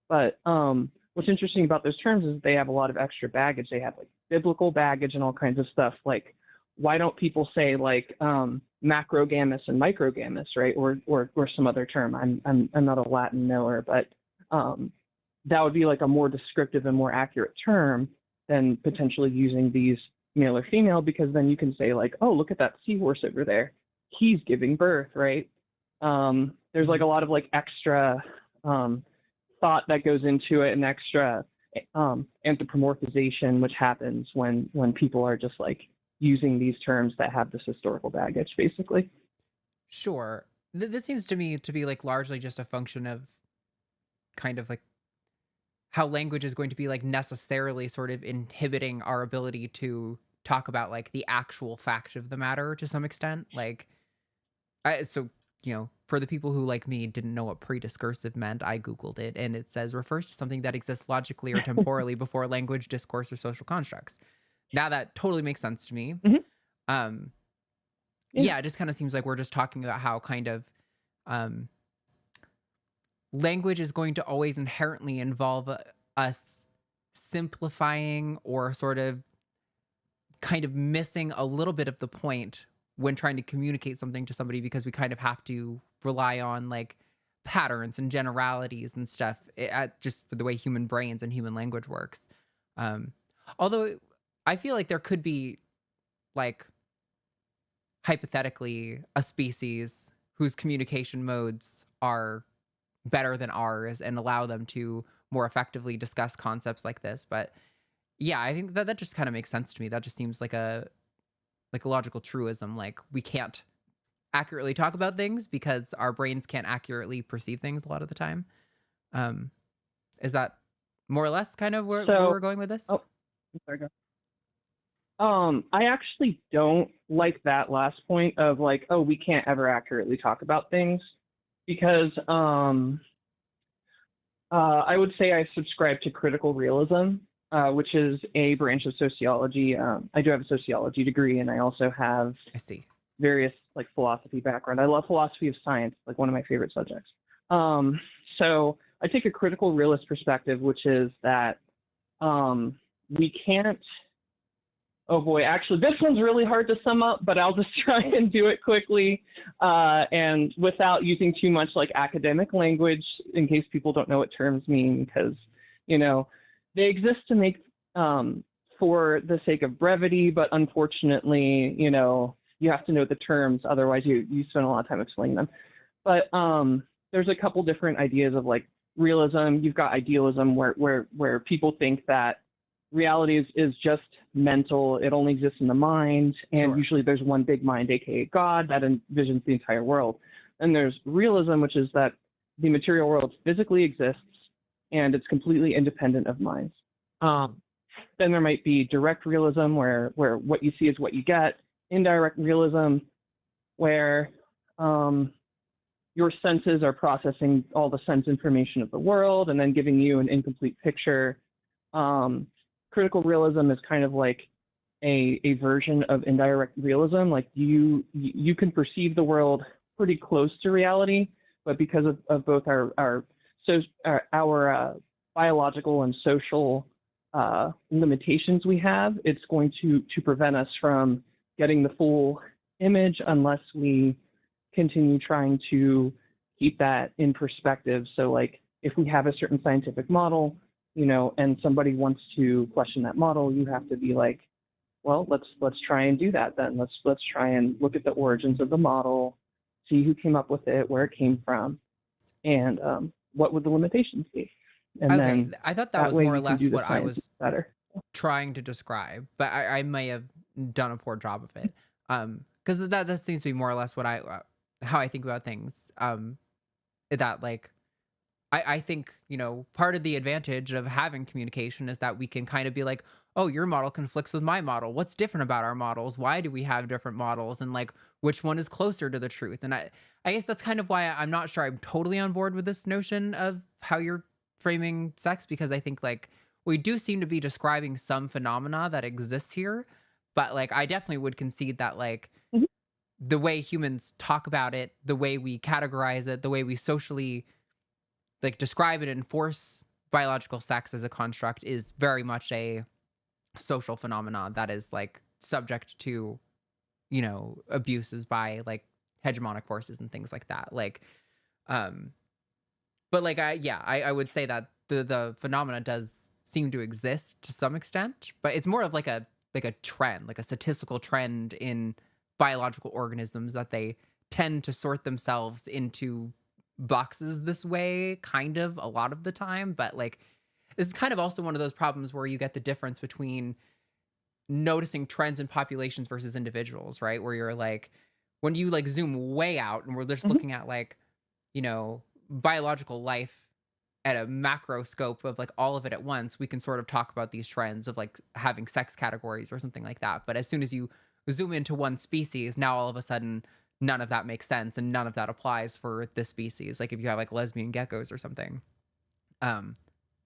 Speaker 10: But what's interesting about those terms is they have a lot of extra baggage. They have like biblical baggage and all kinds of stuff. Like, why don't people say like macrogamous and microgamous, right? Or some other term. I'm not a Latin knower, but that would be like a more descriptive and more accurate term than potentially using these male or female, because then you can say like, oh, look at that seahorse over there. He's giving birth, right? There's like a lot of like extra thought that goes into it and extra anthropomorphization, which happens when people are just like using these terms that have this historical baggage, basically.
Speaker 1: Sure. This seems to me to be like largely just a function of kind of like how language is going to be like necessarily sort of inhibiting our ability to talk about like the actual fact of the matter to some extent. Like, for the people who like me didn't know what pre-discursive meant, I Googled it and it says refers to something that exists logically or temporally before language, discourse, or social constructs. Now that totally makes sense to me.
Speaker 10: Mm-hmm.
Speaker 1: Yeah, it just kind of seems like we're just talking about how kind of language is going to always inherently involve us simplifying or sort of kind of missing a little bit of the point when trying to communicate something to somebody, because we kind of have to rely on like patterns and generalities and stuff, just for the way human brains and human language works. Although I feel like there could be like hypothetically a species whose communication modes are better than ours and allow them to more effectively discuss concepts like this. But yeah, I think that just kind of makes sense to me. That just seems like a logical truism. Like, we can't accurately talk about things because our brains can't accurately perceive things a lot of the time. Is that more or less kind of where we're going with this?
Speaker 10: Oh, sorry, I actually don't like that last point of like, oh, we can't ever accurately talk about things, because I would say I subscribe to critical realism, which is a branch of sociology. I do have a sociology degree, and I also have
Speaker 1: I see.
Speaker 10: various like philosophy background. I love philosophy of science, like one of my favorite subjects. So I take a critical realist perspective, which is that we can't. Oh boy, actually, this one's really hard to sum up, but I'll just try and do it quickly and without using too much like academic language, in case people don't know what terms mean, because they exist to make for the sake of brevity, but unfortunately, you have to know the terms, otherwise you spend a lot of time explaining them. But there's a couple different ideas of like realism. You've got idealism, where people think that reality is just mental. It only exists in the mind, and usually there's one big mind, aka God, that envisions the entire world. And there's realism, which is that the material world physically exists and it's completely independent of minds. Then there might be direct realism, where what you see is what you get. Indirect realism, where your senses are processing all the sense information of the world and then giving you an incomplete picture. Critical realism is kind of like a version of indirect realism. Like you can perceive the world pretty close to reality, but because of both our biological and social limitations we have, it's going to prevent us from getting the full image unless we continue trying to keep that in perspective. So like if we have a certain scientific model, and somebody wants to question that model, you have to be like, well, let's try and do that then. Let's try and look at the origins of the model, see who came up with it, where it came from, and what would the limitations be. And
Speaker 1: Okay,
Speaker 10: then
Speaker 1: I thought that was
Speaker 10: way
Speaker 1: more or
Speaker 10: we can
Speaker 1: less
Speaker 10: do the
Speaker 1: what I
Speaker 10: science
Speaker 1: was
Speaker 10: better.
Speaker 1: trying to describe, but I may have done a poor job of it. Because that seems to be more or less what how I think about things. That like I think, part of the advantage of having communication is that we can kind of be like, oh, your model conflicts with my model. What's different about our models? Why do we have different models? And like, which one is closer to the truth? And I guess that's kind of why I'm not sure I'm totally on board with this notion of how you're framing sex, because I think like we do seem to be describing some phenomena that exists here. But like, I definitely would concede that like
Speaker 10: Mhm.
Speaker 1: the way humans talk about it, the way we categorize it, the way we socially like describe and enforce biological sex as a construct is very much a social phenomenon that is like subject to, abuses by like hegemonic forces and things like that. Like, but like, I would say that the phenomena does seem to exist to some extent, but it's more of like a trend, like a statistical trend in biological organisms, that they tend to sort themselves into boxes this way kind of a lot of the time. But like, this is kind of also one of those problems where you get the difference between noticing trends in populations versus individuals, right? Where you're like, when you like zoom way out and we're just
Speaker 10: Mhm.
Speaker 1: looking at like, biological life at a macro scope of like all of it at once, we can sort of talk about these trends of like having sex categories or something like that. But as soon as you zoom into one species, now all of a sudden none of that makes sense and none of that applies for this species. Like if you have like lesbian geckos or something,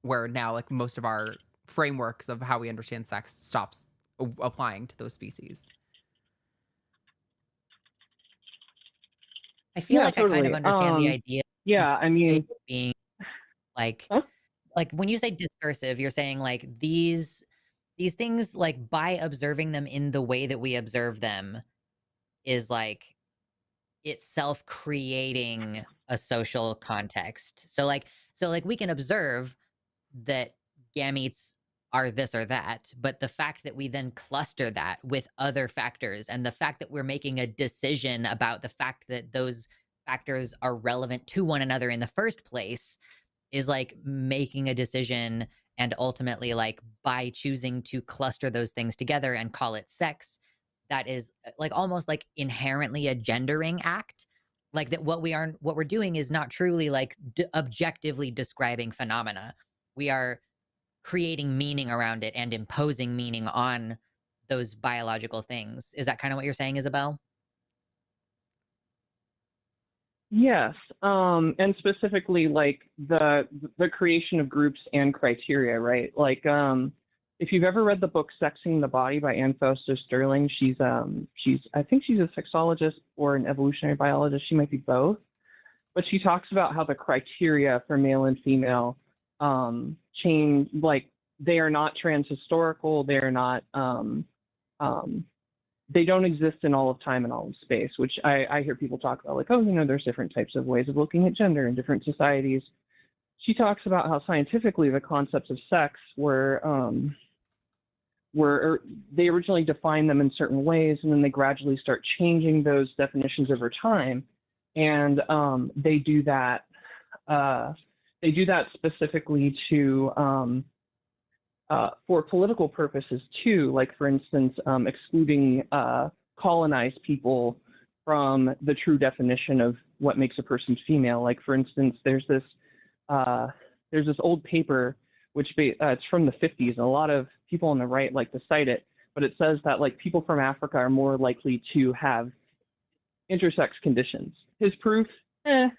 Speaker 1: where now like most of our frameworks of how we understand sex stops applying to those species.
Speaker 2: I feel
Speaker 10: Yeah,
Speaker 2: like I kind of
Speaker 10: totally.
Speaker 2: understand the idea
Speaker 10: Yeah, I
Speaker 2: of
Speaker 10: mean,
Speaker 2: being like
Speaker 10: huh?
Speaker 2: like when you say discursive, you're saying like these things, like by observing them in the way that we observe them is like itself creating a social context. So like we can observe that gametes are this or that, but the fact that we then cluster that with other factors, and the fact that we're making a decision about the fact that those factors are relevant to one another in the first place, is like making a decision, and ultimately like by choosing to cluster those things together and call it sex, that is like almost like inherently a gendering act. Like that what we're doing is not truly like objectively describing phenomena. We are creating meaning around it and imposing meaning on those biological things. Is that kind of what you're saying, Isabel?
Speaker 10: Yes, and specifically like the creation of groups and criteria, right? Like, if you've ever read the book "Sexing the Body" by Anne Foster Sterling, she's I think she's a sexologist or an evolutionary biologist. She might be both, but she talks about how the criteria for male and female change. Like, they are not transhistorical. They are not. They don't exist in all of time and all of space, which I hear people talk about, like, oh, there's different types of ways of looking at gender in different societies. She talks about how scientifically the concepts of sex were they originally defined them in certain ways, and then they gradually start changing those definitions over time. And they do that specifically to for political purposes too, like for instance, excluding colonized people from the true definition of what makes a person female. Like for instance, there's this old paper which it's from the 50s, and a lot of people on the right like to cite it, but it says that like people from Africa are more likely to have intersex conditions. His proof, I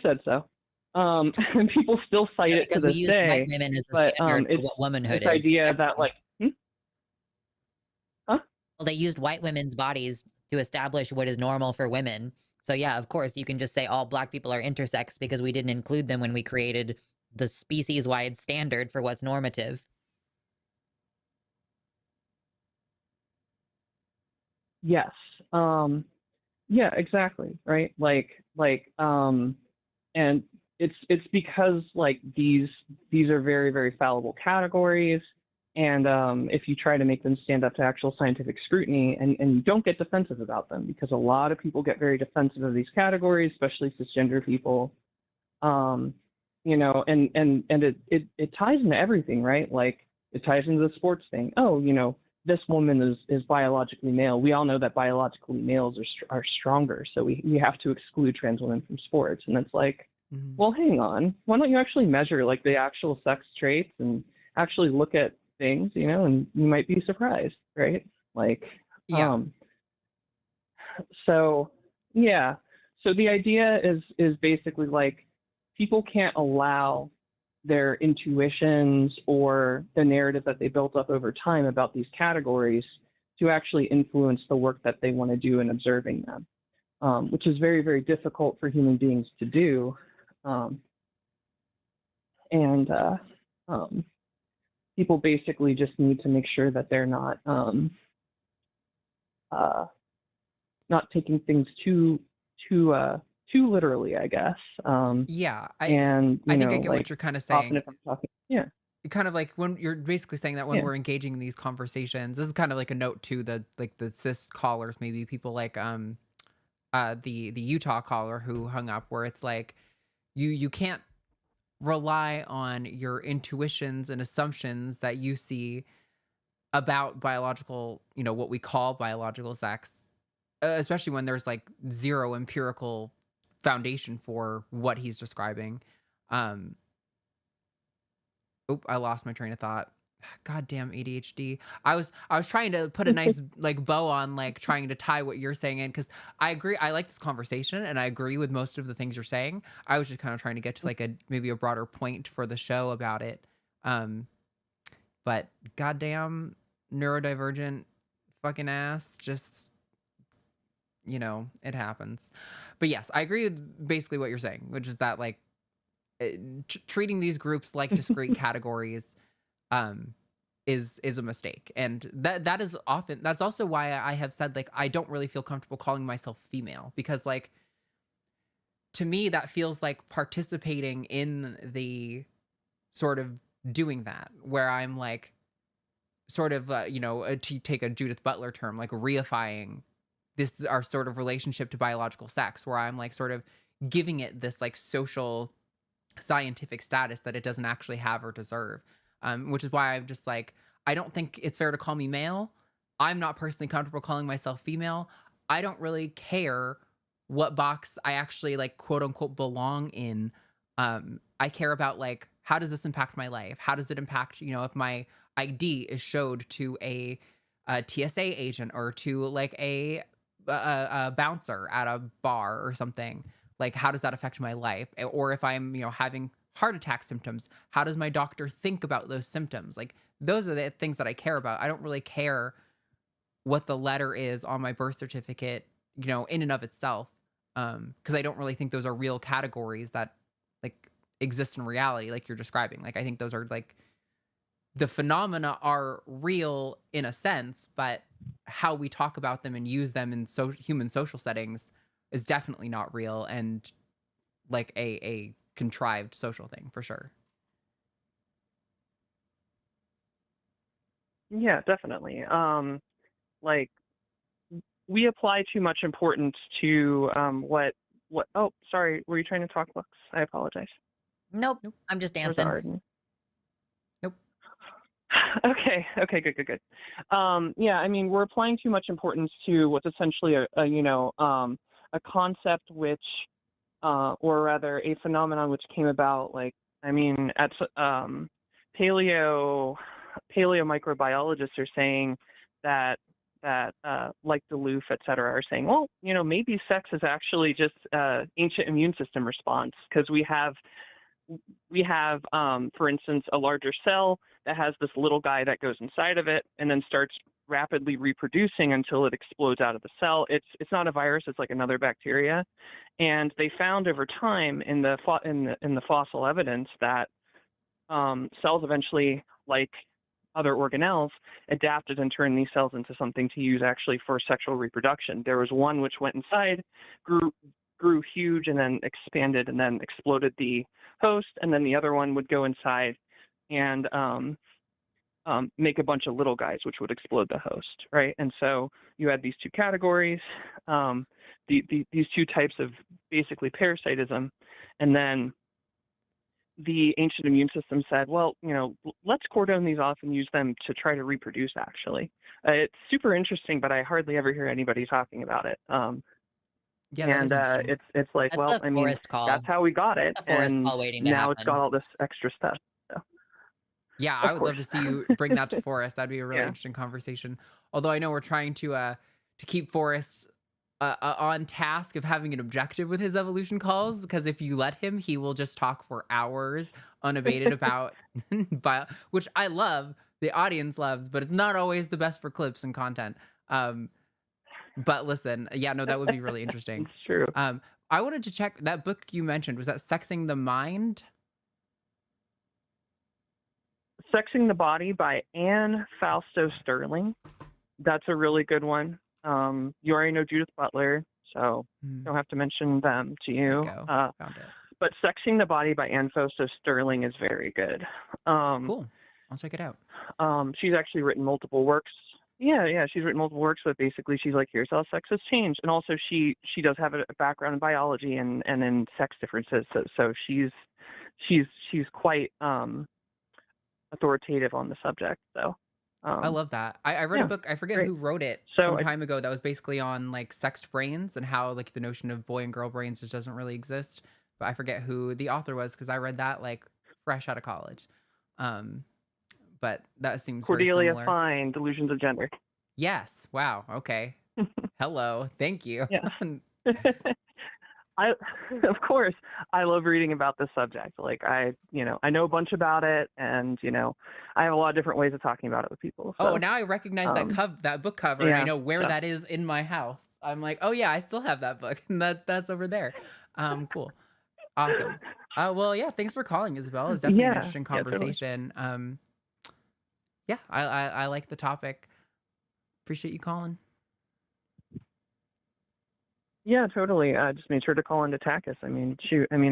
Speaker 10: said so. And people still cite it to
Speaker 2: Because we
Speaker 10: this
Speaker 2: use white
Speaker 10: day,
Speaker 2: women as the
Speaker 10: but
Speaker 2: standard for
Speaker 10: it's
Speaker 2: what womanhood
Speaker 10: this
Speaker 2: is.
Speaker 10: idea that like,
Speaker 2: Well, they used white women's bodies to establish what is normal for women. So yeah, of course, you can just say all Black people are intersex because we didn't include them when we created the species-wide standard for what's normative.
Speaker 10: yes, yeah, exactly, right? And it's because like these are very, very fallible categories, and if you try to make them stand up to actual scientific scrutiny, and you don't get defensive about them, because a lot of people get very defensive of these categories, especially cisgender people, and it ties into everything, right? Like it ties into the sports thing. Oh, this woman is biologically male. We all know that biologically males are stronger, so we have to exclude trans women from sports. And it's like, well, hang on. Why don't you actually measure like the actual sex traits and actually look at things, and you might be surprised, right? Like,
Speaker 1: Yeah.
Speaker 10: So yeah. So the idea is basically like people can't allow their intuitions or the narrative that they built up over time about these categories to actually influence the work that they want to do in observing them, which is very, very difficult for human beings to do. People basically just need to make sure that they're not taking things too literally, I guess.
Speaker 1: Yeah, I
Speaker 10: And
Speaker 1: I think I get
Speaker 10: like
Speaker 1: what you're kind of
Speaker 10: often
Speaker 1: saying.
Speaker 10: if I'm talking, yeah,
Speaker 1: Kind of like when you're basically saying that when
Speaker 10: yeah,
Speaker 1: we're engaging in these conversations, this is kind of like a note to the cis callers, maybe people like the Utah caller who hung up, where it's like you can't rely on your intuitions and assumptions that you see about biological, what we call biological sex, especially when there's like zero empirical foundation for what he's describing. Um, I lost my train of thought. Goddamn ADHD. I was trying to put a nice like bow on like trying to tie what you're saying in, because I agree. I like this conversation and I agree with most of the things you're saying. I was just kind of trying to get to like maybe a broader point for the show about it. But goddamn neurodivergent fucking ass, just it happens. But yes, I agree with basically what you're saying, which is that like treating these groups like discrete categories is a mistake, and that's also why I have said like I don't really feel comfortable calling myself female, because like to me that feels like participating in the sort of doing that, where I'm like sort of to take a Judith Butler term, like reifying this our sort of relationship to biological sex, where I'm like sort of giving it this like social scientific status that it doesn't actually have or deserve, which is why I'm just like, I don't think it's fair to call me male. I'm not personally comfortable calling myself female. I don't really care what box I actually like quote unquote belong in. I care about like, how does this impact my life? How does it impact, if my ID is showed to a a TSA agent or to like a bouncer at a bar or something, like how does that affect my life? Or if I'm, having heart attack symptoms, how does my doctor think about those symptoms? Like those are the things that I care about. I don't really care what the letter is on my birth certificate, in and of itself. Because I don't really think those are real categories that like exist in reality, like you're describing. Like I think those are like the phenomena are real in a sense, but how we talk about them and use them in human social settings is definitely not real and like a contrived social thing for sure.
Speaker 10: Yeah, definitely. Like we apply too much importance to what. Oh, sorry. Were you trying to talk, Lux? I apologize.
Speaker 2: Nope. I'm just
Speaker 10: Or was it
Speaker 2: dancing.
Speaker 10: Arden?
Speaker 1: Nope.
Speaker 10: Okay. Good. Yeah, I mean, we're applying too much importance to what's essentially a concept which, or rather a phenomenon which came about, like, I mean, at paleo microbiologists are saying that like Duluth, et cetera, are saying, well, maybe sex is actually just ancient immune system response because we have, for instance, a larger cell that has this little guy that goes inside of it and then starts rapidly reproducing until it explodes out of the cell. It's not a virus; it's like another bacteria. And they found over time in the fossil evidence that cells eventually, like other organelles, adapted and turned these cells into something to use actually for sexual reproduction. There was one which went inside, grew huge, and then expanded and then exploded the host, and then the other one would go inside and make a bunch of little guys, which would explode the host, right? And so you had these two categories, these two types of basically parasitism, and then the ancient immune system said, well, let's cordon these off and use them to try to reproduce, actually. It's super interesting, but I hardly ever hear anybody talking about it.
Speaker 1: Yeah, that is interesting.
Speaker 10: It's like,
Speaker 2: That's
Speaker 10: well,
Speaker 2: a
Speaker 10: I mean,
Speaker 2: forest call.
Speaker 10: that's how we got it,
Speaker 2: That's a forest
Speaker 10: and
Speaker 2: call waiting to
Speaker 10: now it's got
Speaker 2: happen.
Speaker 10: all this extra stuff. So,
Speaker 1: Yeah,
Speaker 10: of
Speaker 1: I would
Speaker 10: course.
Speaker 1: love to see you bring that to Forrest. That'd be a really
Speaker 10: Yeah.
Speaker 1: interesting conversation. Although I know we're trying to keep Forrest on task of having an objective with his evolution calls, because if you let him, he will just talk for hours unabated about which I love, the audience loves, but it's not always the best for clips and content. But listen, yeah, no, that would be really interesting.
Speaker 10: It's true.
Speaker 1: I wanted to check that book you mentioned. Was that Sexing the Mind?
Speaker 10: Sexing the Body by Anne Fausto Sterling. That's a really good one. You already know Judith Butler, so don't have to mention them to
Speaker 1: There
Speaker 10: you.
Speaker 1: you go. Found it.
Speaker 10: But Sexing the Body by Anne Fausto Sterling is very good.
Speaker 1: Cool. I'll check it out.
Speaker 10: She's actually written multiple works. Yeah, she's written multiple works, but basically she's like, here's how sex has changed. And also she does have a background in biology and in sex differences. So she's quite authoritative on the subject. So
Speaker 1: I love that. I read a book, I forget who wrote it some time ago, that was basically on like sexed brains and how like the notion of boy and girl brains just doesn't really exist. But I forget who the author was because I read that like fresh out of college. But that seems
Speaker 10: Cordelia
Speaker 1: very similar.
Speaker 10: Fine, Delusions of Gender.
Speaker 1: Yes. Wow. Okay. Hello. Thank you.
Speaker 10: Yeah. Of course, I love reading about this subject. Like I know a bunch about it, and I have a lot of different ways of talking about it with people. So,
Speaker 1: oh, now I recognize that book cover, and I know where that is in my house. I'm like, oh yeah, I still have that book, and that's over there. Cool, awesome. Well, yeah, thanks for calling, Isabel. It's definitely an interesting conversation. Totally. Yeah, I like the topic. Appreciate you calling.
Speaker 10: Yeah, totally. Just made sure to call into TACIS. I mean,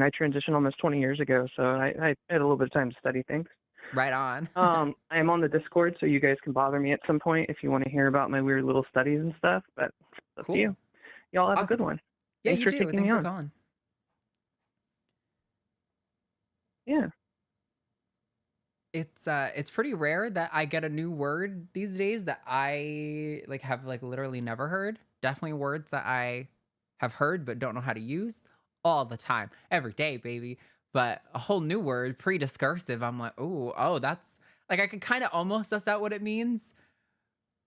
Speaker 10: I transitioned almost 20 years ago, so I had a little bit of time to study things.
Speaker 1: Right on.
Speaker 10: I am on the Discord, so you guys can bother me at some point if you want to hear about my weird little studies and stuff, but it's up to you. Y'all have a good one.
Speaker 1: Yeah,
Speaker 10: Thanks
Speaker 1: you
Speaker 10: for
Speaker 1: too.
Speaker 10: taking
Speaker 1: Thanks
Speaker 10: me
Speaker 1: for
Speaker 10: on.
Speaker 1: calling.
Speaker 10: Yeah.
Speaker 1: It's pretty rare that I get a new word these days that I like have like literally never heard. Definitely words that I have heard but don't know how to use all the time, every day, baby. But a whole new word, pre-discursive, I'm like, oh, that's like I can kind of almost suss out what it means,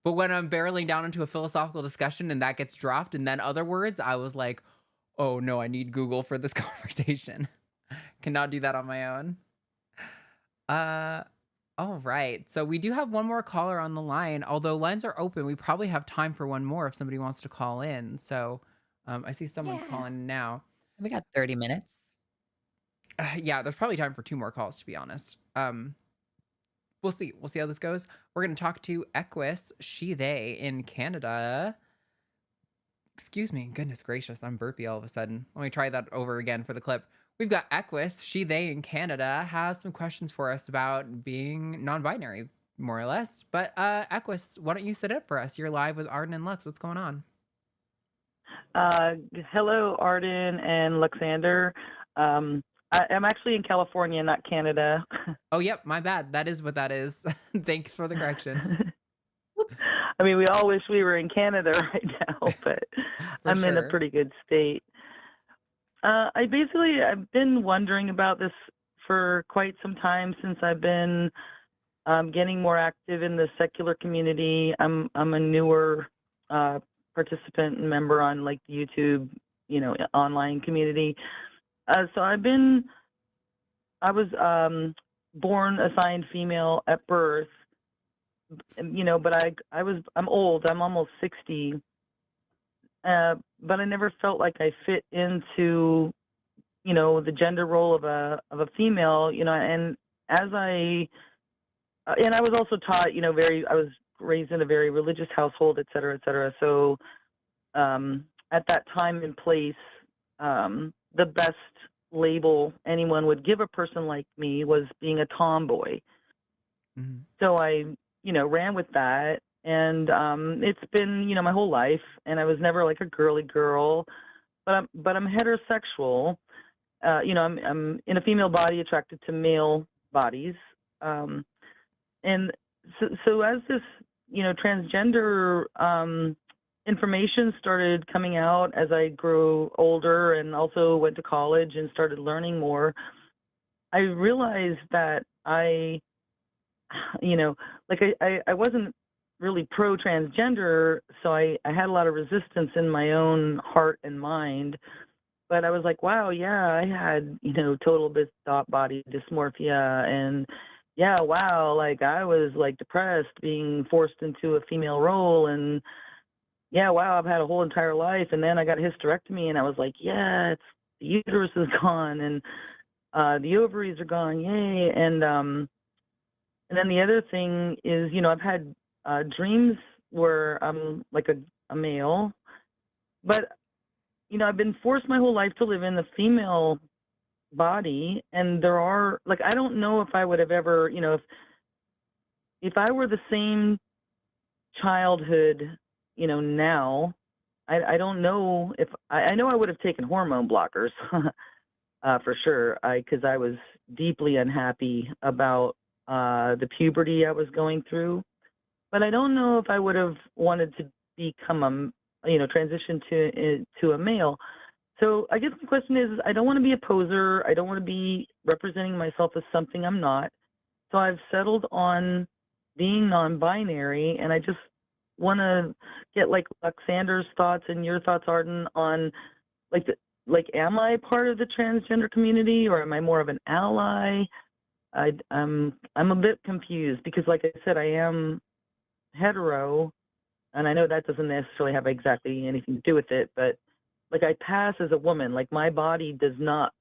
Speaker 1: But when I'm barreling down into a philosophical discussion and that gets dropped and then other words, I was like, oh no, I need Google for this conversation. Cannot do that on my own. Uh, all right. So we do have one more caller on the line. Although lines are open, we probably have time for one more if somebody wants to call in. So I see someone's
Speaker 2: Yeah.
Speaker 1: calling now.
Speaker 2: We got 30 minutes.
Speaker 1: Yeah, there's probably time for 2 more calls, to be honest. We'll see. We'll see how this goes. We're going to talk to Equus, she, they in Canada. Excuse me. Goodness gracious. I'm burpy all of a sudden. Let me try that over again for the clip. We've got Equus, she, they in Canada, has some questions for us about being non-binary, more or less. But Equus, why don't you sit up for us? You're live with Arden and Lux. What's going on?
Speaker 10: Hello, Arden and Luxander. I'm actually in California, not Canada.
Speaker 1: Oh, yep. My bad. That is what that is. Thanks for the correction.
Speaker 10: I mean, we all wish we were in Canada right now, but I'm in a
Speaker 1: sure.
Speaker 10: pretty good state. I've been wondering about this for quite some time since I've been getting more active in the secular community. I'm a newer participant and member on like the YouTube, online community. So I was born assigned female at birth, but I'm old. I'm almost 60. But I never felt like I fit into, the gender role of a female, and I was also taught, I was raised in a very religious household, et cetera, et cetera. So at that time and place, the best label anyone would give a person like me was being a tomboy.
Speaker 1: Mm-hmm.
Speaker 10: So I, ran with that. And it's been, my whole life, and I was never like a girly girl, but I'm heterosexual. I'm in a female body attracted to male bodies. And so as this, transgender information started coming out as I grew older and also went to college and started learning more, I realized that I wasn't really pro transgender, so I had a lot of resistance in my own heart and mind. But I was like, wow, yeah, I had, total body dysmorphia, and yeah, wow, like I was like depressed being forced into a female role, and yeah, wow, I've had a whole entire life, and then I got a hysterectomy, and I was like, yeah, the uterus is gone, and the ovaries are gone, yay, and then the other thing is, I've had dreams where I'm like a male, but I've been forced my whole life to live in the female body, and there are I don't know if I would have ever, if I were the same childhood, now, I don't know if I know I would have taken hormone blockers for sure, because I was deeply unhappy about the puberty I was going through. But I don't know if I would have wanted to become transition to a male. So I guess the question is, I don't want to be a poser. I don't want to be representing myself as something I'm not. So I've settled on being non-binary, and I just want to get Luxander's thoughts and your thoughts, Arden, on am I part of the transgender community, or am I more of an ally? I'm a bit confused because, like I said, I am hetero, and I know that doesn't necessarily have exactly anything to do with it, but I pass as a woman. My body does not.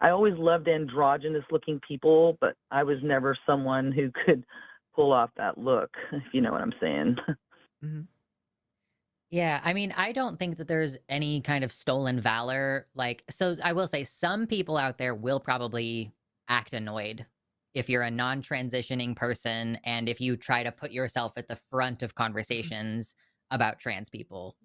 Speaker 10: I always loved androgynous looking people, but I was never someone who could pull off that look, if you know what I'm saying.
Speaker 1: Mm-hmm.
Speaker 2: Yeah, I mean, I don't think that there's any kind of stolen valor. So I will say some people out there will probably act annoyed if you're a non-transitioning person and if you try to put yourself at the front of conversations about trans people.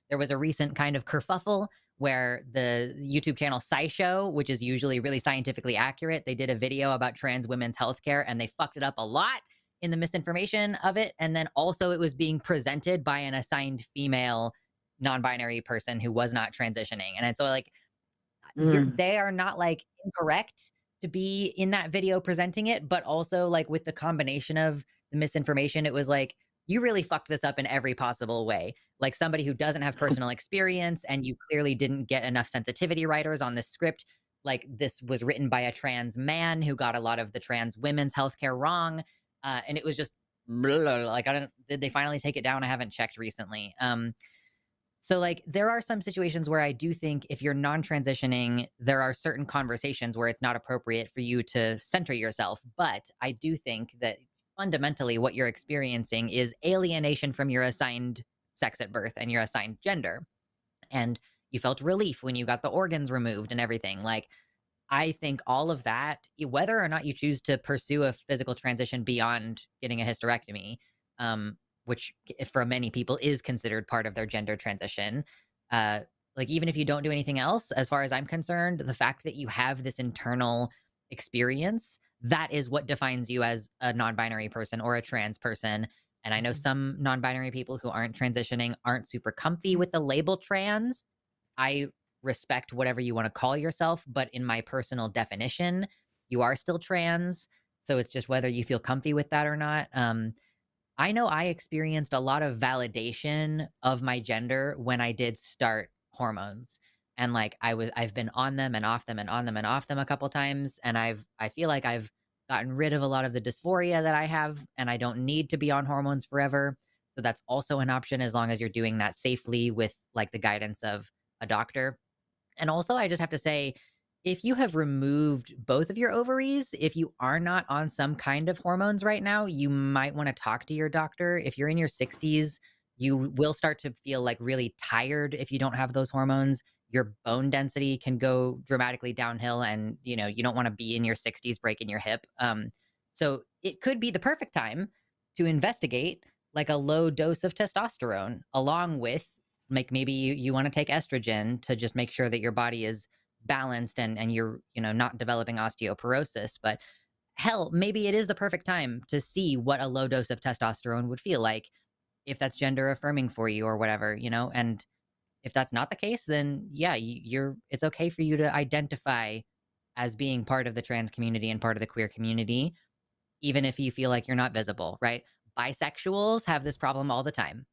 Speaker 2: There was a recent kind of kerfuffle where the YouTube channel SciShow, which is usually really scientifically accurate, they did a video about trans women's healthcare, and they fucked it up a lot in the misinformation of it. And then also it was being presented by an assigned female non-binary person who was not transitioning. And so they are not incorrect to be in that video presenting it, but also with the combination of the misinformation, it was you really fucked this up in every possible way. Like somebody who doesn't have personal experience, and you clearly didn't get enough sensitivity writers on this script. Like this was written by a trans man who got a lot of the trans women's healthcare wrong. And it was just like, did they finally take it down? I haven't checked recently. So like there are some situations where I do think if you're non-transitioning, there are certain conversations where it's not appropriate for you to center yourself. But I do think that fundamentally what you're experiencing is alienation from your assigned sex at birth and your assigned gender. And you felt relief when you got the organs removed and everything. Like I think all of that, whether or not you choose to pursue a physical transition beyond getting a hysterectomy, which for many people is considered part of their gender transition, like even if you don't do anything else, as far as I'm concerned, the fact that you have this internal experience, that is what defines you as a non-binary person or a trans person. And I know some non-binary people who aren't transitioning aren't super comfy with the label trans. I respect whatever you want to call yourself, but in my personal definition, you are still trans. So it's just whether you feel comfy with that or not. I know I experienced a lot of validation of my gender when I did start hormones. And like I've been on them and off them and on them and off them a couple times. And I feel like I've gotten rid of a lot of the dysphoria that I have, and I don't need to be on hormones forever. So that's also an option as long as you're doing that safely with like the guidance of a doctor. And also, I just have to say, if you have removed both of your ovaries, if you are not on some kind of hormones right now, you might want to talk to your doctor. If you're in your 60s, you will start to feel like really tired if you don't have those hormones. Your bone density can go dramatically downhill, and you don't want to be in your 60s breaking your hip. So it could be the perfect time to investigate like a low dose of testosterone, along with like maybe you want to take estrogen to just make sure that your body is balanced and you're not developing osteoporosis. But hell, maybe it is the perfect time to see what a low dose of testosterone would feel like, if that's gender affirming for you or whatever. And if that's not the case, then yeah, it's okay for you to identify as being part of the trans community and part of the queer community, even if you feel like you're not visible, right? Bisexuals have this problem all the time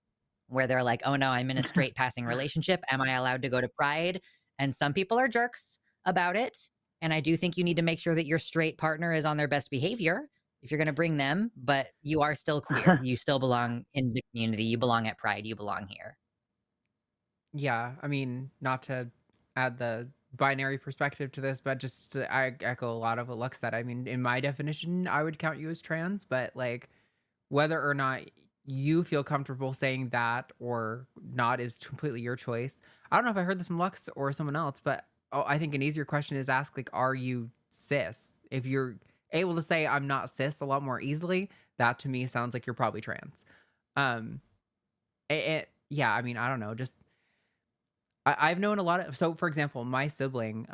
Speaker 2: where they're like, oh no, I'm in a straight passing relationship. Am I allowed to go to Pride? And some people are jerks about it. And I do think you need to make sure that your straight partner is on their best behavior if you're going to bring them, but you are still queer. You still belong in the community. You belong at Pride. You belong here.
Speaker 1: Yeah, I mean, not to add the binary perspective to this, but I echo a lot of what Lux said. I mean, in my definition, I would count you as trans, but like whether or not you feel comfortable saying that or not is completely your choice. I don't know if I heard this from Lux or someone else, but I think an easier question is ask like, are you cis? If you're able to say I'm not cis a lot more easily, that to me sounds like you're probably trans. Yeah, I mean, I don't know, just I've known a lot of, so for example, my sibling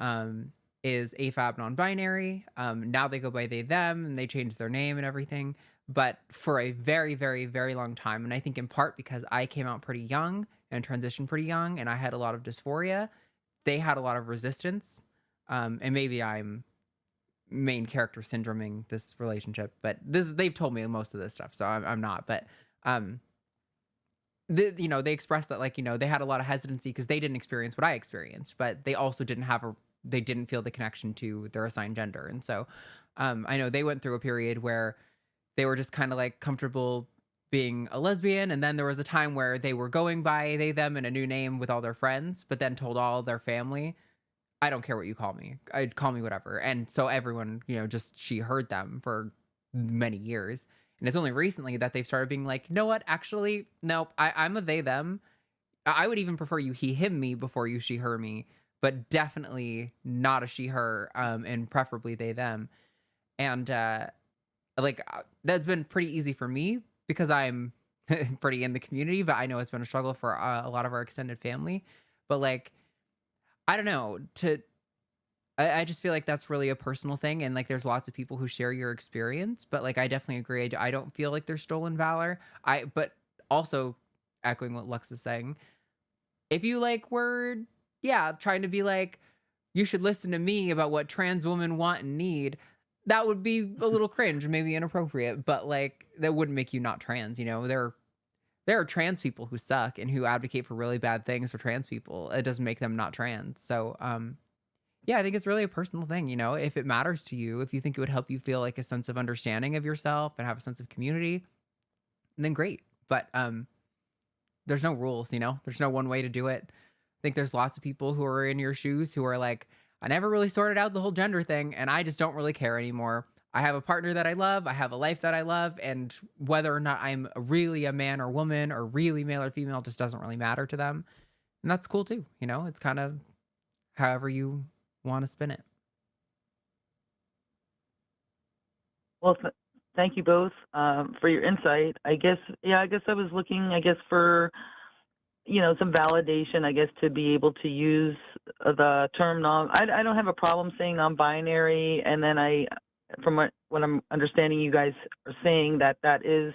Speaker 1: is AFAB non-binary. Now they go by they, them, and they change their name and everything. But for a very, very, very long time, and I think in part because I came out pretty young and transitioned pretty young, and I had a lot of dysphoria, they had a lot of resistance. And maybe I'm main character syndroming this relationship, but they've told me most of this stuff, so I'm not. But they expressed that, like, they had a lot of hesitancy because they didn't experience what I experienced, but they also they didn't feel the connection to their assigned gender. And so I know they went through a period where they were just kind of like comfortable being a lesbian. And then there was a time where they were going by they, them and a new name with all their friends, but then told all their family, I don't care what you call me. I'd call me whatever. And so everyone, just she heard them for many years. And it's only recently that they've started being like, you know what? Actually, nope. I'm a they, them. I would even prefer you he, him, me before you she, her, me, but definitely not a she, her, and preferably they, them. And that's been pretty easy for me because I'm pretty in the community, but I know it's been a struggle for a lot of our extended family. But like, I don't know, I just feel like that's really a personal thing. And like, there's lots of people who share your experience, but like, I definitely agree. I don't feel like there's stolen valor. But also echoing what Lux is saying, if you like were, trying to be like, you should listen to me about what trans women want and need, that would be a little cringe, maybe inappropriate, but like, that wouldn't make you not trans. There are there are trans people who suck and who advocate for really bad things for trans people. It doesn't make them not trans. So, yeah, I think it's really a personal thing, you know. If it matters to you, if you think it would help you feel like a sense of understanding of yourself and have a sense of community, then great. But there's no rules, you know. There's no one way to do it. I think there's lots of people who are in your shoes who are like, I never really sorted out the whole gender thing, and I just don't really care anymore. I have a partner that I love, I have a life that I love, and whether or not I'm really a man or woman or really male or female just doesn't really matter to them. And that's cool too, you know. It's kind of however you want to spin it.
Speaker 11: Well, thank you both for your insight. I guess I was looking, for, some validation, I guess, to be able to use the term I don't have a problem saying non-binary, and then from what I'm understanding, you guys are saying that is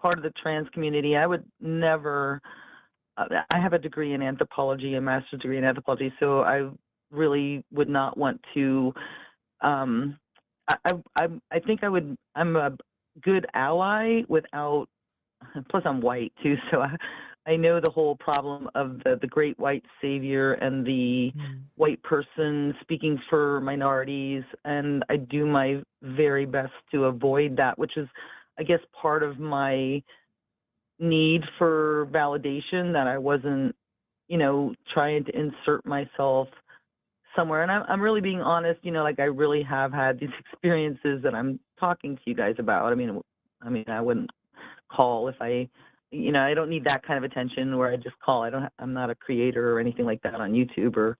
Speaker 11: part of the trans community. I would never. I have a degree in anthropology, a master's degree in anthropology, so I really would not want to. I think I would. I'm a good ally without. Plus, I'm white too, so I know the whole problem of the great white savior and the white person speaking for minorities, and I do my very best to avoid that, which is, I guess, part of my need for validation, that I wasn't, trying to insert myself somewhere. And I'm really being honest, like I really have had these experiences that I'm talking to you guys about. I mean, I wouldn't call if I don't need that kind of attention where I just call. I'm not a creator or anything like that on YouTube or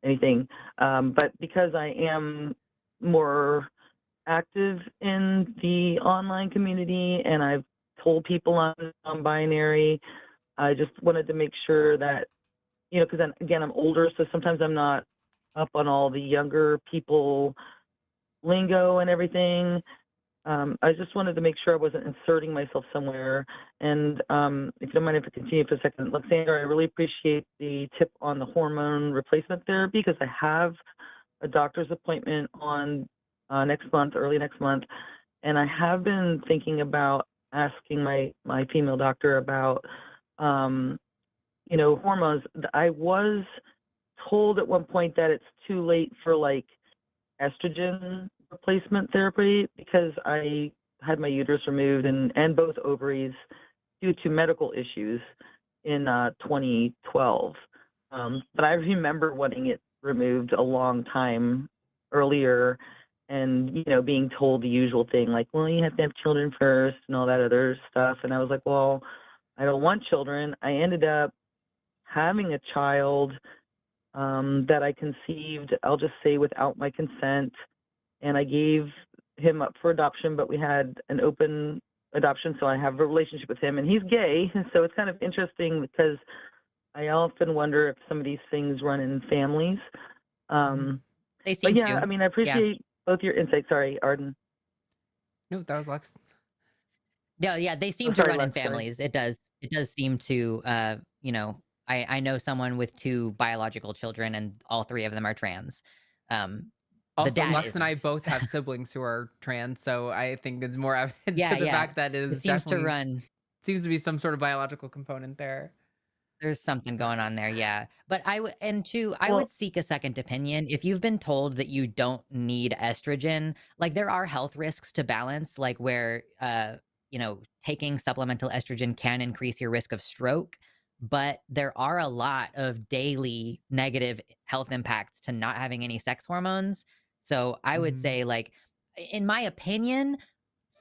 Speaker 11: anything. But because I am more active in the online community and I've told people I'm non-binary, I just wanted to make sure that, because again, I'm older, so sometimes I'm not up on all the younger people lingo and everything. I just wanted to make sure I wasn't inserting myself somewhere. And if you don't mind if I continue for a second, Luxander, I really appreciate the tip on the hormone replacement therapy, because I have a doctor's appointment on early next month, and I have been thinking about asking my female doctor about, hormones. I was told at one point that it's too late for like estrogen replacement therapy because I had my uterus removed and both ovaries due to medical issues in 2012. But I remember wanting it removed a long time earlier, and being told the usual thing like, well, you have to have children first and all that other stuff. And I was like, well, I don't want children. I ended up having a child that I conceived, I'll just say, without my consent. And I gave him up for adoption, but we had an open adoption, so I have a relationship with him, and he's gay. So it's kind of interesting because I often wonder if some of these things run in families.
Speaker 2: They seem
Speaker 11: but yeah,
Speaker 2: to.
Speaker 11: I mean, I appreciate both your insights. Sorry, Arden.
Speaker 1: No, that was Lex.
Speaker 2: No, yeah, they seem to run in families. It does seem to, I know someone with 2 biological children, and all 3 of them are trans.
Speaker 1: Also, Lex and I both have siblings who are trans, so I think it's more evidence to the fact that it
Speaker 2: seems
Speaker 1: definitely
Speaker 2: to run.
Speaker 1: Seems to be some sort of biological component there.
Speaker 2: There's something going on there, yeah. But I would seek a second opinion. If you've been told that you don't need estrogen, like there are health risks to balance, like where taking supplemental estrogen can increase your risk of stroke, but there are a lot of daily negative health impacts to not having any sex hormones. So I would say, like, in my opinion,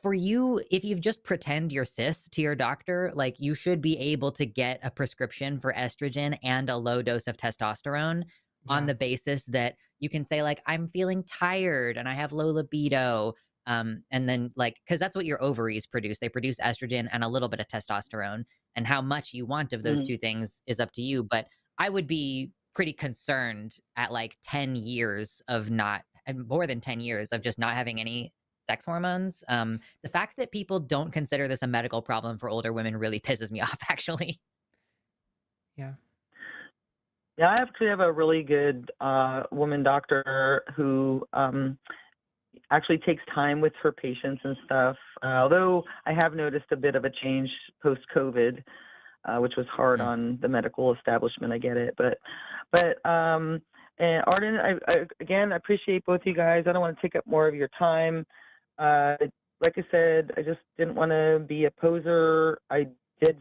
Speaker 2: for you, if you just pretend you're cis to your doctor, like you should be able to get a prescription for estrogen and a low dose of testosterone on the basis that you can say, like, I'm feeling tired and I have low libido. And then, like, because that's what your ovaries produce. They produce estrogen and a little bit of testosterone. And how much you want of those 2 things is up to you. But I would be pretty concerned at like 10 years of more than 10 years of just not having any sex hormones. The fact that people don't consider this a medical problem for older women really pisses me off, actually.
Speaker 11: Yeah, I actually have a really good woman doctor who actually takes time with her patients and stuff. Although I have noticed a bit of a change post-COVID. which was hard on the medical establishment. I get it, but and Arden, again, I appreciate both you guys. I don't want to take up more of your time. Like I said, I just didn't want to be a poser. I did,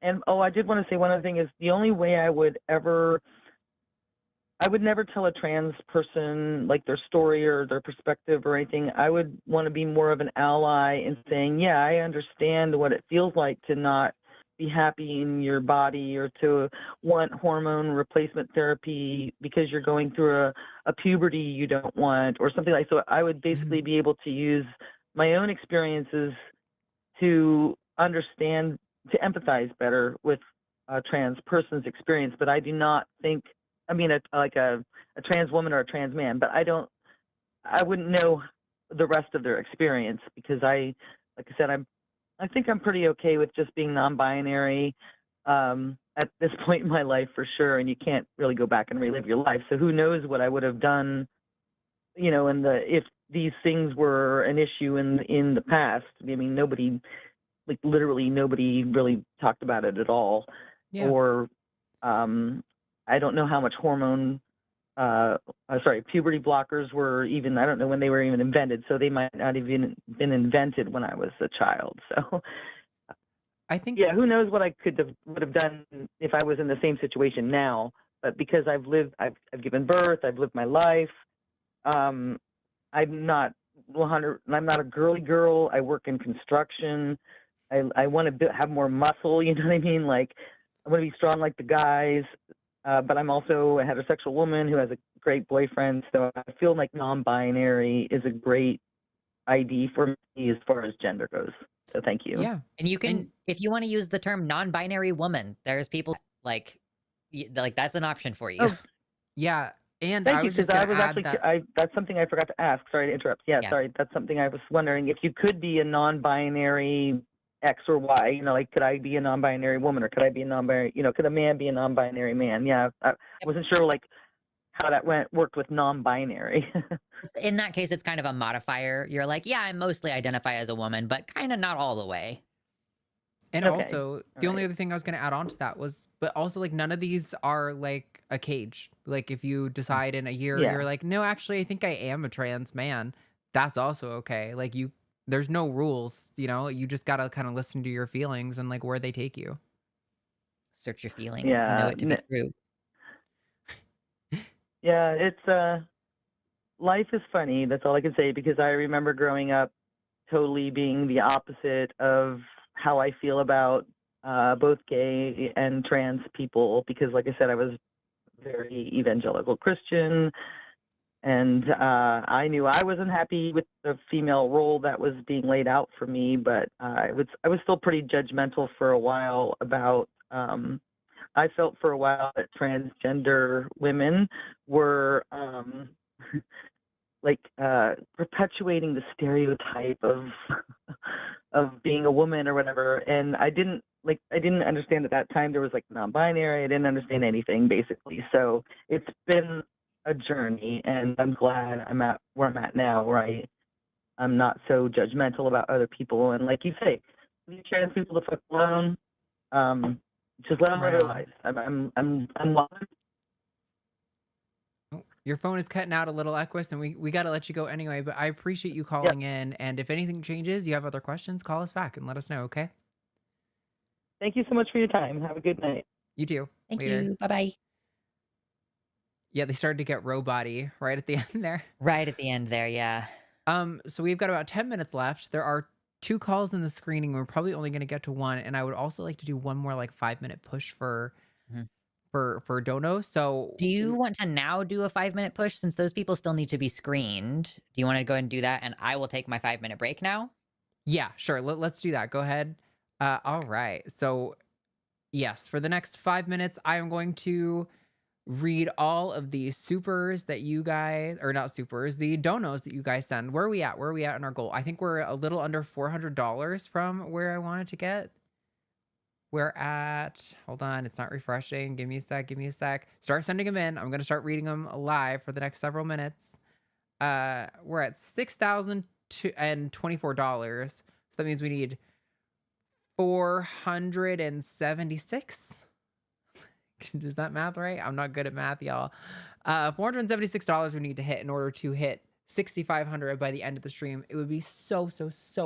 Speaker 11: and I did want to say one other thing is the only way I would never tell a trans person like their story or their perspective or anything. I would want to be more of an ally in saying, yeah, I understand what it feels like to not be happy in your body or to want hormone replacement therapy because you're going through a puberty you don't want or something like. So I would basically be able to use my own experiences to understand, to empathize better with a trans person's experience. But I do not think, I mean, like a trans woman or a trans man, but I wouldn't know the rest of their experience because like I said, I think I'm pretty okay with just being non-binary at this point in my life for sure. And you can't really go back and relive your life. So who knows what I would have done, you know, if these things were an issue in the past. I mean, literally nobody really talked about it at all.
Speaker 1: Yeah.
Speaker 11: Or I don't know how much puberty blockers were even, I don't know when they were even invented, so they might not even been invented when I was a child. So
Speaker 1: I think,
Speaker 11: yeah, who knows what I would have done if I was in the same situation now. But because I've given birth, I've lived my life. I'm not a girly girl. I work in construction. I want to have more muscle. You know what I mean? Like I want to be strong like the guys. But I'm also a heterosexual woman who has a great boyfriend, so I feel like non-binary is a great ID for me as far as gender goes. So thank you.
Speaker 1: yeah.
Speaker 2: And you can, if you want to use the term non-binary woman, there's people like that's an option for you.
Speaker 11: Oh,
Speaker 1: Yeah. And
Speaker 11: thank
Speaker 1: I
Speaker 11: you,
Speaker 1: was just
Speaker 11: because I
Speaker 1: going
Speaker 11: was
Speaker 1: to add
Speaker 11: actually,
Speaker 1: that.
Speaker 11: that's something I forgot to ask. Sorry to interrupt. Yeah,
Speaker 2: Yeah.
Speaker 11: sorry. That's something I was wondering if you could be a non-binary X or Y, you know, like could I be a non-binary woman or could I be a non-binary, you know, could a man be a non-binary man? Yeah, I wasn't sure like how that worked with non-binary.
Speaker 2: In that case, it's kind of a modifier. You're like, yeah, I mostly identify as a woman, but kind of not all the way.
Speaker 1: And
Speaker 11: Okay.
Speaker 1: also, the only other thing I was going to add on to that was, but also like none of these are like a cage. Like if you decide in a year,
Speaker 11: Yeah.
Speaker 1: you're like, no, actually, I think I am a trans man. That's also okay. Like there's no rules, you know, you just got to kind of listen to your feelings and like where they take you.
Speaker 2: Search your feelings. You know
Speaker 11: Yeah,
Speaker 2: it to be true.
Speaker 11: yeah, it's life is funny. That's all I can say because I remember growing up totally being the opposite of how I feel about both gay and trans people because, like I said, I was very evangelical Christian, and I knew I wasn't happy with the female role that was being laid out for me. But I was still pretty judgmental for a while about. I felt for a while that transgender women were like perpetuating the stereotype of of being a woman or whatever, and I didn't understand at that time there was like non-binary. I didn't understand anything basically, so it's been a journey, and I'm glad I'm at where I'm at now, where I'm not so judgmental about other people, and like you say, leave trans people the fuck alone. Just let them live
Speaker 1: Right
Speaker 11: their
Speaker 1: on.
Speaker 11: lives. I'm welcome.
Speaker 1: Oh, your phone is cutting out a little, Equus, and we got to let you go anyway, but I appreciate you calling in. And if anything changes, you have other questions, call us back and let us know, okay?
Speaker 11: Thank you so much for your time. Have a good night.
Speaker 1: You too.
Speaker 2: Thank
Speaker 1: Later.
Speaker 2: you. Bye-bye.
Speaker 1: Yeah, they started to get robot-y right at the end there.
Speaker 2: Right at the end there, yeah.
Speaker 1: So we've got about 10 minutes left. There are 2 calls in the screening. We're probably only going to get to 1, and I would also like to do one more like 5-minute push for Dono. So
Speaker 2: do you want to now do a 5-minute push since those people still need to be screened? Do you want to go ahead and do that, and I will take my 5-minute break now?
Speaker 1: Yeah, sure. Let's do that. Go ahead. All right. So yes, for the next 5 minutes, I am going to read all of the supers that you guys, or not supers, the donos that you guys send. Where are we at? Where are we at in our goal? I think we're a little under $400 from where I wanted to get. We're at, hold on, it's not refreshing. Give me a sec. Start sending them in. I'm going to start reading them live for the next several minutes. We're at $6,024. So that means we need 476. Is that math right? I'm not good at math, y'all. $476 we need to hit in order to hit 6,500 by the end of the stream. It would be so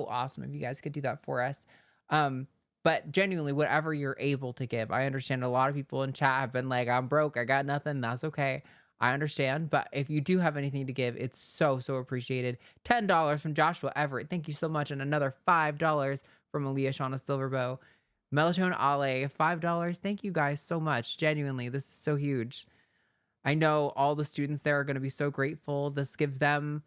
Speaker 1: awesome if you guys could do that for us. But genuinely, whatever you're able to give. I understand a lot of people in chat have been like, I'm broke, I got nothing. That's okay. I understand. But if you do have anything to give, it's so appreciated. $10 from Joshua Everett. Thank you so much. And another $5 from Aaliyah Shauna Silverbow. Melatonin Ale, $5. Thank you guys so much. Genuinely, this is so huge. I know all the students there are going to be so grateful. This gives them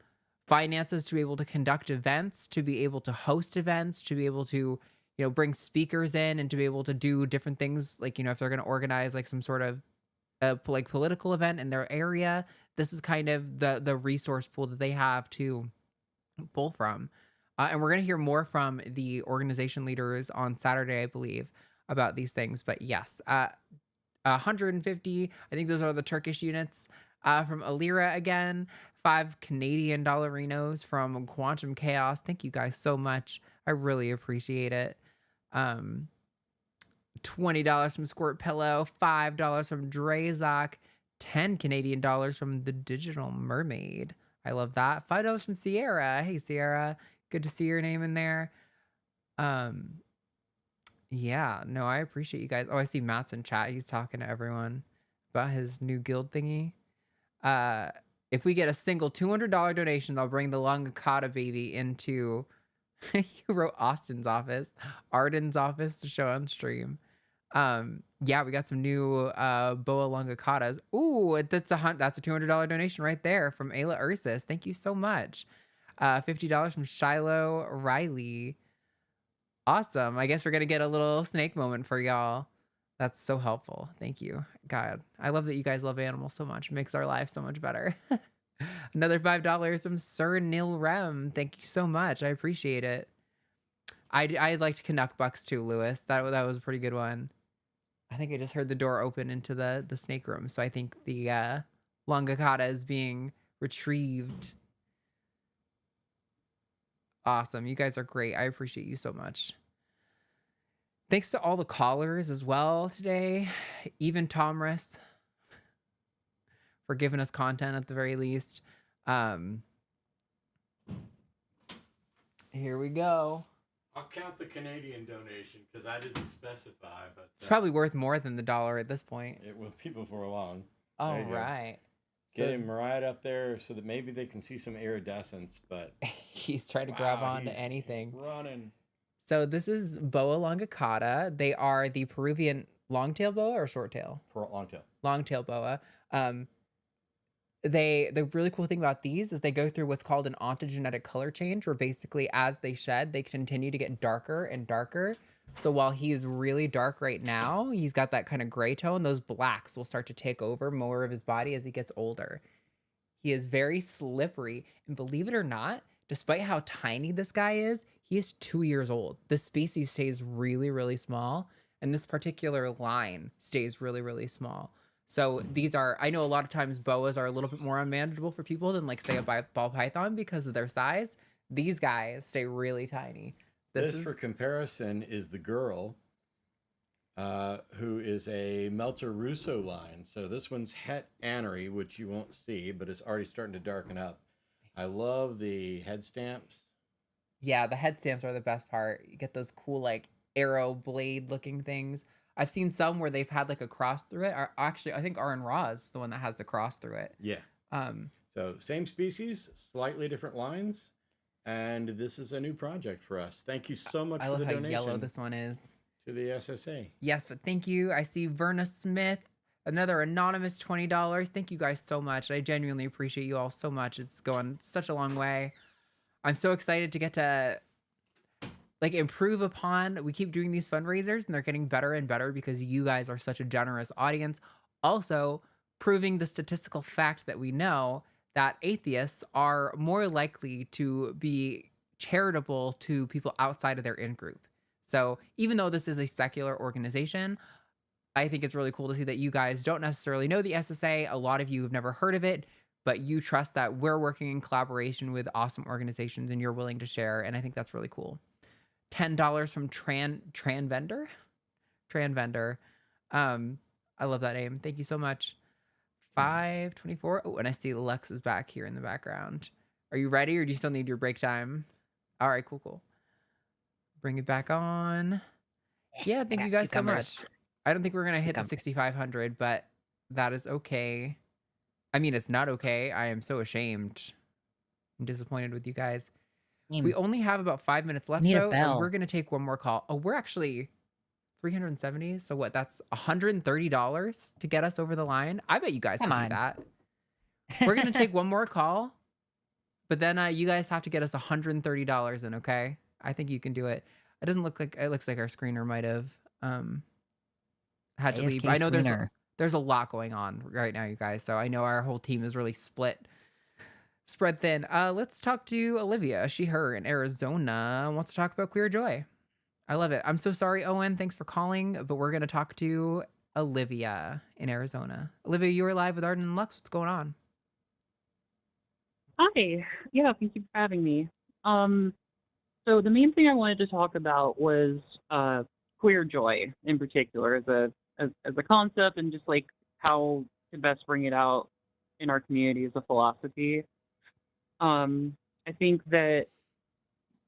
Speaker 1: finances to be able to conduct events, to be able to host events, to be able to, bring speakers in and to be able to do different things. Like, if they're going to organize like some sort of political event in their area, this is kind of the resource pool that they have to pull from. And we're going to hear more from the organization leaders on Saturday, I believe, about these things. But yes, 150, I think those are the Turkish units from Alira again. 5 Canadian dollarinos from Quantum Chaos. Thank you guys so much. I really appreciate it. $20 from Squirt Pillow, $5 from Drazok, 10 Canadian dollars from the Digital Mermaid. I love that. $5 from Sierra. Hey Sierra, good to see your name in there. Yeah, no, I appreciate you guys. Oh, I see Matt's in chat. He's talking to everyone about his new guild thingy. If we get a single $200 donation, I'll bring the Langakata baby into you wrote Austin's office, Arden's office to show on stream. Yeah, we got some new boa longicatas. Ooh, that's a $200 donation right there from Ayla Ursus. Thank you so much. $50 from Shiloh Riley. Awesome. I guess we're gonna get a little snake moment for y'all. That's so helpful. Thank you. God, I love that you guys love animals so much. It makes our lives so much better. Another $5 from Sir Nil Rem. Thank you so much. I appreciate it. I liked Canuck Bucks too, Lewis. That was a pretty good one. I think I just heard the door open into the snake room. So I think the Longacata is being retrieved. Awesome. You guys are great. I appreciate you so much. Thanks to all the callers as well today. Even Tomris for giving us content at the very least. Here we go.
Speaker 12: I'll count the Canadian donation because I didn't specify, but
Speaker 1: it's probably worth more than the $1 at this point.
Speaker 12: It will be before long.
Speaker 1: All right.
Speaker 12: Get him right up there so that maybe they can see some iridescence, but
Speaker 1: he's trying to grab on to anything.
Speaker 12: Running.
Speaker 1: So this is boa longicauda. They are the Peruvian longtail boa or shorttail?
Speaker 12: Longtail.
Speaker 1: Longtail boa. The really cool thing about these is they go through what's called an ontogenetic color change, where basically as they shed, they continue to get darker and darker. So while he's really dark right now, he's got that kind of gray tone. Those blacks will start to take over more of his body as he gets older. He is very slippery. And believe it or not, despite how tiny this guy is, he is 2 years old. This species stays really, really small. And this particular line stays really, really small. So these are, I know a lot of times boas are a little bit more unmanageable for people than like say a ball python because of their size. These guys stay really tiny.
Speaker 12: This for comparison is the girl who is a Melter Russo line. So this one's Het Annery, which you won't see, but it's already starting to darken up. I love the head stamps.
Speaker 1: Yeah, the head stamps are the best part. You get those cool like arrow blade looking things. I've seen some where they've had like a cross through it. Actually, I think Aaron Raw is the one that has the cross through it.
Speaker 12: Yeah. So same species, slightly different lines. And this is a new project for us. Thank you so much for the donation. I love how
Speaker 1: yellow this one is.
Speaker 12: To the SSA.
Speaker 1: Yes, but thank you. I see Verna Smith, another anonymous $20. Thank you guys so much. I genuinely appreciate you all so much. It's going such a long way. I'm so excited to get to like improve upon. We keep doing these fundraisers and they're getting better and better because you guys are such a generous audience. Also, proving the statistical fact that we know that atheists are more likely to be charitable to people outside of their in-group. So even though this is a secular organization, I think it's really cool to see that you guys don't necessarily know the SSA. A lot of you have never heard of it, but you trust that we're working in collaboration with awesome organizations and you're willing to share. And I think that's really cool. $10 from Tranvendor. I love that name. Thank you so much. 524. Oh, and I see Lex is back here in the background. Are you ready, or do you still need your break time? All right, cool. Bring it back on. Yeah, thank you guys so much. I don't think we're gonna hit the 6,500, but that is okay. I mean, it's not okay. I am so ashamed. I'm disappointed with you guys. We only have about 5 minutes left, though, and we're gonna take one more call. Oh, we're actually 370. So what? That's $130 to get us over the line. I bet you guys can do that. We're gonna take one more call, but then you guys have to get us $130 in. Okay? I think you can do it. It doesn't look like it looks like our screener might have had to leave. I know there's a lot going on right now, you guys. So I know our whole team is really spread thin. Let's talk to Olivia. Her in Arizona wants to talk about queer joy. I love it. I'm so sorry, Owen. Thanks for calling, but we're gonna talk to Olivia in Arizona. Olivia, you are live with Arden and Lux. What's going on?
Speaker 10: Hi. Yeah, thank you for having me. So the main thing I wanted to talk about was queer joy in particular as a concept, and just like how to best bring it out in our community as a philosophy. I think that,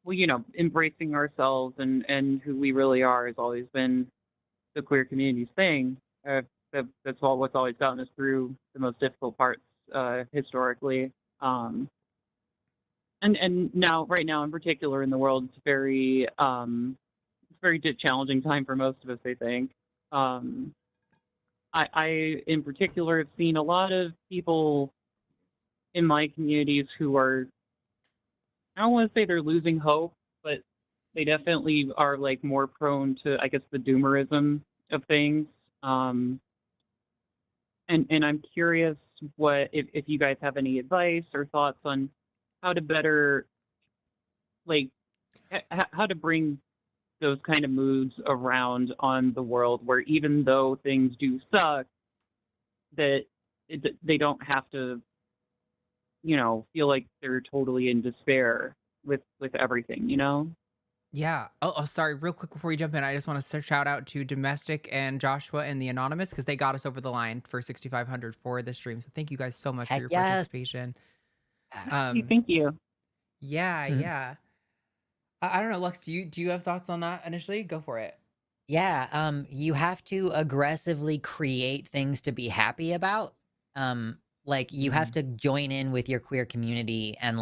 Speaker 10: well, embracing ourselves and who we really are has always been the queer community's thing. That's what's always gotten us through the most difficult parts historically. And right now in particular in the world, it's a very challenging time for most of us, I think. I in particular have seen a lot of people in my communities who are, I don't want to say they're losing hope, but they definitely are like more prone to, I guess, the doomerism of things. And I'm curious if you guys have any advice or thoughts on how to better, like, how to bring those kind of moods around on the world, where even though things do suck, that they don't have to, feel like they're totally in despair with everything,
Speaker 1: Yeah. Oh, sorry. Real quick before you jump in, I just want to shout out to Domestic and Joshua and the Anonymous, because they got us over the line for 6,500 for this stream. So thank you guys so much for your participation.
Speaker 10: Thank you.
Speaker 1: Yeah. I don't know, Lux. Do you have thoughts on that initially? Go for it.
Speaker 2: Yeah. You have to aggressively create things to be happy about. Like you have to join in with your queer community and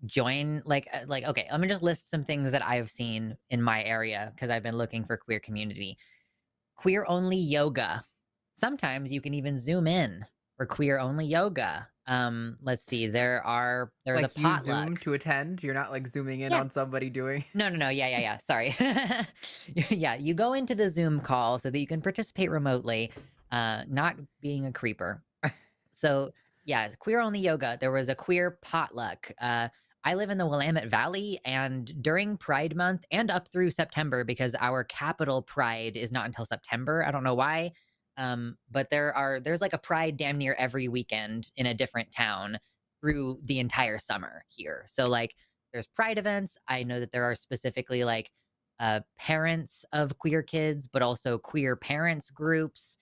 Speaker 2: join okay, let me just list some things that I've seen in my area because I've been looking for queer community. Queer only yoga. Sometimes you can even zoom in for queer only yoga. Let's see, there's a potluck.
Speaker 1: You Zoom to attend. You're not like zooming in on somebody doing.
Speaker 2: No. Yeah. Sorry. Yeah, you go into the Zoom call so that you can participate remotely, not being a creeper. So yeah, queer only yoga. There was a queer potluck. I live in the Willamette Valley, and during Pride Month and up through September, because our capital Pride is not until September. I don't know why. But there's like a Pride damn near every weekend in a different town through the entire summer here. So like there's Pride events. I know that there are specifically like parents of queer kids, but also queer parents groups.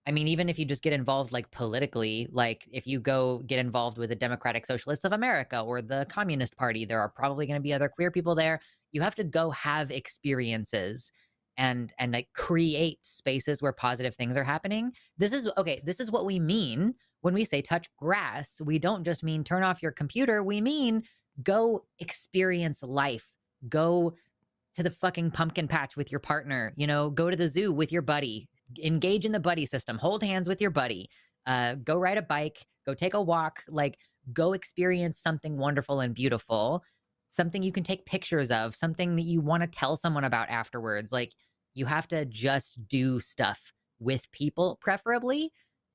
Speaker 2: I mean, even if you just get involved like politically, like if you go get involved with the Democratic Socialists of America or the Communist Party, there are probably going to be other queer people there. You have to go have experiences and like create spaces where positive things are happening. This is what we mean when we say touch grass. We don't just mean turn off your computer. We mean go experience life. Go to the fucking pumpkin patch with your partner, go to the zoo with your buddy. Engage in the buddy system. Hold hands with your buddy. Go ride a bike. Go take a walk. Like, go experience something wonderful and beautiful. Something you can take pictures of. Something that you want to tell someone about afterwards. Like, you have to just do stuff with people, preferably.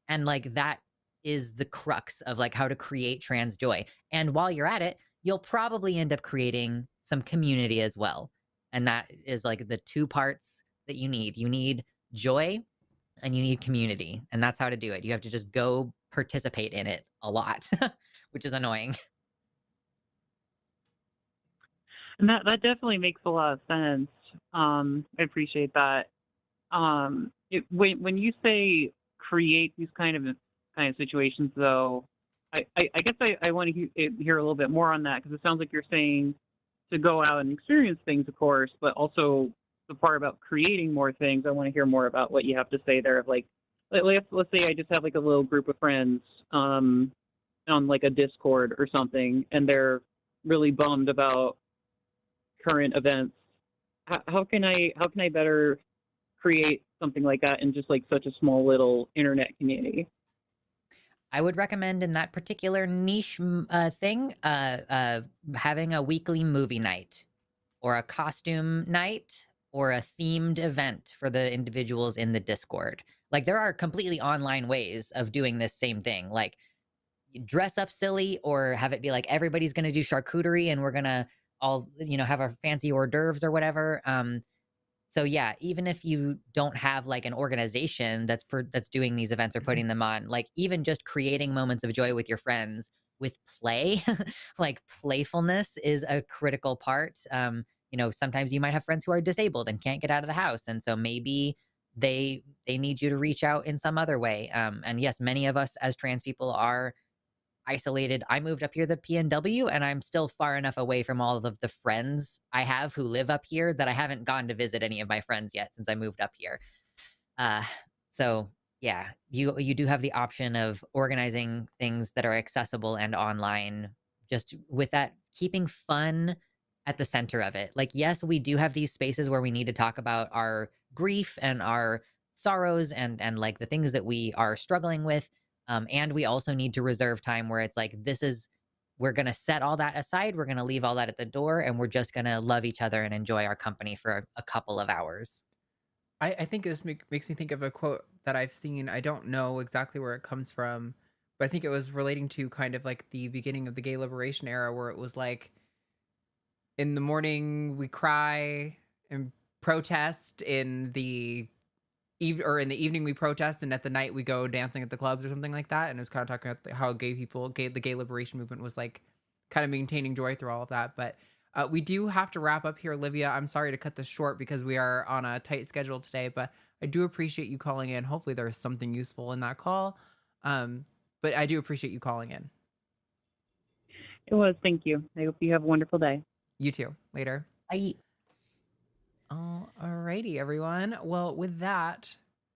Speaker 2: And like, that is the crux of like how to create trans joy. And while you're at it, you'll probably end up creating some community as well. And that is like the two parts that you need. You need joy and you need community, and that's how to do it. You have to just go participate in it a lot, which is annoying.
Speaker 10: And that definitely makes a lot of sense. I appreciate that. When you say create these kind of situations, though, I guess I want to hear a little bit more on that, because it sounds like you're saying to go out and experience things, of course, but also the part about creating more things. I want to hear more about what you have to say there. Of like, let's say I just have like a little group of friends on like a Discord or something, and they're really bummed about current events. How can I better create something like that in just like such a small little internet community?
Speaker 2: I would recommend in that particular niche thing, having a weekly movie night or a costume night or a themed event for the individuals in the Discord. Like, there are completely online ways of doing this same thing. Like, dress up silly, or have it be like everybody's going to do charcuterie and we're going to all, have our fancy hors d'oeuvres or whatever. So yeah, even if you don't have like an organization that's doing these events or putting them on, like even just creating moments of joy with your friends with play, like playfulness is a critical part. Sometimes you might have friends who are disabled and can't get out of the house, and so maybe they need you to reach out in some other way. And yes, many of us as trans people are isolated. I moved up here the PNW, and I'm still far enough away from all of the friends I have who live up here that I haven't gone to visit any of my friends yet since I moved up here. So yeah, you do have the option of organizing things that are accessible and online, just with that keeping fun at the center of it. Like, yes, we do have these spaces where we need to talk about our grief and our sorrows and like the things that we are struggling with. And we also need to reserve time where it's like, we're going to set all that aside. We're going to leave all that at the door, and we're just going to love each other and enjoy our company for a couple of hours.
Speaker 1: I think this makes me think of a quote that I've seen. I don't know exactly where it comes from, but I think it was relating to kind of like the beginning of the gay liberation era, where it was like, in the morning we cry and protest, in the in the evening we protest, and at the night we go dancing at the clubs or something like that. And it was kind of talking about how the gay liberation movement was like kind of maintaining joy through all of that. But we do have to wrap up here, Olivia. I'm sorry to cut this short because we are on a tight schedule today, but I do appreciate you calling in. Hopefully there was something useful in that call. But I do appreciate you calling in.
Speaker 10: It was. Thank you. I hope you have a wonderful day.
Speaker 1: You too. Later.
Speaker 2: Bye.
Speaker 1: Alrighty, everyone. Well, with that,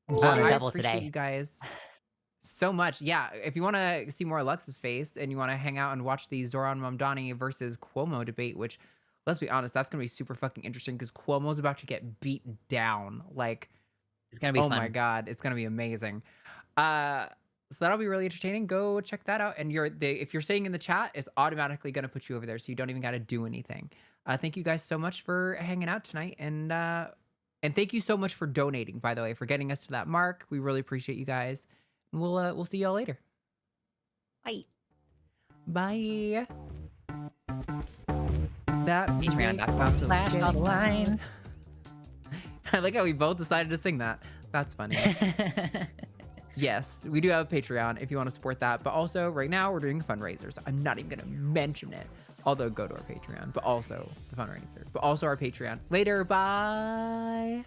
Speaker 2: I
Speaker 1: I
Speaker 2: double
Speaker 1: appreciate
Speaker 2: today.
Speaker 1: you guys so much. Yeah, if you want to see more Alexa's face and you want to hang out and watch the Zoran Mamdani versus Cuomo debate, which, let's be honest, that's going to be super fucking interesting because Cuomo's about to get beat down. Like,
Speaker 2: it's going to be
Speaker 1: fun.
Speaker 2: Oh
Speaker 1: my God, it's going to be amazing. So that'll be really entertaining. Go check that out. And if you're saying in the chat, it's automatically going to put you over there, so you don't even got to do anything. Thank you guys so much for hanging out tonight, and thank you so much for donating, by the way, for getting us to that mark. We really appreciate you guys. And we'll see y'all later.
Speaker 2: Bye.
Speaker 1: Bye. That
Speaker 2: Patreon.com/hotline.
Speaker 1: I like how we both decided to sing that. That's funny. Yes, we do have a Patreon if you want to support that. But also, right now, we're doing fundraisers. I'm not even going to mention it. Although, go to our Patreon. But also the fundraiser. But also our Patreon. Later, bye.